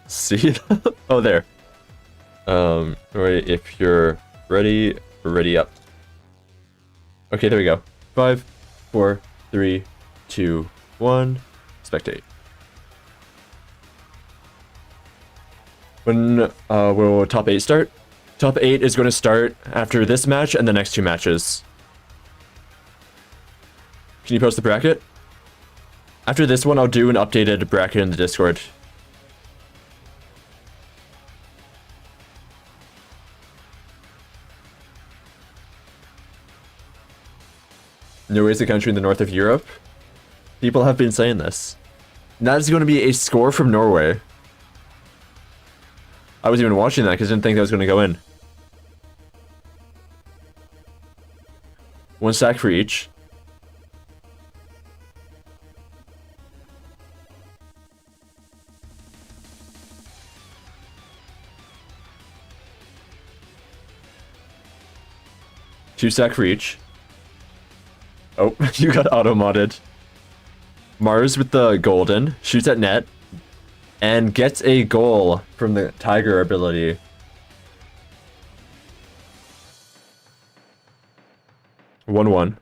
see it. Oh, there. Norway, if you're ready, ready up. Okay, there we go. 5, 4, 3, 2, 1. Spectate. When will top 8 start? Top 8 is going to start after this match and the next 2 matches. Can you post the bracket? After this one, I'll do an updated bracket in the Discord. Norway is a country in the north of Europe. People have been saying this. And that is going to be a score from Norway. I wasn't even watching that because I didn't think that was going to go in. 1 stack for each. Two stack for each. Oh, you got auto-modded. Mars with the golden, shoots at net, and gets a goal from the Tiger ability. 1-1.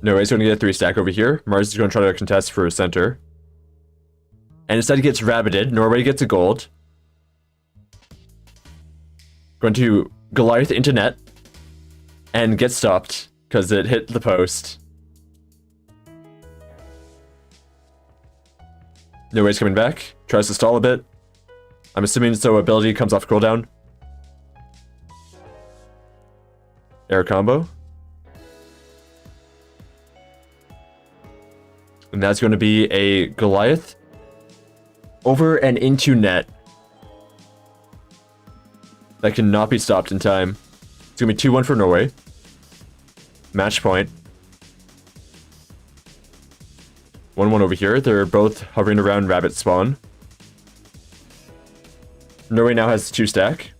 Norway's going to get a 3-stack over here. Mars is going to try to contest for center. And instead he gets rabbited. Norway gets a gold. Going to Goliath into net. And get stopped because it hit the post. Norway's coming back. Tries to stall a bit. I'm assuming so ability comes off cooldown. Air combo. And that's going to be a Goliath over and into net. That cannot be stopped in time. It's going to be 2-1 for Norway. Match point. 1-1 over here. They're both hovering around rabbit spawn. Norway now has 2-stack.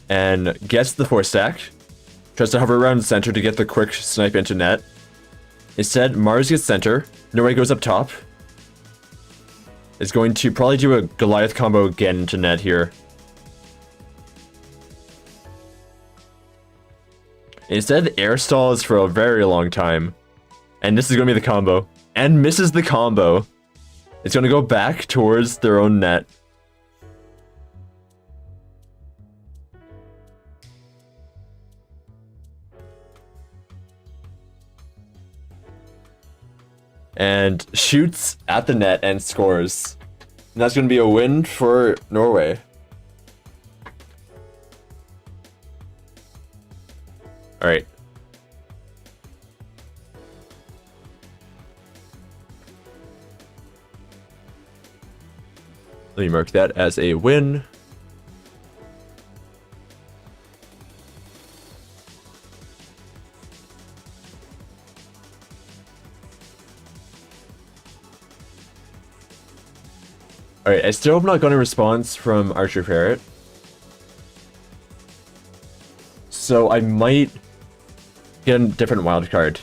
And gets the 4-stack. Tries to hover around center to get the quick snipe into net. Instead, Mars gets center. Norway goes up top. Is going to probably do a Goliath combo again into net here. Instead, air stalls for a very long time. And this is going to be the combo. And misses the combo. It's going to go back towards their own net. And shoots at the net and scores. And that's going to be a win for Norway. Alright. Let me mark that as a win. Alright, I still have not gotten a response from Archer Ferret. So I might get a different wildcard.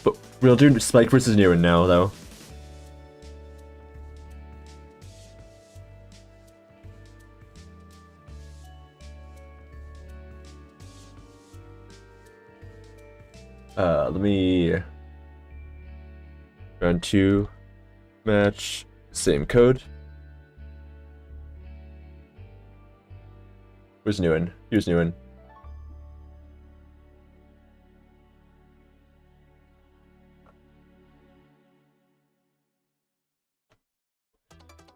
But we'll do Spike versus Newen now, though. Let me... Round 2. Match. Same code. Where's Newen? Here's Newen.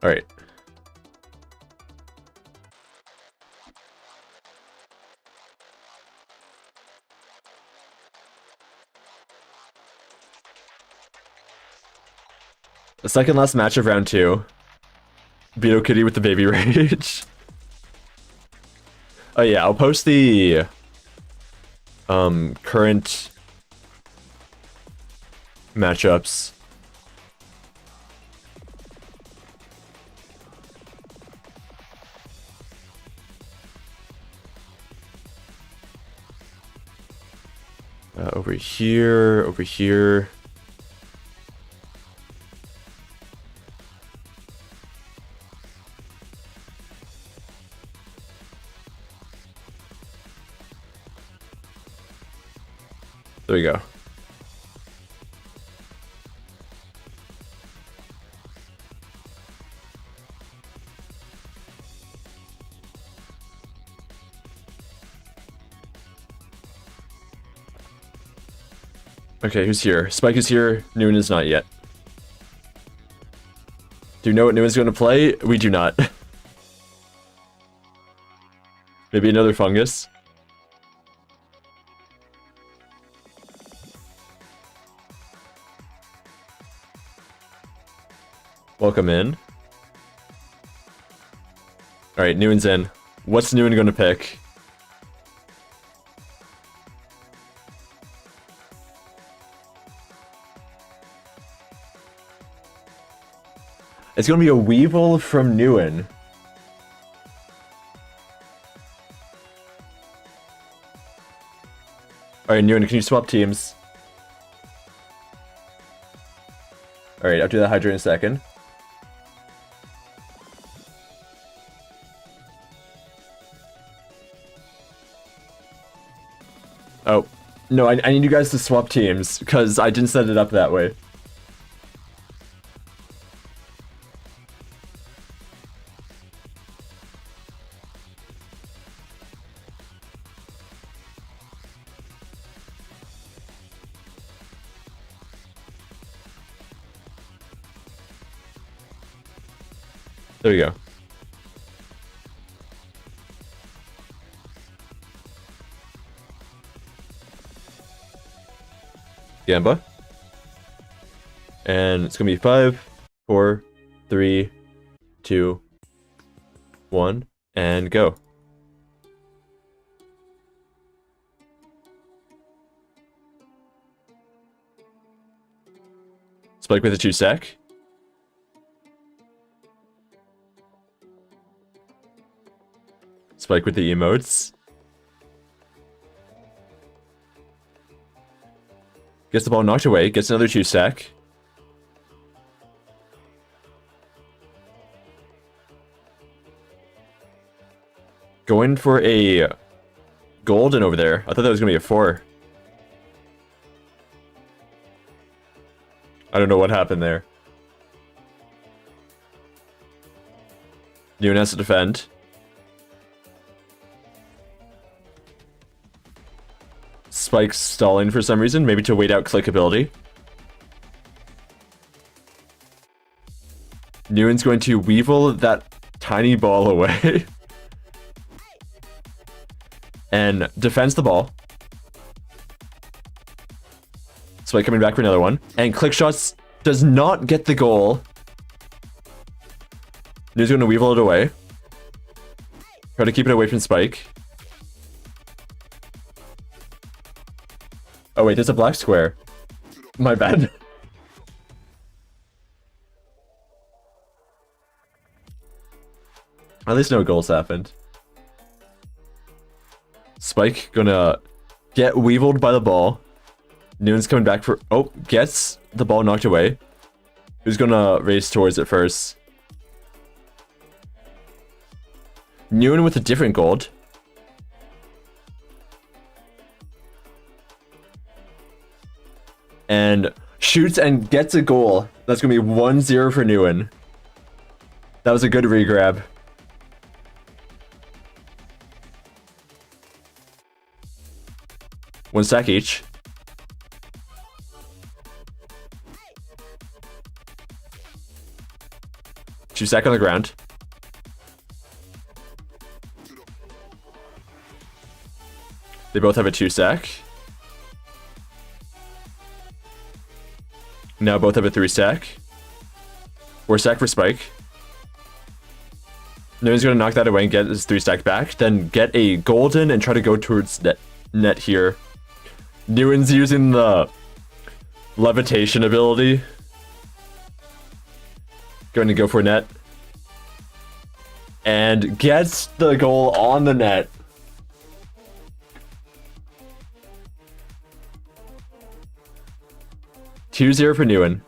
Alright. The second last match of round 2. Beetle Kitty with the baby rage. Oh yeah, I'll post the current matchups. Over here, over here. There we go. Okay, who's here? Spike is here. Newen is not yet. Do you know what Newen's going to play? We do not. Maybe another fungus. Welcome in. Alright, Newen's in. What's Newen going to pick? It's going to be a Weevil from Newen. Alright, Newen, can you swap teams? Alright, I'll do that Hydra in a second. No, I need you guys to swap teams, because I didn't set it up that way. There we go. Gamba. And it's gonna be 5, 4, 3, 2, 1, and go. Spike with a 2-sec. Spike with the emotes. Gets the ball knocked away, gets another 2-sec. Going for a golden over there. I thought that was going to be a 4. I don't know what happened there. Newen has to defend. Spike's stalling for some reason, maybe to wait out clickability. Newen's going to weevil that tiny ball away. And defends the ball. Spike coming back for another one. And Clickshots does not get the goal. Newen's going to weevil it away. Try to keep it away from Spike. Oh wait, there's a black square. My bad. At least no goals happened. Spike gonna get weeviled by the ball. Newen's coming back for... Oh, gets the ball knocked away. Who's gonna race towards it first? Newen with a different gold. And shoots and gets a goal. That's going to be 1-0 for Newen. That was a good regrab. One sack each. Two sack on the ground. They both have a 2-sack. Now both have a 3-sack. 4-sack for Spike. Newen's going to knock that away and get his 3-stack back. Then get a golden and try to go towards net here. Newen's using the levitation ability. Going to go for net. And gets the goal on the net. Two 0 for Newen.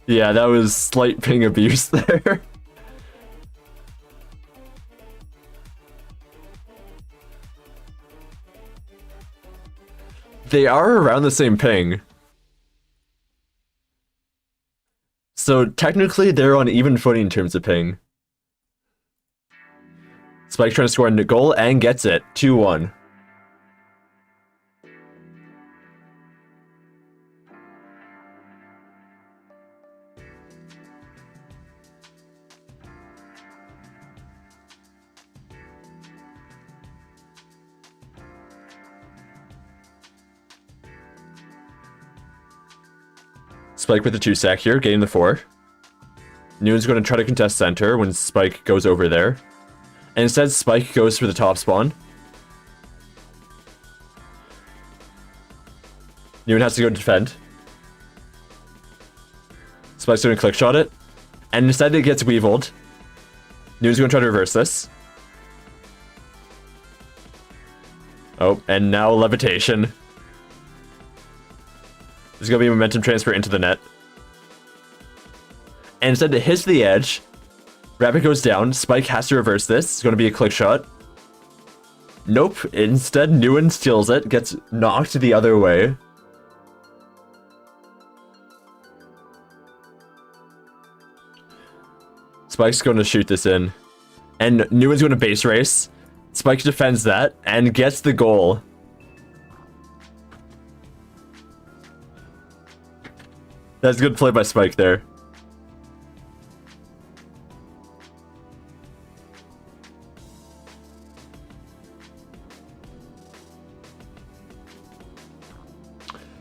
Yeah, that was slight ping abuse there. They are around the same ping. So technically they're on even footing in terms of ping. Spike trying to score a goal and gets it. 2-1. Spike with the 2-sack here, getting the 4. Newen's going to try to contest center when Spike goes over there. And instead, Spike goes for the top spawn. Newen has to go defend. Spike's going to click shot it. And instead it gets weeviled. Newen's going to try to reverse this. Oh, and now levitation. There's going to be a momentum transfer into the net. And instead it hits the edge. Rabbit goes down. Spike has to reverse this. It's going to be a click shot. Nope. Instead, Nguyen steals it. Gets knocked the other way. Spike's going to shoot this in. And Nguyen's going to base race. Spike defends that and gets the goal. That's good play by Spike there.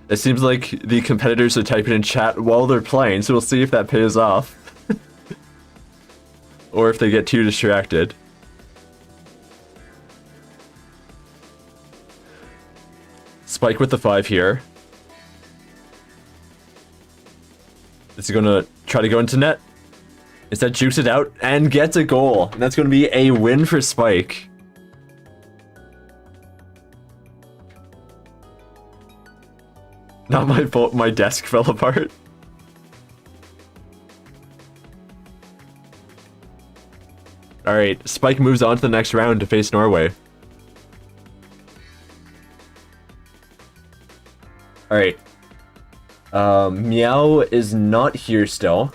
It seems like the competitors are typing in chat while they're playing, so we'll see if that pays off. Or if they get too distracted. Spike with the 5 here. This is gonna try to go into net. Instead, jukes it out and gets a goal. And that's gonna be a win for Spike. Not my fault, my desk fell apart. Alright, Spike moves on to the next round to face Norway. Alright. Meow is not here still.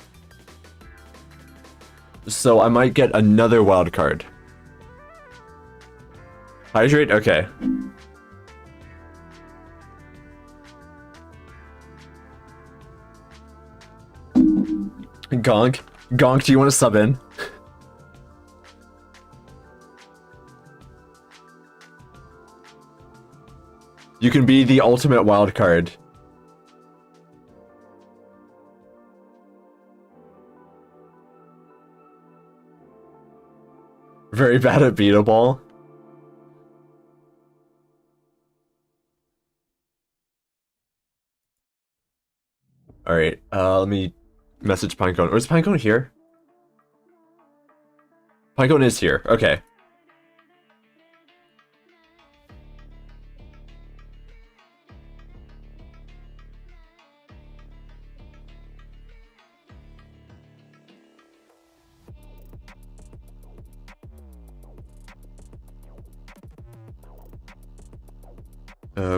So I might get another wild card. Hydrate? Okay. Gonk. Gonk, do you want to sub in? You can be the ultimate wild card. Very bad at Beetleball. Alright, let me message Pinecone. Or is Pinecone here? Pinecone is here, okay.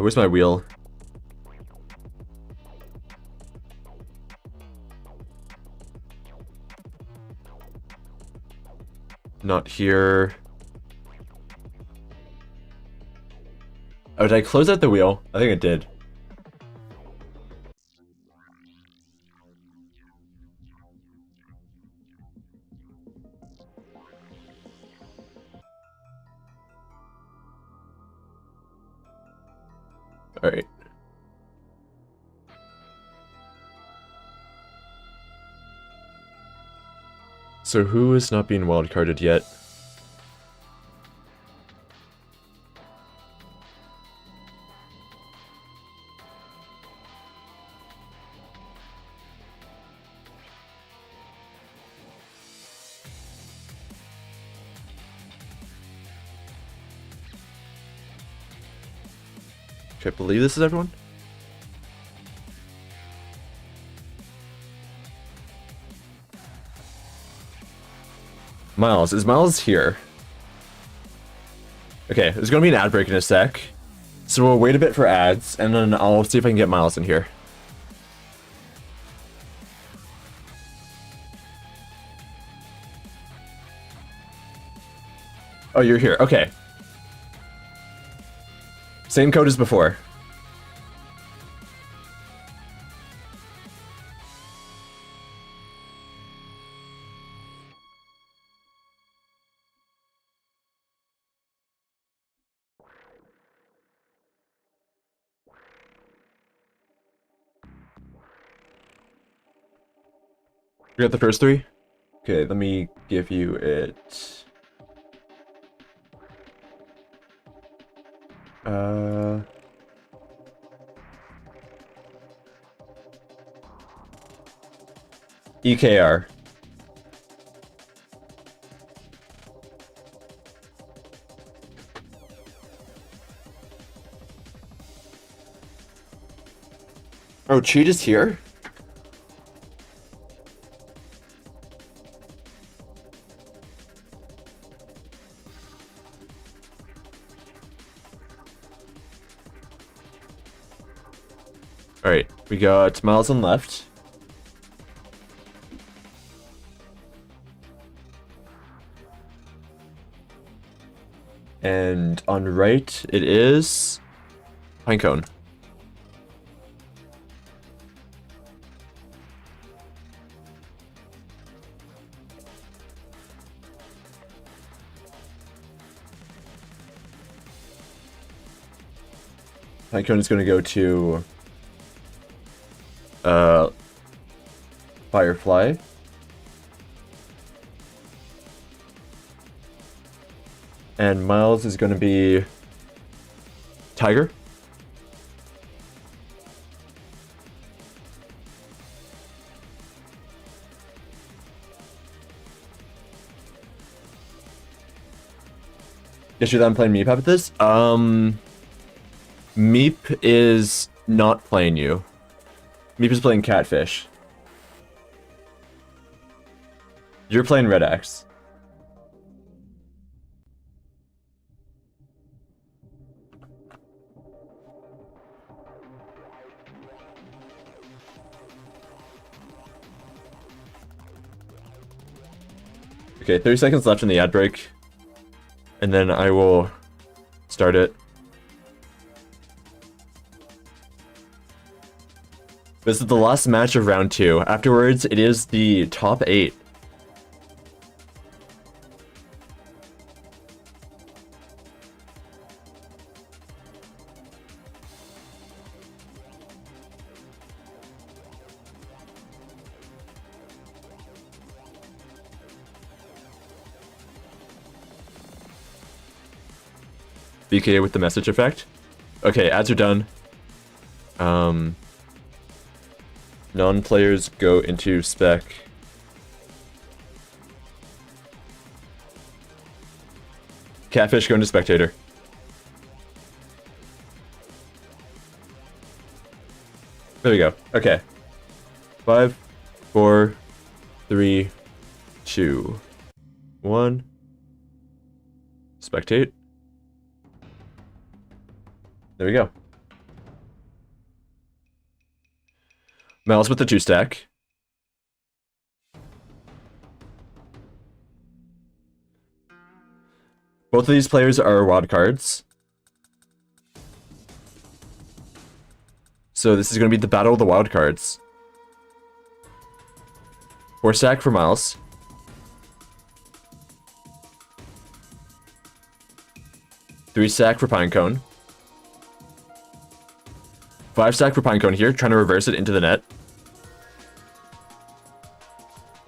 Where's my wheel? Not here. Oh, did I close out the wheel? I think I did. Alright. So who is not being wildcarded yet? I believe this is everyone? Miles. Is Miles here? Okay, there's gonna be an ad break in a sec. So we'll wait a bit for ads, and then I'll see if I can get Miles in here. Oh, you're here. Okay. Same code as before. You got the first 3? Okay, let me give you it. EKR. Oh, Cheat is here? Alright, we got Miles on left. And on right, it is Pinecone. Pinecone is going to go to Firefly. And Miles is going to be Tiger. Guess you're done playing Meep with this? Meep is not playing you. Meep is playing Catfish. You're playing Red Axe. Okay, 30 seconds left in the ad break. And then I will start it. This is the last match of round 2. Afterwards, it is the top 8. BK with the message effect. Okay, ads are done. Non-players go into spec. Catfish go into spectator. There we go. Okay. 5, 4, 3, 2, 1. Spectate. There we go. Miles with the 2 stack. Both of these players are wild cards. So this is going to be the battle of the wild cards. 4 stack for Miles. 3 stack for Pinecone. 5 stack for Pinecone here, trying to reverse it into the net.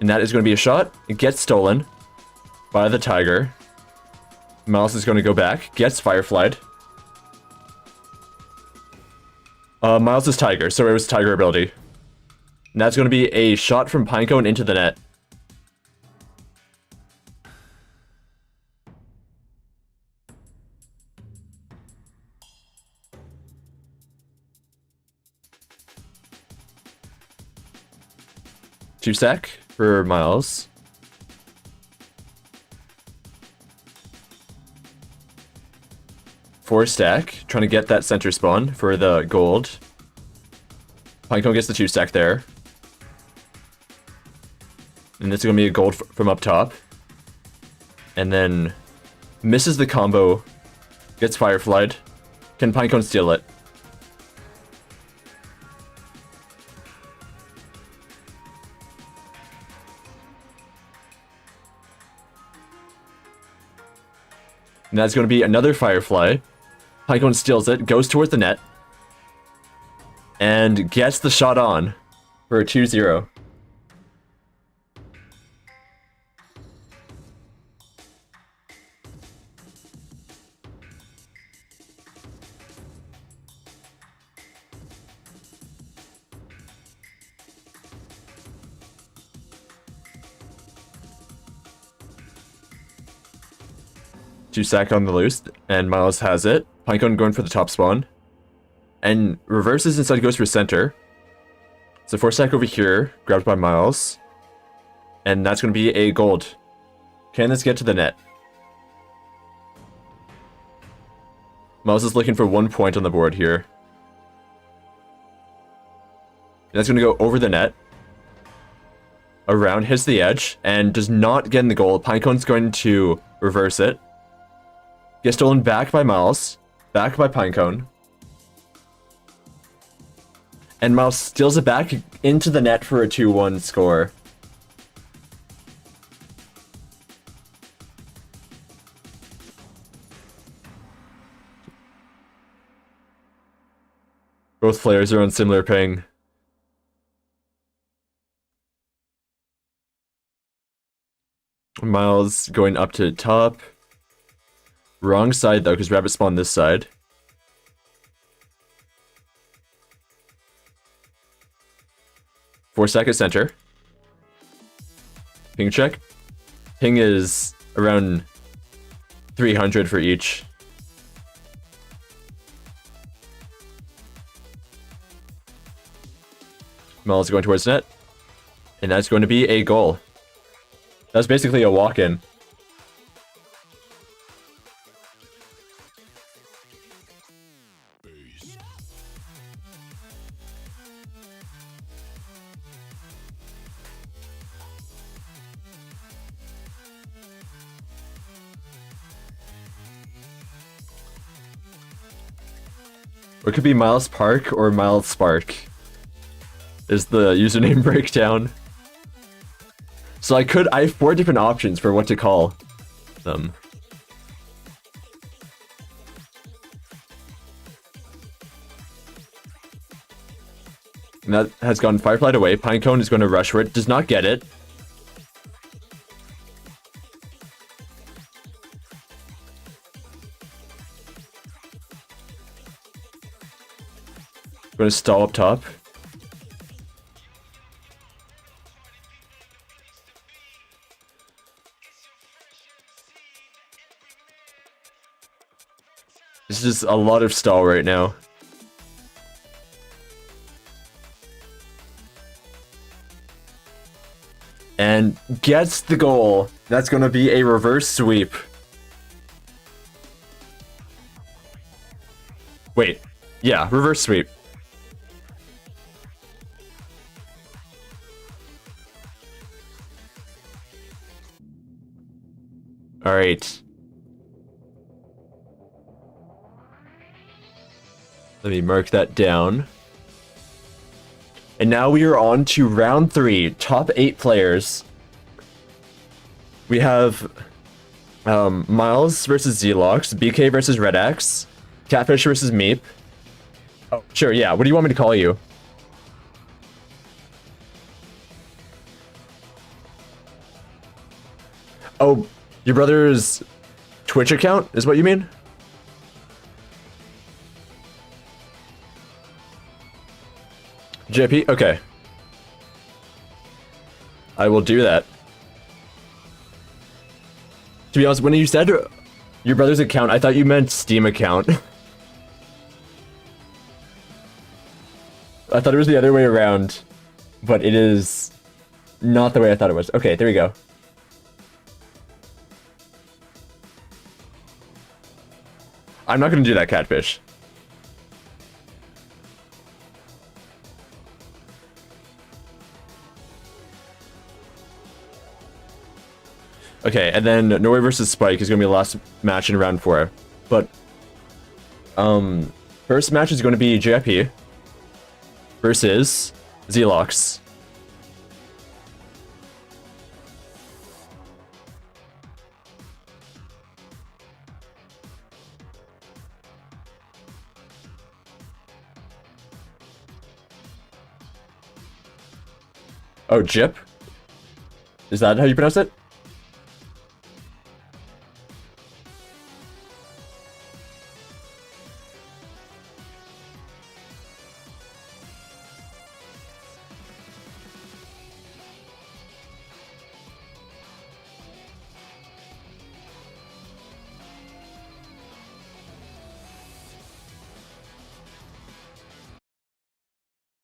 And that is going to be a shot. It gets stolen by the Tiger. Miles is going to go back, gets Fireflied. Miles is Tiger, so it was Tiger ability. And that's going to be a shot from Pinecone into the net. Two stack for Miles. Four stack, trying to get that center spawn for the gold. Pinecone gets the 2 stack there. And this is going to be a gold from up top. And then misses the combo, gets Fireflied. Can Pinecone steal it? And that's going to be another Firefly. Pinecone steals it, goes towards the net. And gets the shot on for a 2-0. Two stack on the loose, and Miles has it. Pinecone going for the top spawn. And reverses instead goes for center. So 4 stack over here, grabbed by Miles. And that's going to be a gold. Can this get to the net? Miles is looking for 1 point on the board here. That's going to go over the net. Around, hits the edge, and does not get in the goal. Pinecone's going to reverse it. Gets stolen back by Miles. Back by Pinecone. And Miles steals it back into the net for a 2-1 score. Both players are on similar ping. Miles going up to top. Wrong side though, because Rabbit spawned this side. Four-second center. Ping check. Ping is around 300 for each. Miles going towards net. And that's going to be a goal. That's basically a walk-in. Or it could be Miles Park or Miles Spark is the username breakdown. So I have 4 different options for what to call them. And that has gone Fireflight away. Pinecone is going to rush for it. Does not get it. Going to stall up top. This is a lot of stall right now. And gets the goal. That's going to be a reverse sweep. Wait. Yeah, reverse sweep. All right. Let me mark that down. And now we are on to round 3, top 8 players. We have Miles versus Zelox, BK versus Red Axe, Catfish versus Meep. Oh, sure, yeah. What do you want me to call you? Oh, your brother's Twitch account is what you mean? JP? Okay. I will do that. To be honest, when you said your brother's account, I thought you meant Steam account. I thought it was the other way around, but it is not the way I thought it was. Okay, there we go. I'm not going to do that, Catfish. Okay, and then Norway versus Spike is going to be the last match in round 4. But, first match is going to be JIP versus Zelox. Oh, Jip? Is that how you pronounce it?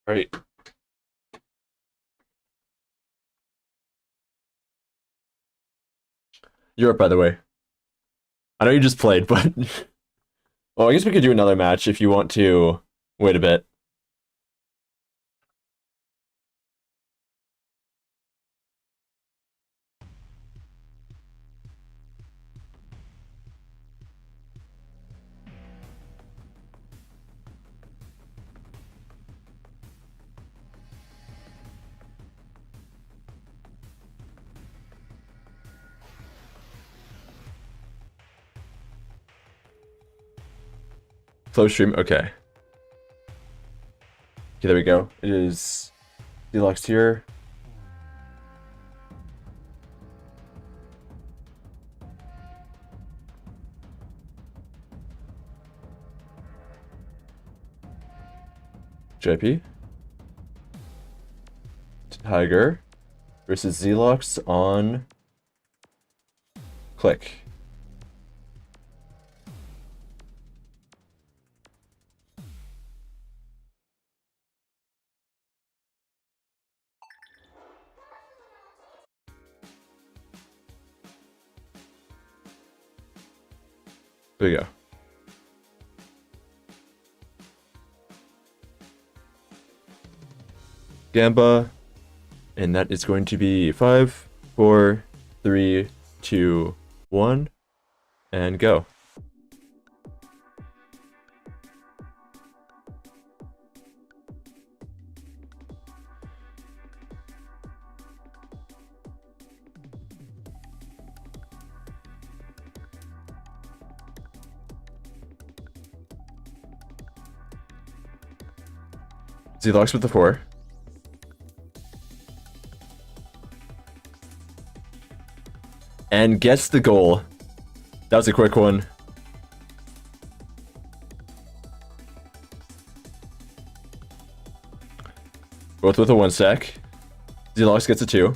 Right. You're up, by the way. I know you just played, but... Well, I guess we could do another match if you want to wait a bit. Close stream. Okay. Okay, there we go. It is Deluxe here. JP. Tiger versus Zelox on Click. There you go. Gamba, and that is going to be 5, 4, 3, 2, 1, and go. Zelox with the 4. And gets the goal. That was a quick one. Both with a 1 stack. Zelox gets a 2.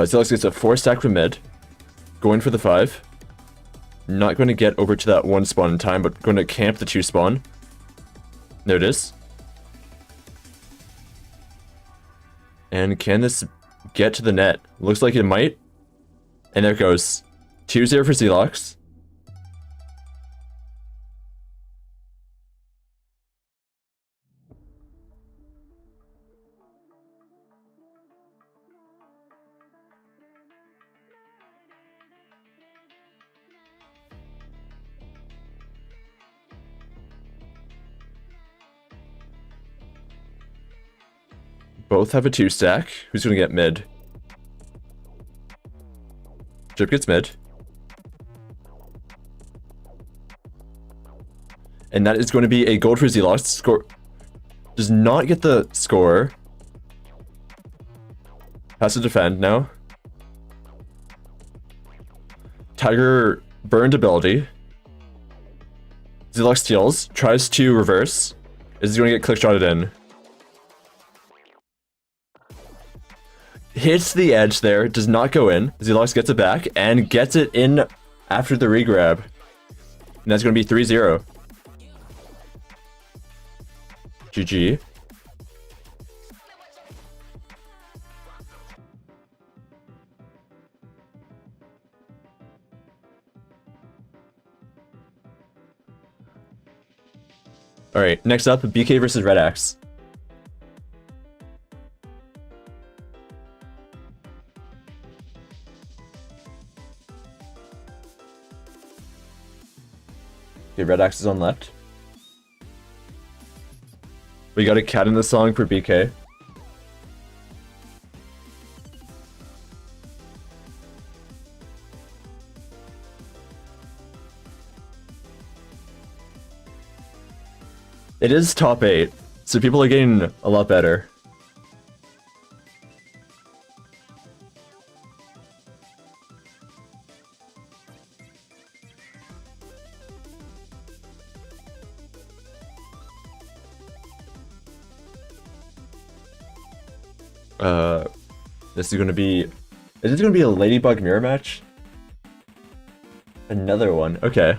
Zelox gets a 4 stack from mid. Going for the 5. Not going to get over to that 1 spawn in time, but going to camp the 2 spawn. There it is. And can this get to the net? Looks like it might. And there it goes. 2-0 for Zelox. Both have a 2 stack. Who's gonna get mid? Chip gets mid. And that is going to be a gold for Zelox. Score does not get the score. Has to defend now. Tiger burned ability. Zelox steals. Tries to reverse. Is he going to get click-shotted in? Hits the edge there, does not go in. Zelox gets it back and gets it in after the regrab. And that's going to be 3-0. GG. Alright, next up, BK versus Red Axe. Okay, Red Axe is on left. We got a cat in the song for BK. It is top 8, so people are getting a lot better. This is gonna be... Is this gonna be a Ladybug mirror match? Another one, okay.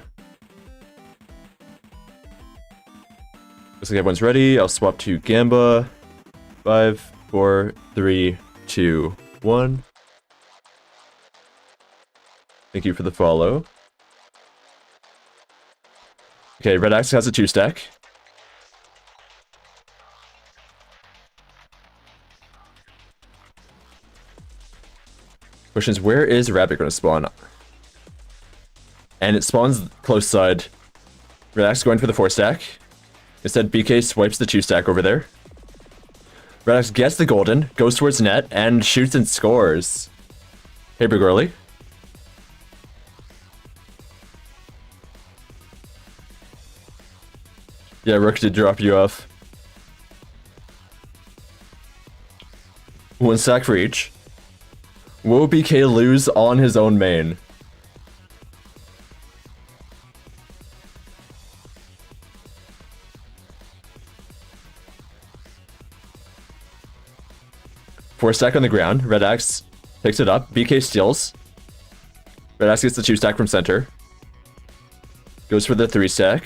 Looks like everyone's ready. I'll swap to Gamba. 5, 4, 3, 2, 1. Thank you for the follow. Okay, Red Axe has a 2 stack. Question is, where is Rabbit going to spawn? And it spawns close side. Red Axe going for the 4-stack. Instead, BK swipes the 2-stack over there. Red Axe gets the golden, goes towards net, and shoots and scores. Hey, Big Early. Yeah, Rook did drop you off. 1 stack for each. Will BK lose on his own main? Four stack on the ground. Red Axe picks it up. BK steals. Red Axe gets the 2-stack from center. Goes for the 3-stack.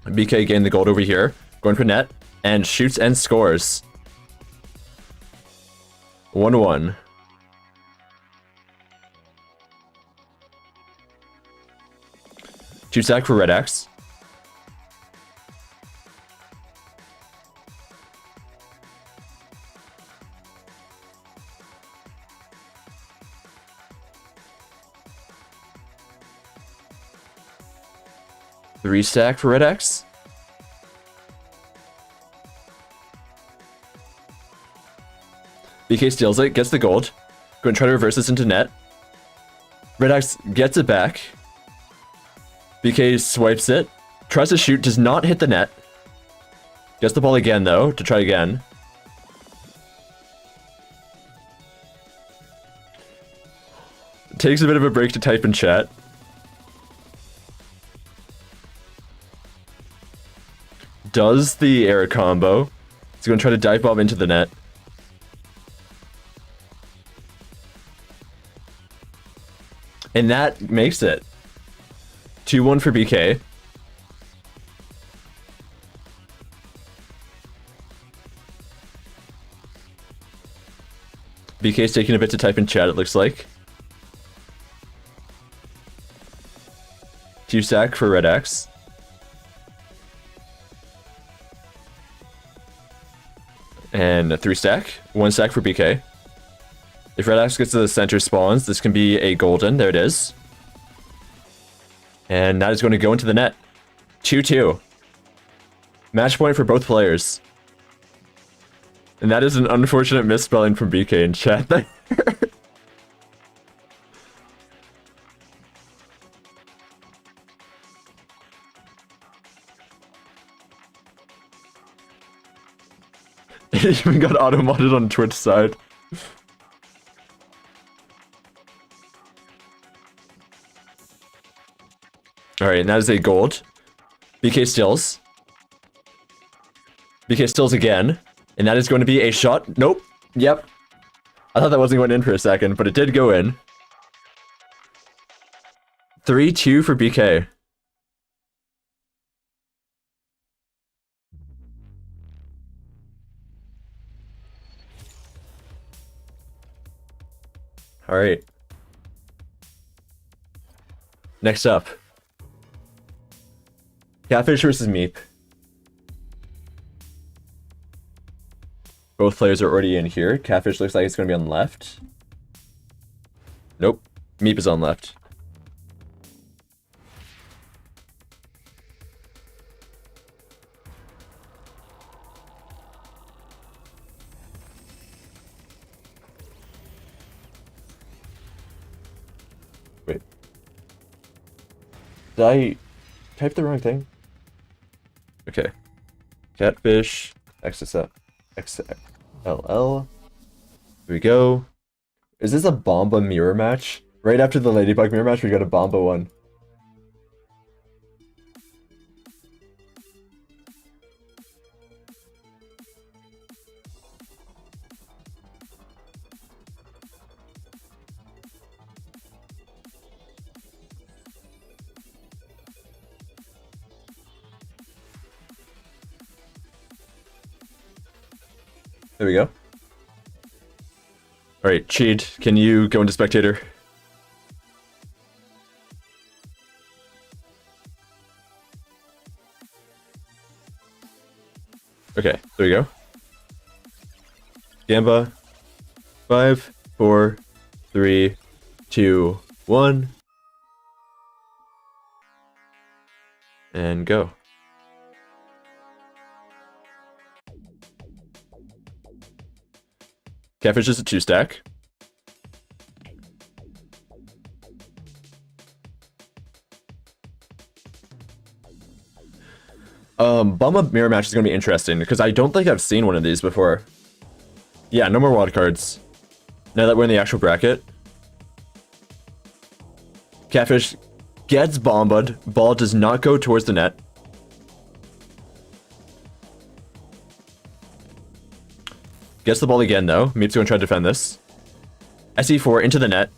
BK gained the gold over here. Going for net. And shoots and scores. 1-1. Two stack for Red Axe. Three stack for Red Axe. BK steals it, gets the gold. Go and try to reverse this into net. Red Axe gets it back. BK swipes it. Tries to shoot, does not hit the net. Gets the ball again, though, to try again. Takes a bit of a break to type in chat. Does the air combo. He's going to try to dive bomb into the net. And that makes it 2-1 for BK. BK's taking a bit to type in chat, it looks like. 2-stack for Red Axe. And a 3-stack. 1-stack for BK. If Red Axe gets to the center spawns, this can be a golden. There it is. And that is going to go into the net. 2-2. Match point for both players. And that is an unfortunate misspelling from BK in chat there. It even got auto-modded on Twitch side. Alright, and that is a gold. BK steals. BK steals again. And that is going to be a shot. Nope. Yep. I thought that wasn't going in for a second, but it did go in. 3-2 for BK. Alright. Next up. Catfish versus Meep. Both players are already in here. Catfish looks like it's going to be on the left. Nope. Meep is on left. Wait. Did I type the wrong thing? Okay. Catfish. XSL. XLL. Here we go. Is this a Bomba mirror match? Right after the Ladybug mirror match, we got a Bomba one. There we go. Alright, Cheat, can you go into spectator? Okay, there we go. Gamba. 5, 4, 3, 2, 1. And go. Catfish is a 2-stack. Bumba mirror match is going to be interesting because I don't think I've seen one of these before. Yeah, no more wild cards. Now that we're in the actual bracket. Catfish gets bombed. Ball does not go towards the net. Gets the ball again though. Meep's going to try to defend this. SE4 into the net.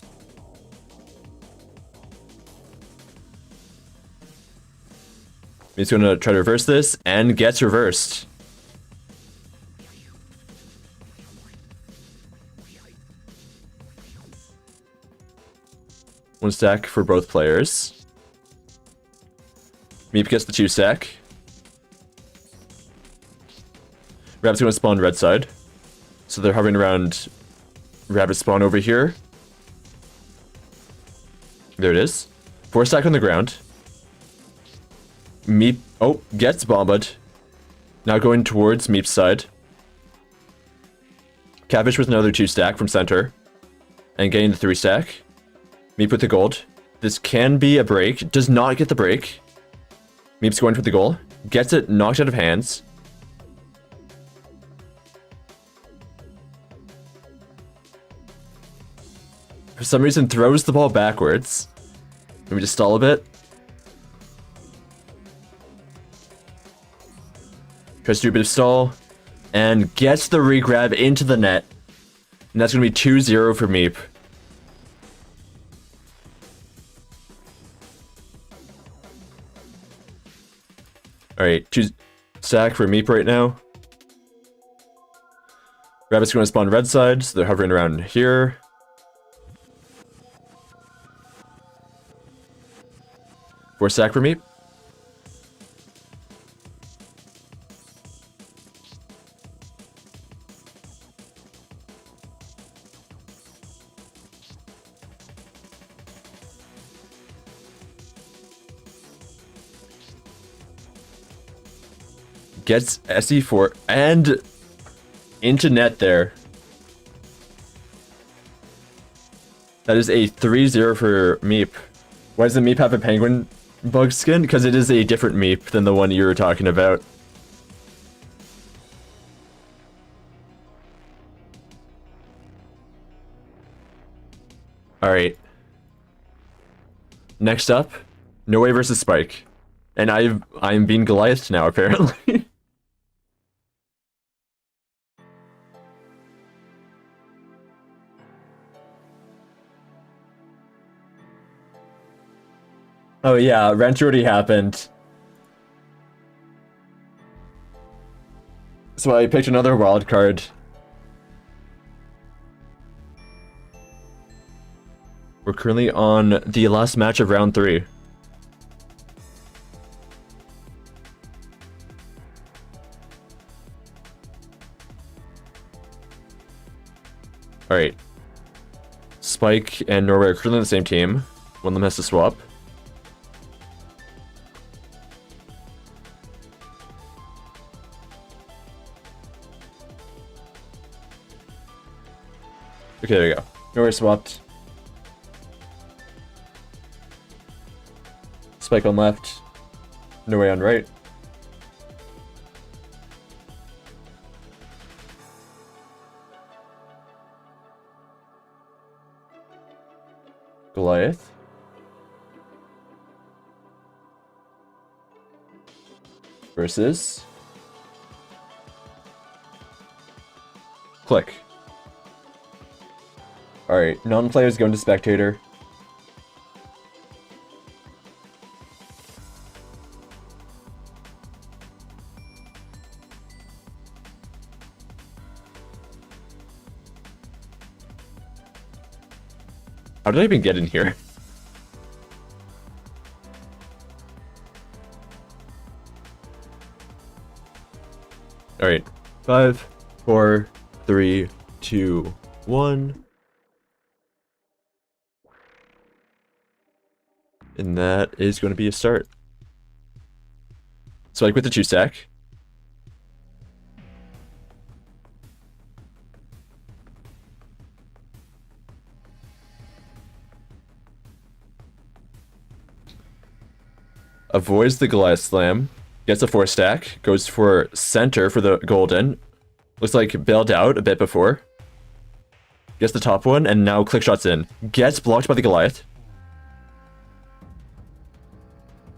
He's going to try to reverse this, and gets reversed. One stack for both players. Meep gets the 2-stack. Rabbit's going to spawn red side. So they're hovering around Rabbit spawn over here. There it is. 4-stack on the ground. Meep, oh, gets bombed. Now going towards Meep's side. Catfish with another 2-stack from center. And getting the 3-stack. Meep with the gold. This can be a break. Does not get the break. Meep's going for the goal. Gets it knocked out of hands. For some reason throws the ball backwards. Let me just stall a bit. Tries to do a bit of stall, and gets the regrab into the net. And that's going to be 2-0 for Meep. Alright, 2-stack for Meep right now. Rabbit's going to spawn red side, so they're hovering around here. Four stack for Meep. Gets SE4 and into net there. That is a 3-0 for Meep. Why does the Meep have a penguin bug skin? Because it is a different Meep than the one you were talking about. Alright. Next up, No Way versus Spike. And I'm being Goliath now, apparently. Oh yeah, Wrench already happened. So I picked another wild card. We're currently on the last match of round 3. Alright. Spike and Norway are currently on the same team. One of them has to swap. Okay, there we go. Norway swapped. Spike on left. Norway on right. Goliath. Versus Click. Alright, non-players go into spectator. How did I even get in here? Alright. 5, 4, 3, 2, 1. And that is going to be a start. Spike with the 2-stack. Avoids the Goliath Slam. Gets a 4-stack. Goes for center for the golden. Looks like bailed out a bit before. Gets the top one, and now click shots in. Gets blocked by the Goliath.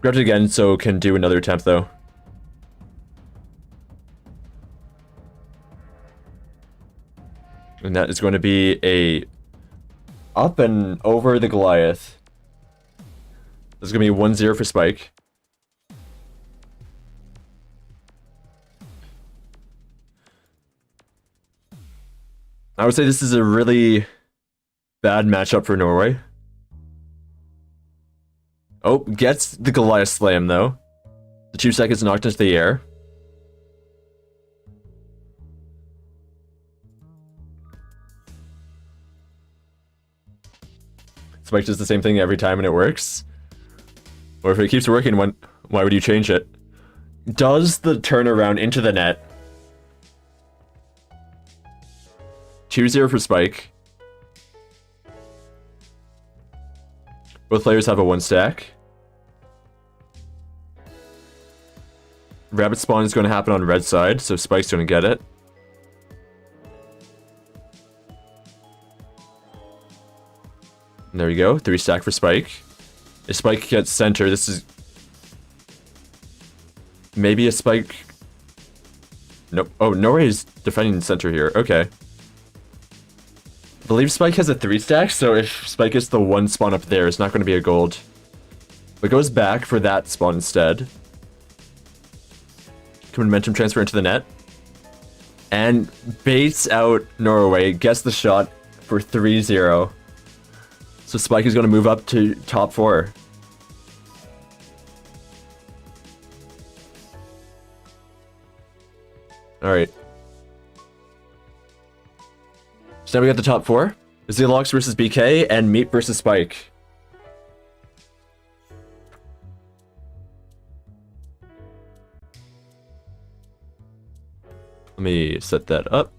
Grabbed it again, so can do another attempt, though. And that is going to be a up and over the Goliath. This is going to be 1-0 for Spike. I would say this is a really bad matchup for Norway. Oh, gets the Goliath Slam, though. The 2 seconds knocked into the air. Spike does the same thing every time and it works. Or if it keeps working, why would you change it? Does the turnaround into the net. 2-0 for Spike. Both players have a 1-stack. Rabbit spawn is going to happen on red side, so Spike's going to get it. And there we go, 3-stack for Spike. If Spike gets center, this is maybe a Spike. Nope. Oh, Norway is defending center here. Okay. I believe Spike has a 3-stack, so if Spike gets the 1 spawn up there, it's not going to be a gold. But goes back for that spawn instead. Can momentum transfer into the net. And baits out Norway, gets the shot for 3-0. So Spike is going to move up to top 4. Alright. So now we got the top 4. Zealox versus BK and Meat versus Spike. Let me set that up.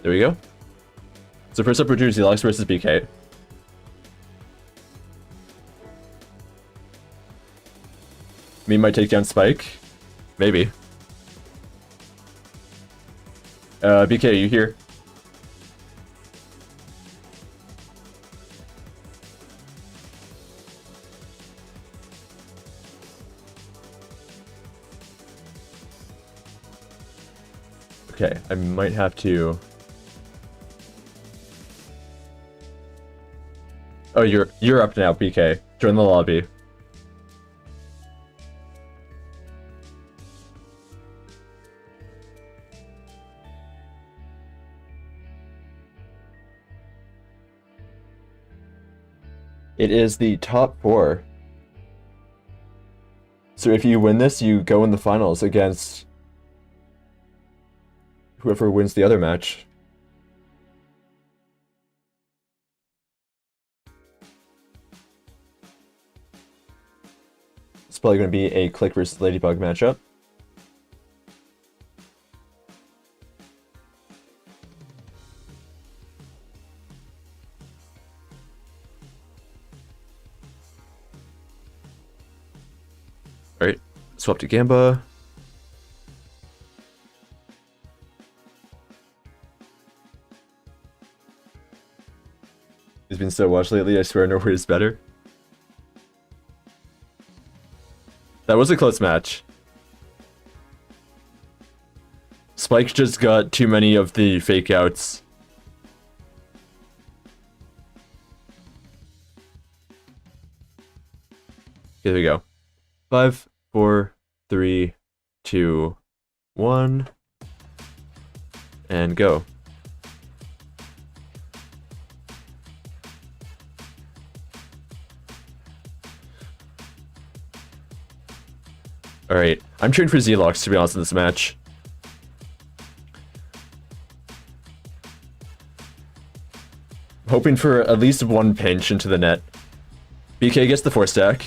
There we go. So first up, we're doing Zealox versus BK. Me might take down Spike. Maybe. BK, are you here? Okay, I might have to... Oh, you're up now, BK. Join the lobby. It is the top 4. So if you win this, you go in the finals against whoever wins the other match. It's probably going to be a Click versus Ladybug matchup. Alright, swap to Gamba. He's been so watched lately, I swear Norway is better. That was a close match. Spike just got too many of the fake outs. Here we go. 5, 4, 3, 2, 1, and go. Alright, I'm cheering for Zelox, to be honest, in this match. Hoping for at least one pinch into the net. BK gets the 4-stack.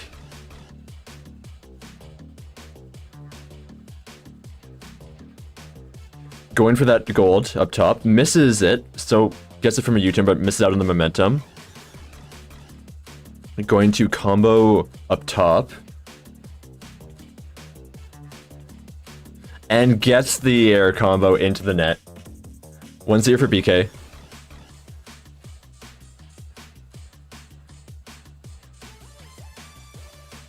Going for that gold up top. Misses it, so gets it from a U-turn, but misses out on the momentum. Going to combo up top. And gets the air combo into the net. 1-0 for BK.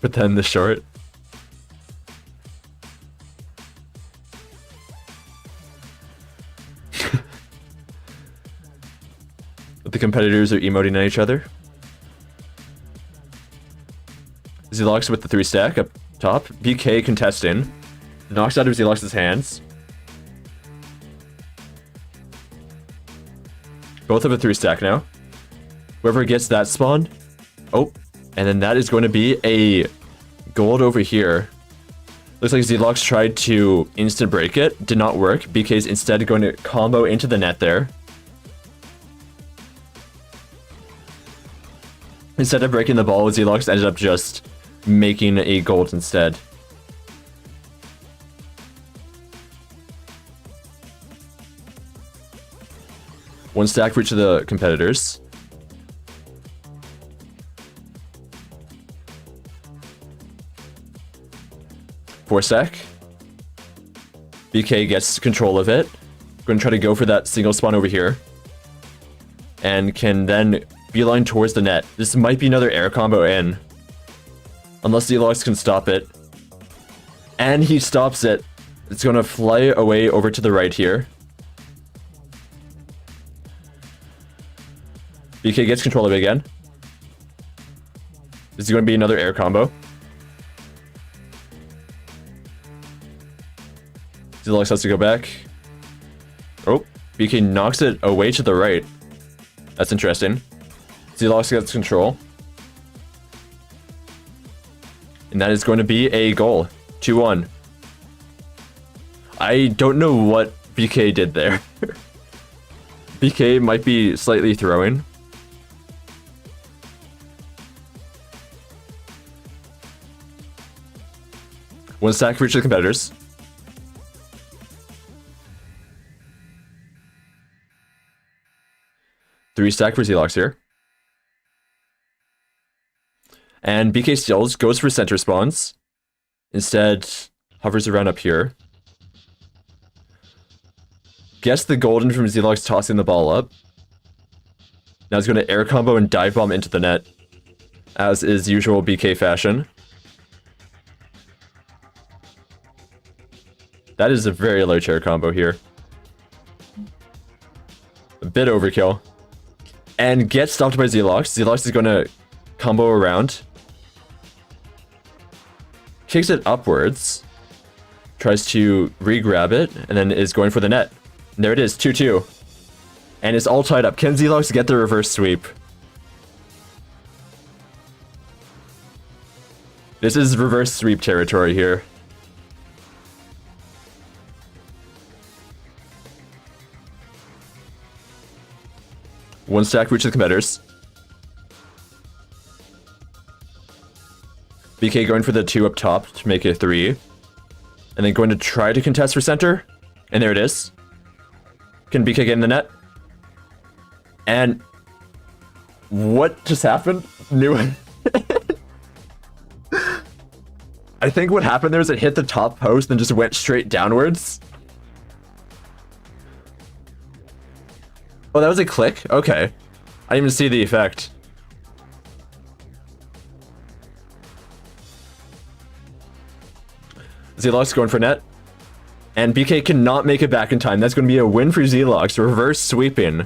But then the short. The competitors are emoting at each other. Zelox with the 3-stack up top. BK contesting. Knocks out of Zelox's hands. Both have a 3-stack now. Whoever gets that spawn. Oh, and then that is going to be a gold over here. Looks like Zelox tried to instant break it. Did not work. BK's instead going to combo into the net there. Instead of breaking the ball, Zelox ended up just making a gold instead. One stack for each of the competitors. Four stack. BK gets control of it. Going to try to go for that single spawn over here. And can then beeline towards the net. This might be another air combo in. Unless Zelox can stop it. And he stops it. It's going to fly away over to the right here. BK gets control of it again. This is going to be another air combo. Zelox has to go back. Oh, BK knocks it away to the right. That's interesting. Zelox gets control. And that is going to be a goal. 2-1. I don't know what BK did there. BK might be slightly throwing. One stack for each of the competitors. Three stack for Zelox here. And BK steals, goes for center spawns. Instead, hovers around up here. Gets the golden from Zelox tossing the ball up. Now he's going to air combo and dive bomb into the net. As is usual BK fashion. That is a very low chair combo here. A bit overkill. And gets stopped by Zelox. Zelox is going to combo around. Kicks it upwards. Tries to re-grab it. And then is going for the net. And there it is, 2-2. And it's all tied up. Can Zelox get the reverse sweep? This is reverse sweep territory here. One stack for each of the competitors. BK going for the 2 up top to make it a 3. And then going to try to contest for center. And there it is. Can BK get in the net? And what just happened? I think what happened there is it hit the top post and just went straight downwards. Oh, that was a click? Okay. I didn't even see the effect. Zelox going for net. And BK cannot make it back in time. That's going to be a win for Zelox. Reverse sweeping.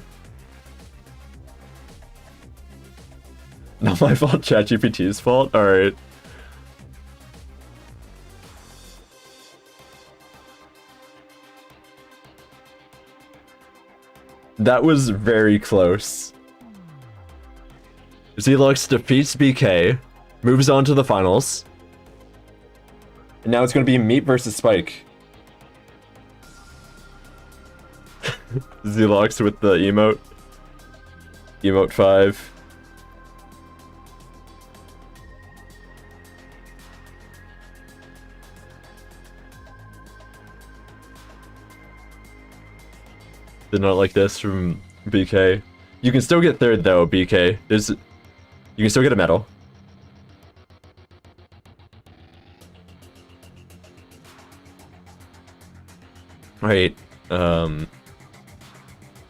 Not my fault, ChatGPT's fault? Alright. That was very close. Zelox defeats BK, moves on to the finals. And now it's going to be Meep versus Spike. Zelox with the emote. Emote 5. Did not like this from BK. You can still get third though, BK. You can still get a medal. Alright,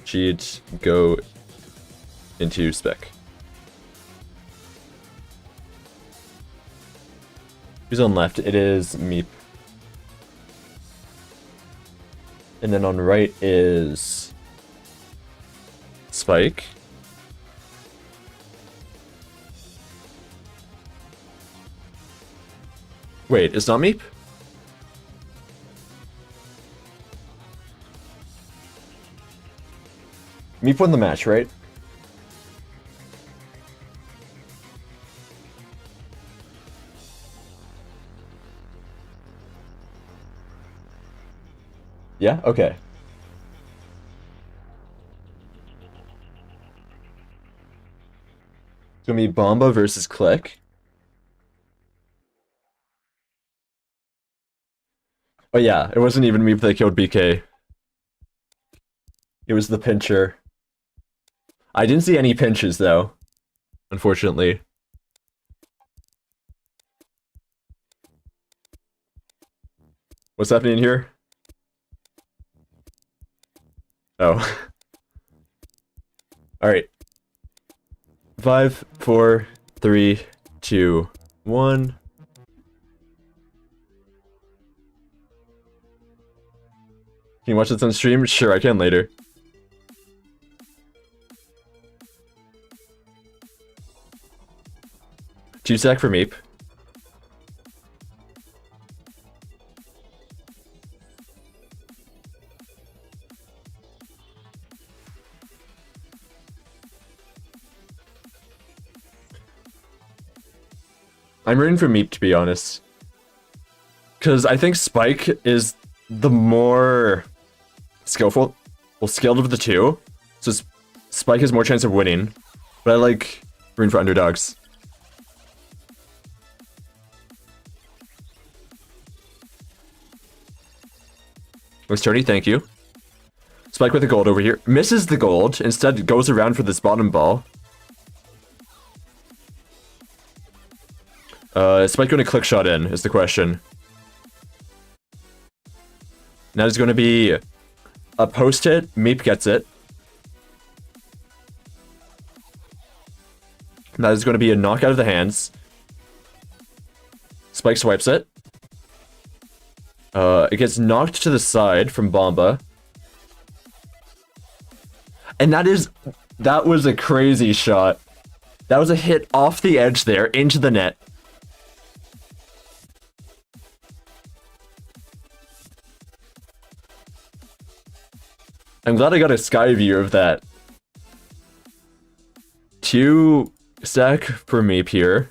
cheat, go into spec. Who's on left? It is Meep. And then on right is Spike. Wait, it's not Meep? Meep won the match, right? Yeah? Okay. It's gonna be Bomba versus Click. Oh yeah, it wasn't even Meep that killed BK. It was the pincher. I didn't see any pinches though, unfortunately. What's happening here? Oh. Alright. 5, 4, 3, 2, 1. Can you watch this on stream? Sure, I can later. Two sack for Meep. I'm rooting for Meep, to be honest. Because I think Spike is the more skillful, skilled of the two. So Spike has more chance of winning. But I like rooting for underdogs. Looks dirty, thank you. Spike with the gold over here. Misses the gold, instead goes around for this bottom ball. Is Spike going to click shot in, is the question. That is going to be a post hit. Meep gets it. That is going to be a knock out of the hands. Spike swipes it. It gets knocked to the side from Bomba. And that was a crazy shot. That was a hit off the edge there into the net. I'm glad I got a sky view of that. 2 stack for Meep here.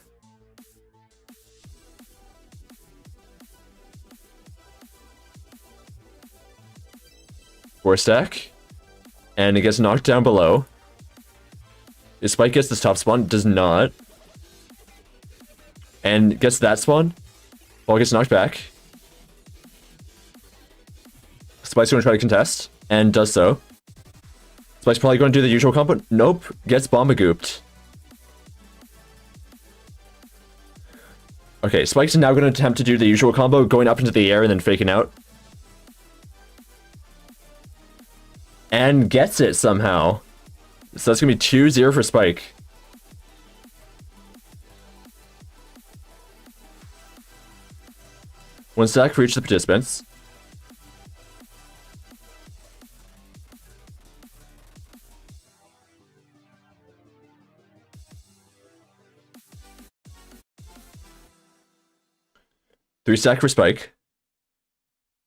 Four stack. And it gets knocked down below. If Spike gets this top spawn, does not. And gets that spawn. Ball gets knocked back. Spike's going to try to contest. And does so. Spike's probably going to do the usual combo. Nope. Gets Bomba gooped. Okay, Spike's now going to attempt to do the usual combo, going up into the air and then faking out. And gets it somehow. So that's going to be 2-0 for Spike. One stack for each of the participants. Three stack for Spike.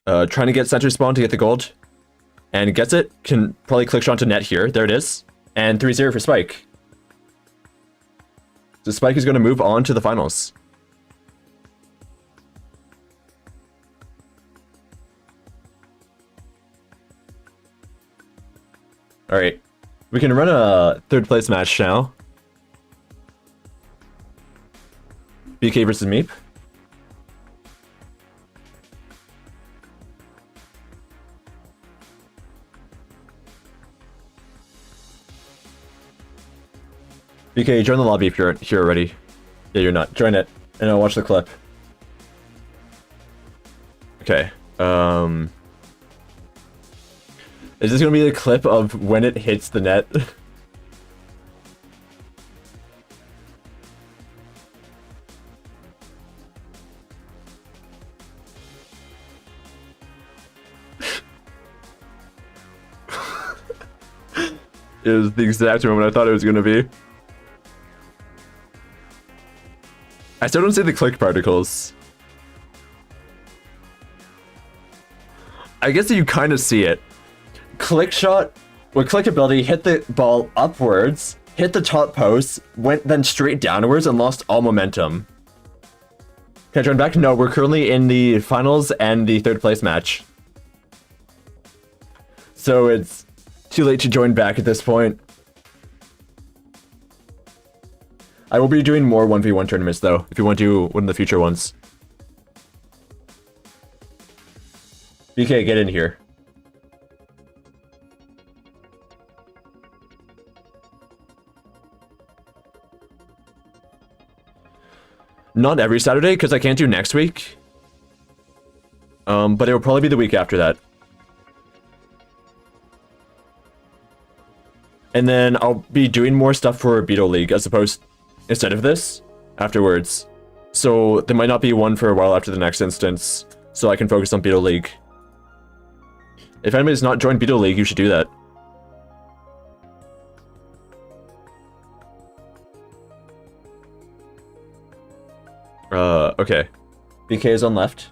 Trying to get center spawn to get the gold. And gets it. Can probably click shot to net here. There it is. And 3-0 for Spike. So Spike is going to move on to the finals. Alright. We can run a third place match now. BK versus Meep. BK, join the lobby if you're here already. Yeah, you're not. Join it, and I'll watch the clip. Okay. Is this gonna be the clip of when it hits the net? It was the exact moment I thought it was gonna be. I still don't see the click particles. I guess you kind of see it. Click shot with clickability, hit the ball upwards, hit the top post, went then straight downwards and lost all momentum. Can I join back? No, we're currently in the finals and the third place match. So it's too late to join back at this point. I will be doing more 1v1 tournaments though, if you want to do one of the future ones. BK, get in here. Not every Saturday, because I can't do next week. But it will probably be the week after that. And then I'll be doing more stuff for Beetle League as opposed instead of this afterwards. So there might not be one for a while after the next instance, so I can focus on Beetle League. If anybody's not joined Beetle League, you should do that. Okay. BK is on left.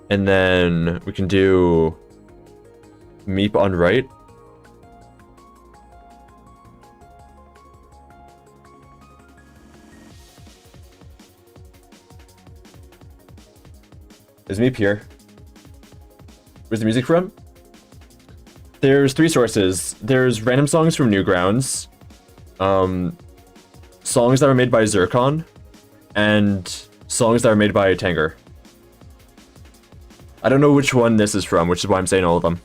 And then we can do Meep on right. Is Meep here? Where's the music from? There's 3 sources. There's random songs from Newgrounds, songs that were made by Zircon, and songs that are made by Tanger. I don't know which one this is from, which is why I'm saying all of them.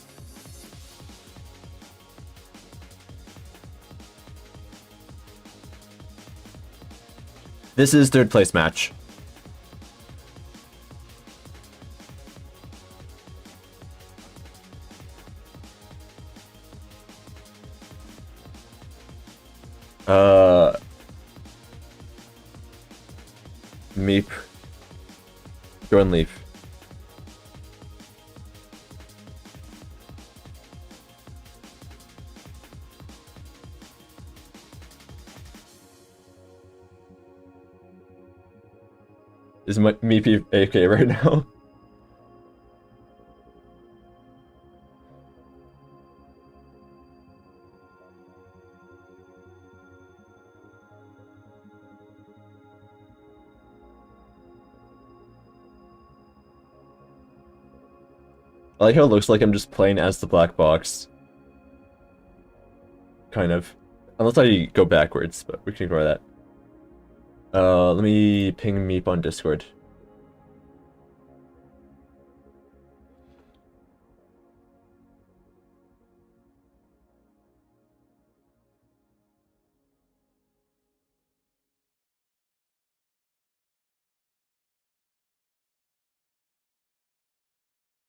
This is third place match. Meep. Go and leave. Is Meep AK right now? I like how it looks like I'm just playing as the black box. Kind of. Unless I go backwards, but we can ignore that. Let me ping Meep on Discord.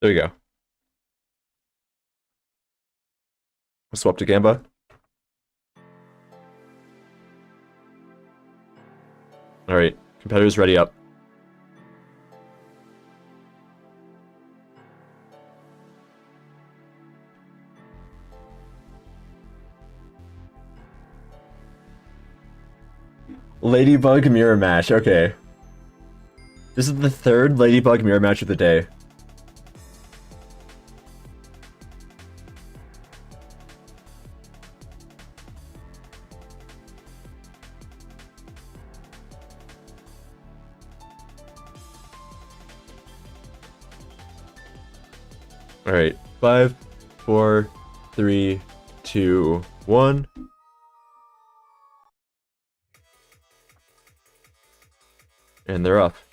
There we go. I'll swap to Gamba. Alright, competitors ready up. Ladybug mirror match, okay. This is the 3rd Ladybug mirror match of the day. Alright, 5, 4, 3, 2, 1. And they're off.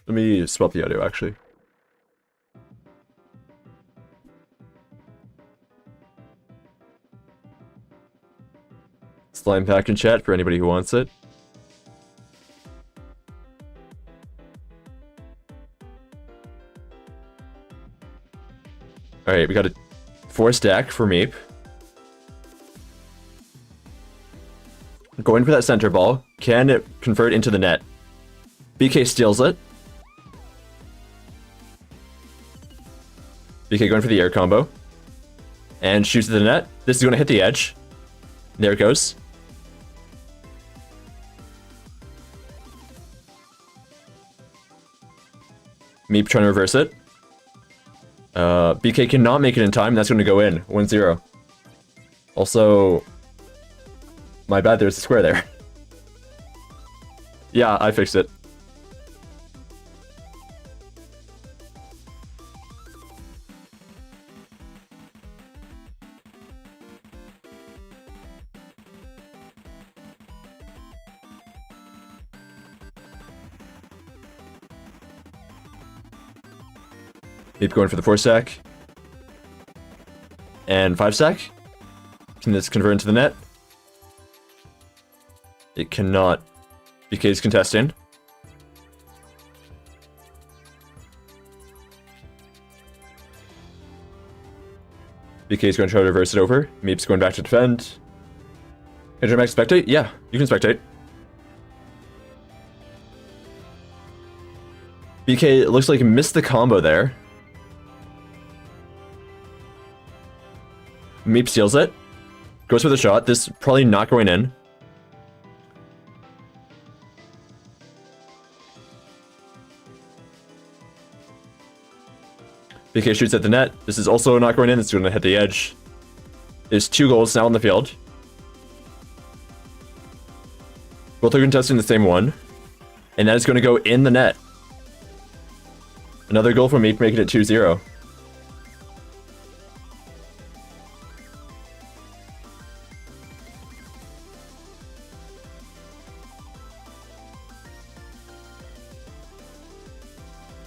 Let me swap the audio, actually. Slime pack in chat for anybody who wants it. Alright, we got a 4 stack for Meep. Going for that center ball. Can it convert into the net? BK steals it. BK going for the air combo. And shoots at the net. This is going to hit the edge. There it goes. Meep trying to reverse it. BK cannot make it in time. That's going to go in. 1-0. Also, my bad, there's a square there. Yeah, I fixed it. Meep going for the 4 stack. And 5 stack. Can this convert into the net? It cannot. BK's contesting. BK's going to try to reverse it over. Meep's going back to defend. Intermax spectate? Yeah, you can spectate. BK looks like he missed the combo there. Meep steals it. Goes for the shot. This probably not going in. BK shoots at the net. This is also not going in. It's going to hit the edge. There's 2 goals now on the field. Both are contesting the same one. And that is going to go in the net. Another goal from Meep, making it 2-0.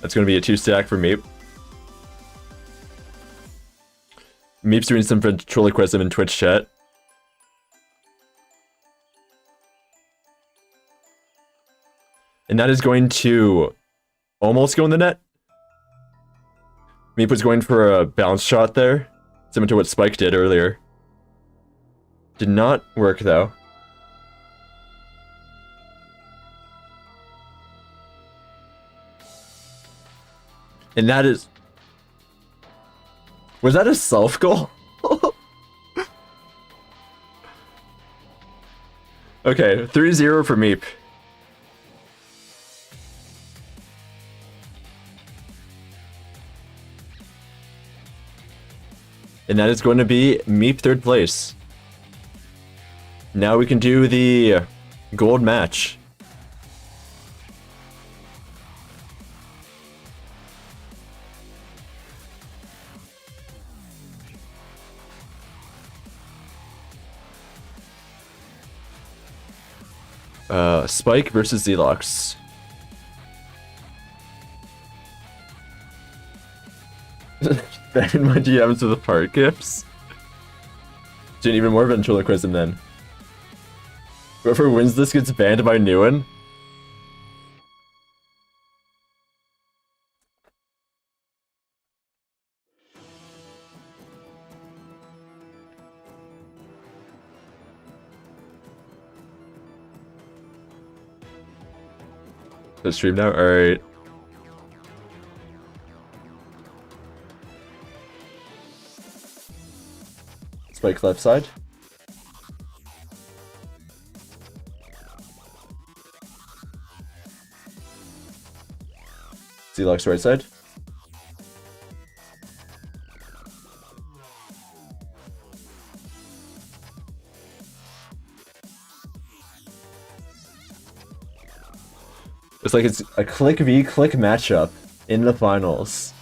That's going to be a 2 stack for Meep. Meep's doing some ventriloquism in Twitch chat. And that is going to almost go in the net. Meep was going for a bounce shot there, similar to what Spike did earlier. Did not work though. And that is... Was that a self goal? Okay, 3-0 for Meep. And that is going to be Meep 3rd place. Now we can do the gold match. Spike versus Zelox. Ban my DMs with the fart gifts. Doing even more ventriloquism then. Whoever wins this gets banned by Newen. The stream now? Alright. Spike left side. Zelox right side. It's like it's a click v click matchup in the finals.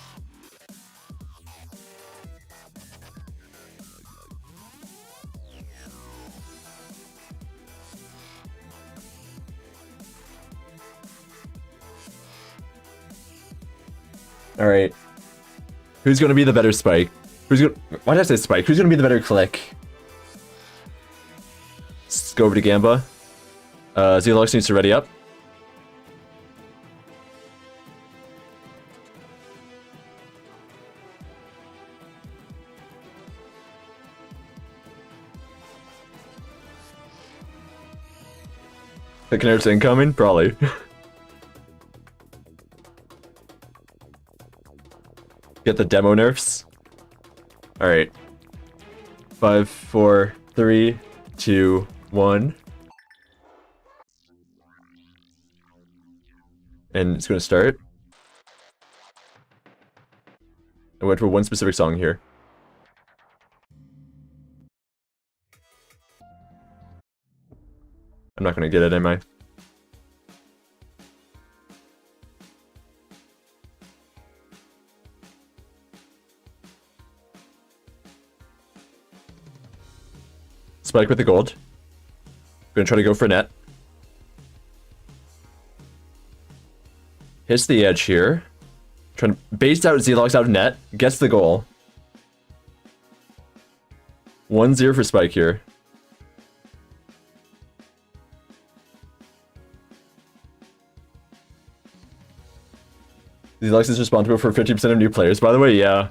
Alright. Who's gonna be the better Spike? Why did I say Spike? Who's gonna be the better Click? Let's go over to Gamba. Zelox needs to ready up. Thinking it's incoming? Probably. Get the demo nerfs. Alright. 5, 4, 3, 2, 1. And it's gonna start. I went for one specific song here. I'm not gonna get it, am I? Spike with the gold. Gonna try to go for net. Hits the edge here. Trying to base out Zelox out of net. Gets the goal. 1-0 for Spike here. Zelox is responsible for 50% of new players. By the way, yeah.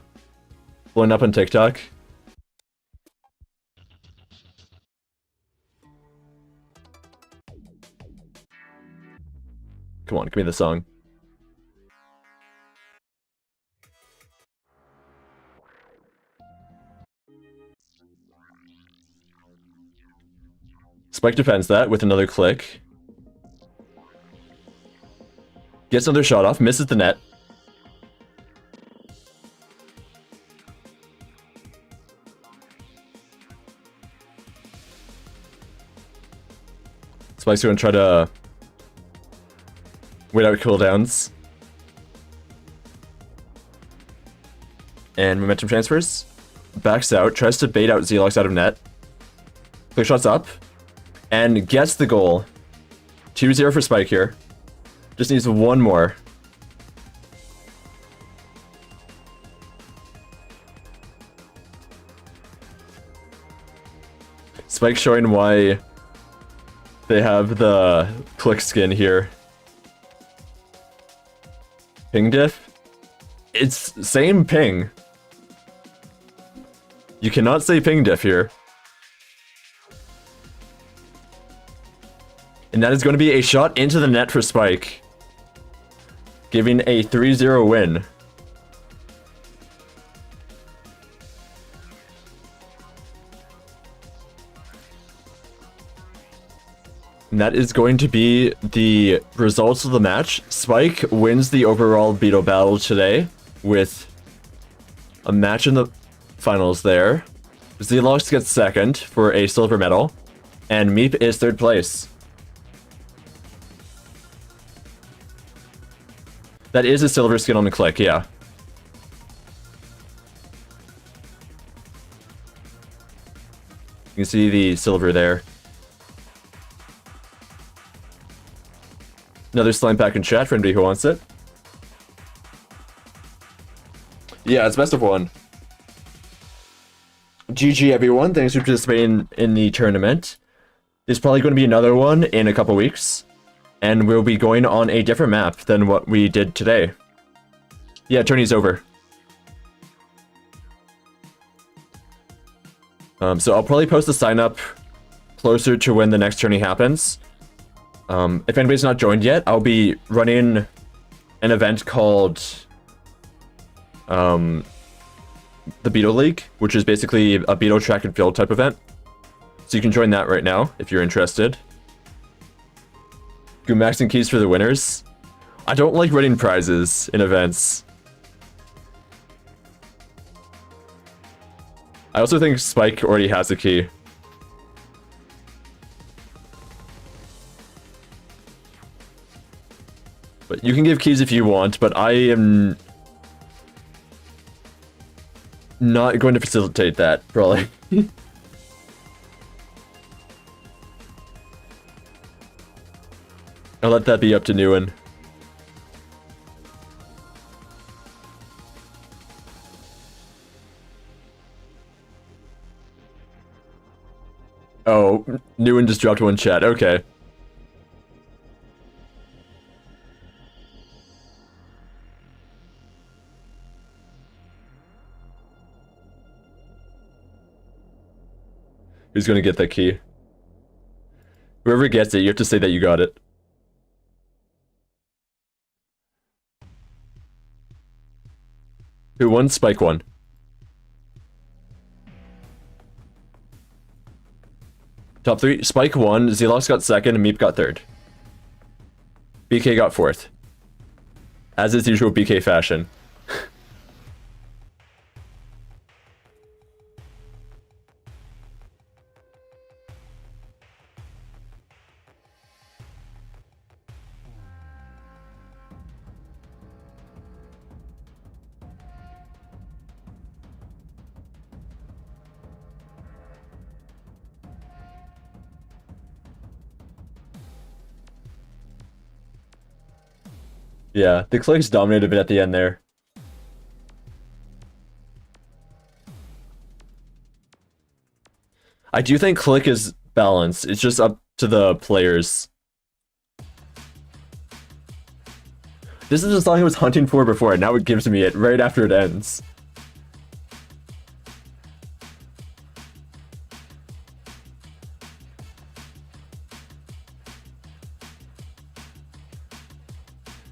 Blowing up on TikTok. Come on, give me the song. Spike defends that with another click. Gets another shot off, misses the net. Spike's gonna try to wait out cooldowns. And momentum transfers. Backs out, tries to bait out Zelox out of net. Quick shots up. And gets the goal. 2-0 for Spike here. Just needs one more. Spike showing why they have the click skin here. Ping diff? It's same ping. You cannot say ping diff here. And that is going to be a shot into the net for Spike. Giving a 3-0 win. And that is going to be the results of the match. Spike wins the overall Beetle battle today with a match in the finals there. Zelox gets second for a silver medal. And Meep is third place. That is a silver skin on the click, yeah. You can see the silver there. Another slime pack in chat for anybody who wants it. Yeah, it's best of one. GG everyone, thanks for participating in the tournament. There's probably going to be another one in a couple weeks. And we'll be going on a different map than what we did today. Yeah, tourney's over. So I'll probably post the sign up closer to when the next tourney happens. If anybody's not joined yet, I'll be running an event called the Beetle League, which is basically a Beetle track and field type event. So you can join that right now if you're interested. Go maxing keys for the winners. I don't like winning prizes in events. I also think Spike already has a key. But you can give keys if you want, but I am not going to facilitate that, probably. I'll let that be up to Newen. Oh, new one just dropped one chat. Okay. Who's gonna get that key? Whoever gets it, you have to say that you got it. Who won? Spike won. Top 3, Spike won, Zelox got second, and Meep got third. BK got fourth. As is usual BK fashion. Yeah, the clicks dominated a bit at the end there. I do think click is balanced. It's just up to the players. This is the song I was hunting for before, and now it gives me it right after it ends.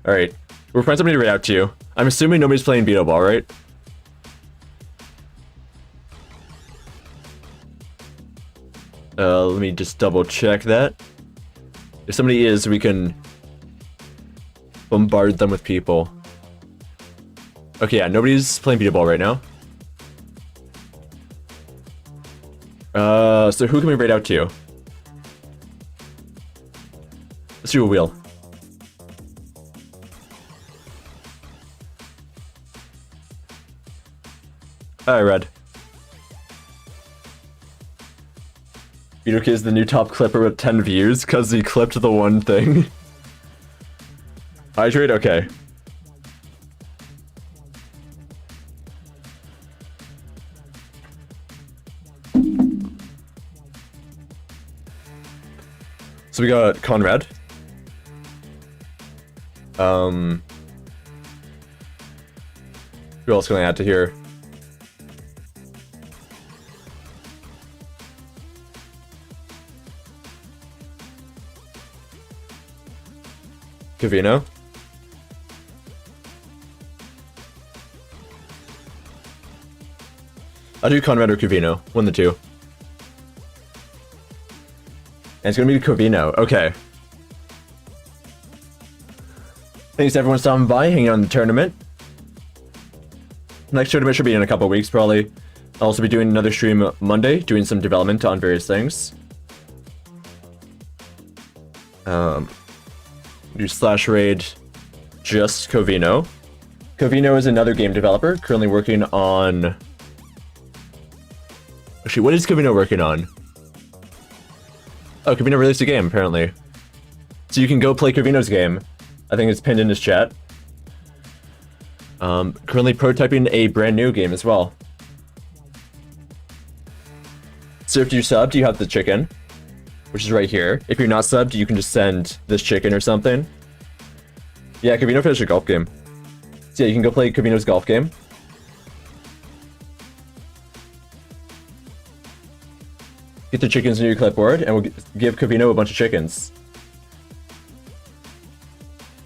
Alright, we'll find somebody to read out to you. I'm assuming nobody's playing Beetleball, right? Let me just double check that. If somebody is, we can bombard them with people. Okay, yeah, nobody's playing Beetleball right now. So who can we raid out to? Let's do a wheel. Alright, Red. Beetle is the new top clipper with 10 views because he clipped the one thing. Hydrate? Okay. So we got Conrad. Who else can I add to here? Cavino. I'll do Conrad or Cavino. One of the two. And it's gonna be Cavino. Okay. Thanks everyone stopping by, hanging on the tournament. Next tournament should be in a couple weeks, probably. I'll also be doing another stream Monday, doing some development on various things. Do /raid just Covino. Covino is another game developer currently working on... Actually, what is Covino working on? Oh, Covino released a game, apparently. So you can go play Covino's game. I think it's pinned in his chat. Currently prototyping a brand new game as well. So if you're subbed, you have the chicken, which is right here. If you're not subbed, you can just send this chicken or something. Yeah, Covino finished a golf game. So yeah, you can go play Covino's golf game. Get the chickens in your clipboard, and we'll give Covino a bunch of chickens.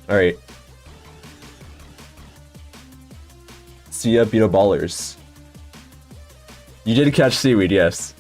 Alright. See ya, Beetleballers. You did catch seaweed, yes.